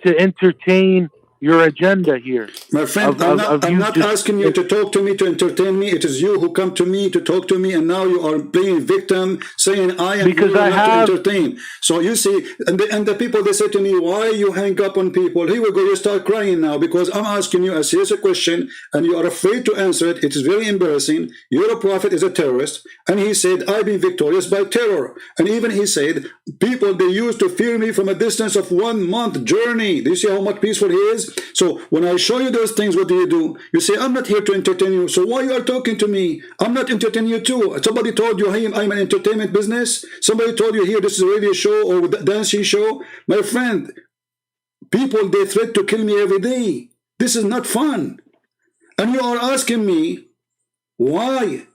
to entertain your agenda here. My friend, I'm not asking you to talk to me, to entertain me. It is you who come to me to talk to me, and now you are playing victim, saying I am because I have to entertain. So you see, and the people, they say to me, why you hang up on people? Here we go, you start crying now because I'm asking you a serious question and you are afraid to answer it. It is very embarrassing. Your prophet is a terrorist, and he said, I've been victorious by terror. And even he said, people, they used to fear me from a distance of 1 month journey. Do you see how much peaceful he is? So when I show you those things, what do? You say, I'm not here to entertain you. So why you are talking to me? I'm not entertaining you too. Somebody told you, hey, I'm an entertainment business. Somebody told you here, this is a radio show or dancing show. My friend, people, they threat to kill me every day. This is not fun. And you are asking me, why?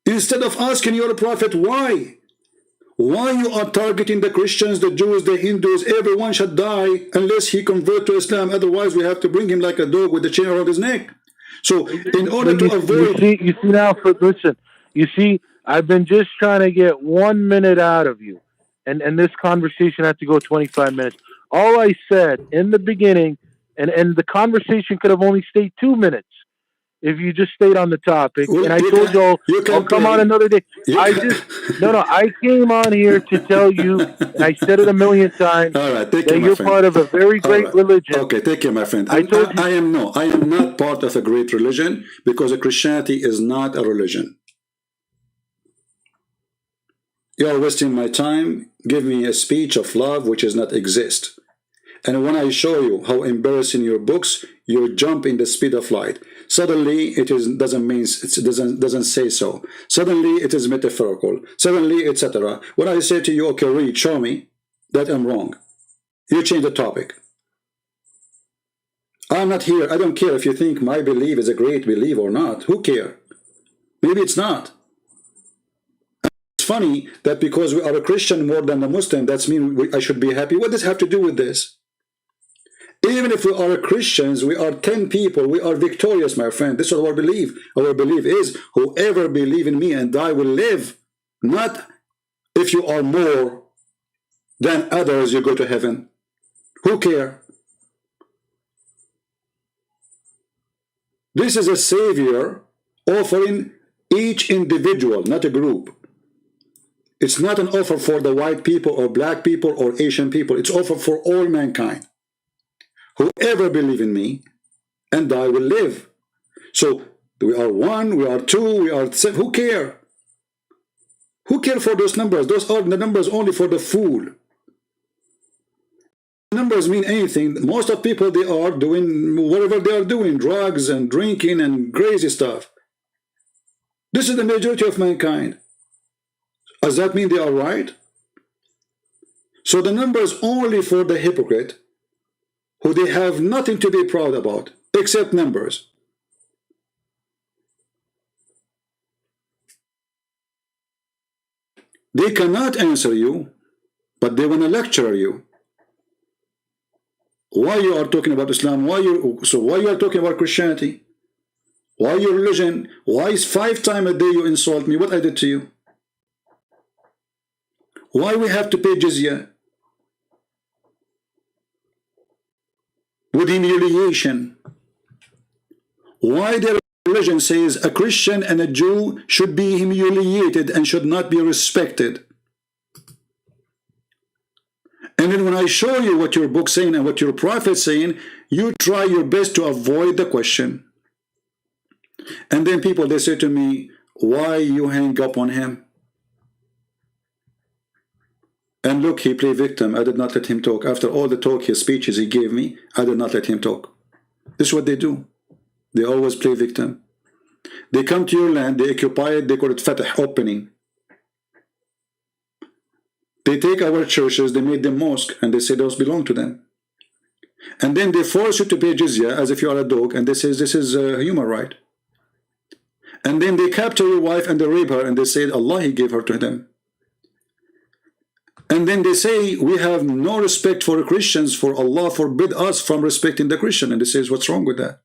Instead of asking your prophet, why? Why you are targeting the Christians, the Jews, the Hindus? Everyone should die unless he convert to Islam. Otherwise, we have to bring him like a dog with the chain around his neck. So, in order to avoid... You see now, listen, you see, I've been just trying to get 1 minute out of you. And this conversation had to go 25 minutes. All I said in the beginning, and the conversation could have only stayed 2 minutes if you just stayed on the topic. Well, and I told you, I'll come on another day. I came on here to tell you, and I said it a million times, all right, take that care, you're part of a very great religion. Okay, take care, my friend. I am not part of a great religion, because Christianity is not a religion. You are wasting my time. Give me a speech of love which does not exist. And when I show you how embarrassing your books, you jump in the speed of light. Suddenly it doesn't say so. Suddenly it is metaphorical. Suddenly, etc. When I say to you, okay, read, show me that I'm wrong, you change the topic. I'm not here. I don't care if you think my belief is a great belief or not. Who cares? Maybe it's not. It's funny that because we are a Christian more than a Muslim, that's mean I should be happy. What does it have to do with this? Even if we are Christians, we are 10 people, we are victorious, my friend. This is our belief. Our belief is, whoever believe in me and I will live. Not if you are more than others, you go to heaven. Who care? This is a savior offering each individual, not a group. It's not an offer for the white people or black people or Asian people. It's offered for all mankind. Whoever believe in me and I will live. So we are 1, we are 2, we are 7. Who care? Who care for those numbers? Those are the numbers only for the fool. Numbers mean anything. Most of people, they are doing whatever they are doing, drugs and drinking and crazy stuff. This is the majority of mankind. Does that mean they are right? So the numbers only for the hypocrite, who they have nothing to be proud about except numbers. They cannot answer you, but they want to lecture you. Why you are talking about Islam? Why you are talking about Christianity? Why your religion? Why is 5 times a day you insult me? What I did to you? Why we have to pay jizya? With humiliation. Why the religion says a Christian and a Jew should be humiliated and should not be respected. And then when I show you what your book's saying and what your prophet's saying, you try your best to avoid the question. And then people, they say to me, why you hang up on him? And look, he played victim. I did not let him talk. After all the talk, his speeches he gave me, I did not let him talk. This is what they do. They always play victim. They come to your land, they occupy it, they call it Fatah, opening. They take our churches, they made them mosque, and they say those belong to them. And then they force you to pay jizya as if you are a dog, and they say this is a human right. And then they capture your wife and they rape her, and they say Allah, He gave her to them. And then they say, we have no respect for the Christians, for Allah forbid us from respecting the Christian. And they say, what's wrong with that?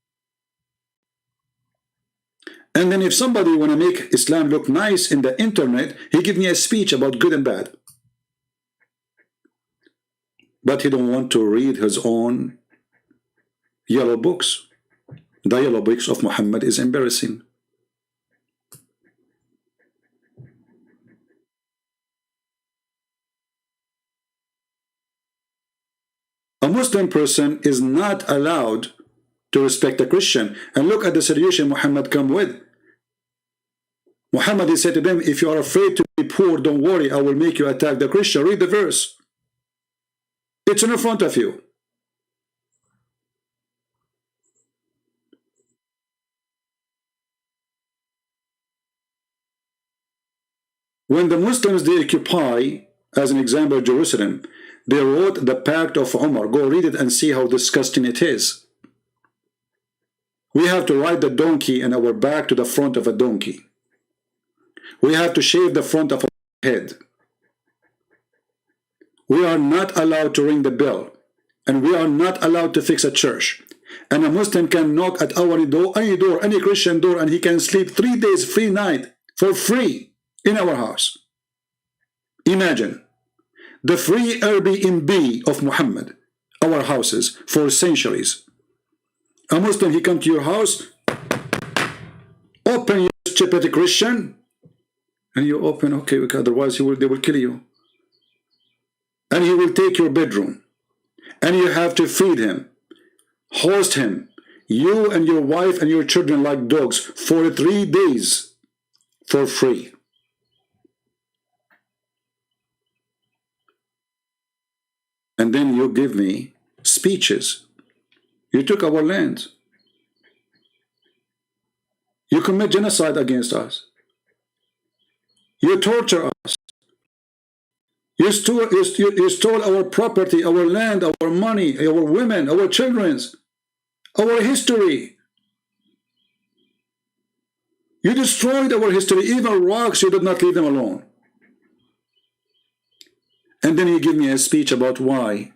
And then if somebody want to make Islam look nice in the internet, he give me a speech about good and bad. But he don't want to read his own yellow books. The yellow books of Muhammad is embarrassing. A Muslim person is not allowed to respect a Christian. And look at the solution Muhammad come with. Muhammad, he said to them, if you are afraid to be poor, don't worry, I will make you attack the Christian. Read the verse. It's in front of you. When the Muslims, they occupy, as an example, Jerusalem, they wrote the Pact of Umar. Go read it and see how disgusting it is. We have to ride the donkey in our back to the front of a donkey. We have to shave the front of our head. We are not allowed to ring the bell. And we are not allowed to fix a church. And a Muslim can knock at our door, any Christian door, and he can sleep 3 days free night for free. in our house. Imagine the free Airbnb of Muhammad, our houses for centuries. A Muslim, he come to your house, open your stupid Christian, and you open, okay, otherwise they will kill you. And he will take your bedroom, and you have to feed him, host him, you and your wife and your children like dogs for 3 days for free. And then you give me speeches. You took our land. You commit genocide against us. You torture us. You stole our property, our land, our money, our women, our children's, our history. You destroyed our history. Even rocks, you did not leave them alone. And then you give me a speech about why.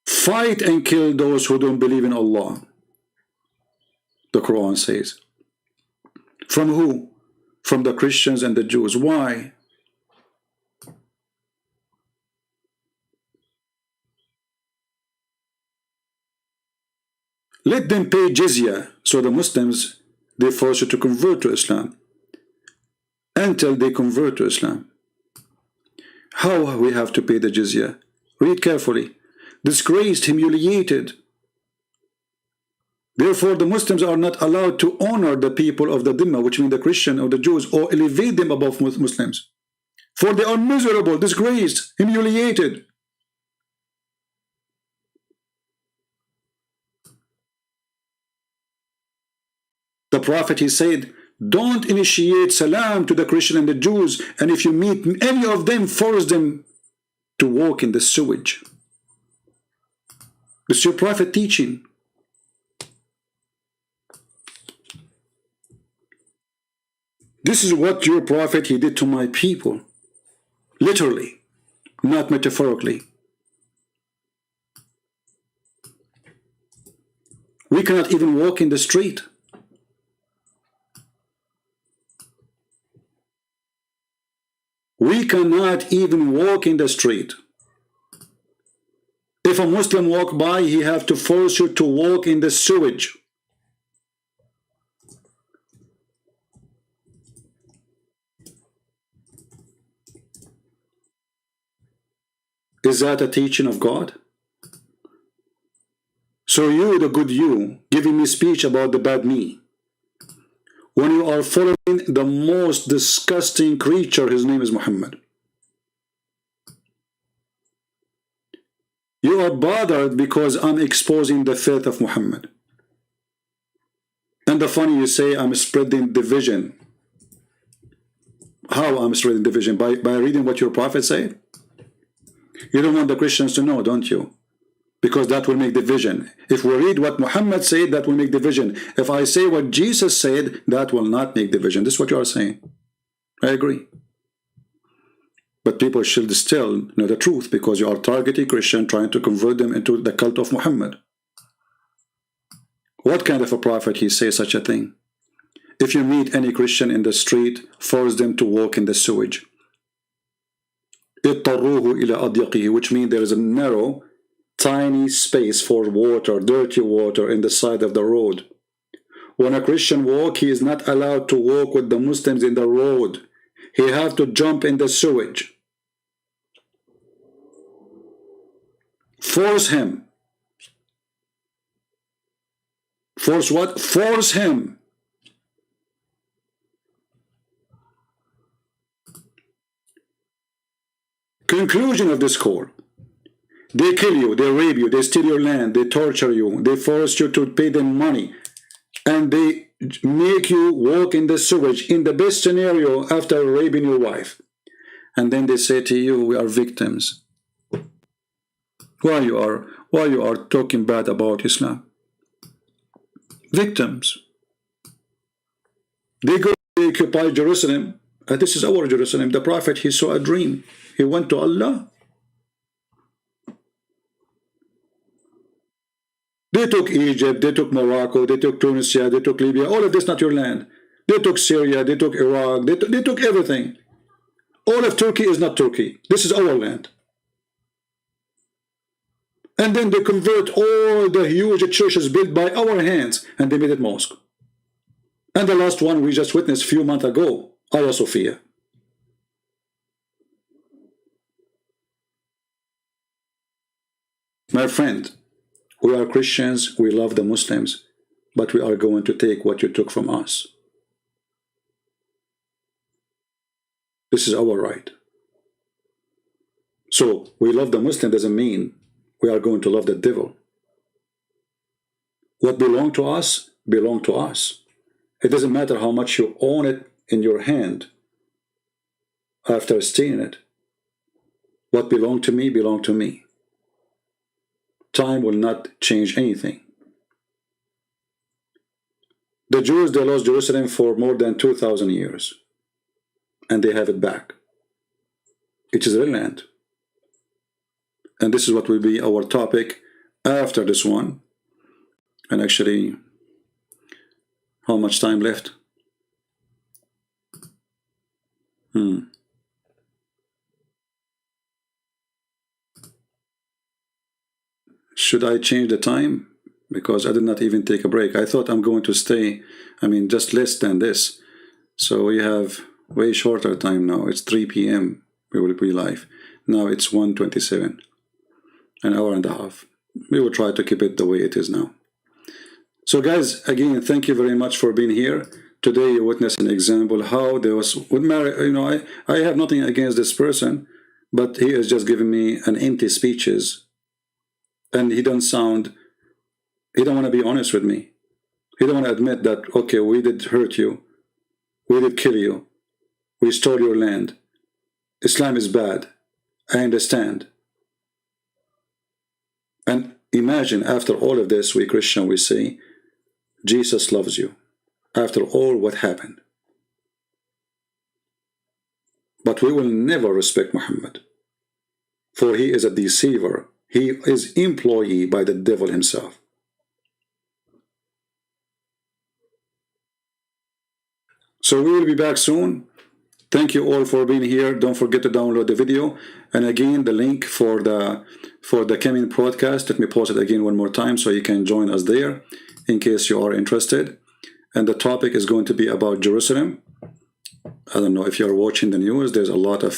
Fight and kill those who don't believe in Allah, the Quran says. From who? From the Christians and the Jews. Why? Let them pay jizya. So the Muslims, they force you to convert to Islam until they convert to Islam. How we have to pay the jizya? Read carefully. Disgraced, humiliated. Therefore, the Muslims are not allowed to honor the people of the Dhimma, which means the Christian or the Jews, or elevate them above Muslims. For they are miserable, disgraced, humiliated. The Prophet, he said, don't initiate salam to the Christian and the Jews, and if you meet any of them, force them to walk in the sewage. It's your Prophet teaching. This is what your Prophet, he did to my people. Literally, not metaphorically. We cannot even walk in the street. We cannot even walk in the street. If a Muslim walk by, he have to force you to walk in the sewage. Is that a teaching of God? So you, the good you, giving me speech about the bad me, when you are following the most disgusting creature, his name is Muhammad. You are bothered because I'm exposing the faith of Muhammad. And the funny, you say I'm spreading division. How I'm spreading division? By reading what your Prophet said? You don't want the Christians to know, don't you? Because that will make division. If we read what Muhammad said, that will make division. If I say what Jesus said, that will not make division. This is what you are saying. I agree. But people should still know the truth, because you are targeting Christian, trying to convert them into the cult of Muhammad. What kind of a prophet he say such a thing? If you meet any Christian in the street, force them to walk in the sewage. Which means there is a narrow, tiny space for water, dirty water in the side of the road. When a Christian walk, he is not allowed to walk with the Muslims in the road. He have to jump in the sewage. Force him. Force what? Force him. Conclusion of this call. They kill you, they rape you, they steal your land, they torture you, they force you to pay them money, and they make you walk in the sewage in the best scenario after raping your wife. And then they say to you, we are victims. Why you are talking bad about Islam? Victims. They go, they occupy Jerusalem, and this is our Jerusalem. The Prophet, he saw a dream. He went to Allah. They took Egypt, they took Morocco, they took Tunisia, they took Libya. All of this not your land. They took Syria, they took Iraq, they took everything. All of Turkey is not Turkey. This is our land. And then they convert all the huge churches built by our hands, and they made it mosque. And the last one we just witnessed a few months ago, Hagia Sophia. My friend, we are Christians, we love the Muslims, but we are going to take what you took from us. This is our right. So, we love the Muslim doesn't mean we are going to love the devil. What belongs to us, belongs to us. It doesn't matter how much you own it in your hand after stealing it. What belongs to me, belongs to me. Time will not change anything. The Jews, they lost Jerusalem for more than 2,000 years. And they have it back. It is their land. And this is what will be our topic after this one. And actually, how much time left? Should I change the time? Because I did not even take a break. I thought I'm going to stay, just less than this. So we have way shorter time now. It's 3 p.m. we will be live. Now it's 1:27. An hour and a half. We will try to keep it the way it is now. So guys, again, thank you very much for being here. Today you witnessed an example how there was with Mary. I have nothing against this person, but he is just giving me an empty speeches. And he don't want to be honest with me. He don't want to admit that, okay, we did hurt you. We did kill you. We stole your land. Islam is bad. I understand. And imagine, after all of this, we Christian, we say, Jesus loves you. After all what happened. But we will never respect Muhammad. For he is a deceiver. He is employed by the devil himself. So we will be back soon. Thank you all for being here. Don't forget to download the video. And again, the link for the coming podcast, let me post it again one more time so you can join us there in case you are interested. And the topic is going to be about Jerusalem. I don't know if you're watching the news. There's a lot of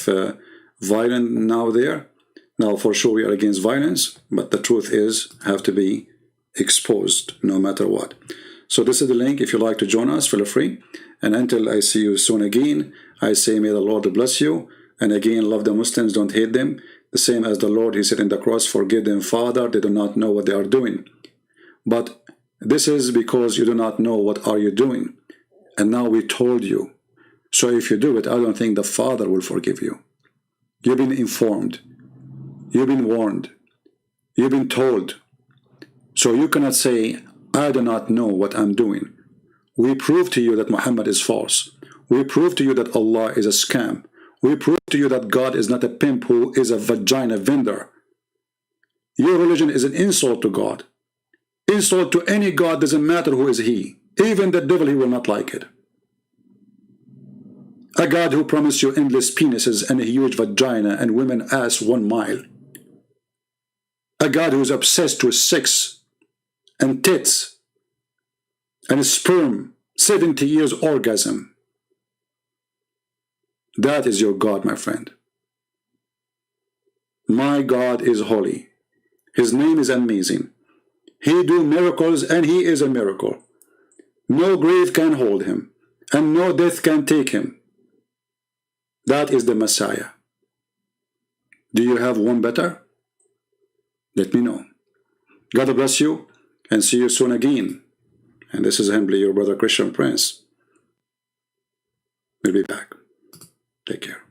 violence now there. Now, for sure, we are against violence, but the truth is have to be exposed no matter what. So this is the link. If you'd like to join us, feel free. And until I see you soon again, I say may the Lord bless you. And again, love the Muslims, don't hate them. The same as the Lord, he said in the cross, forgive them, Father, they do not know what they are doing. But this is because you do not know what are you doing. And now we told you. So if you do it, I don't think the Father will forgive you. You've been informed. You've been warned. You've been told. So you cannot say, I do not know what I'm doing. We prove to you that Muhammad is false. We prove to you that Allah is a scam. We prove to you that God is not a pimp who is a vagina vendor. Your religion is an insult to God. Insult to any God, doesn't matter who is he. Even the devil, he will not like it. A God who promised you endless penises and a huge vagina and women ass 1 mile. A God who is obsessed with sex and tits and sperm, 70 years orgasm. That is your God, my friend. My God is holy. His name is amazing. He do miracles and he is a miracle. No grave can hold him and no death can take him. That is the Messiah. Do you have one better? Let me know. God bless you and see you soon again. And this is humbly your brother Christian Prince. We'll be back. Take care.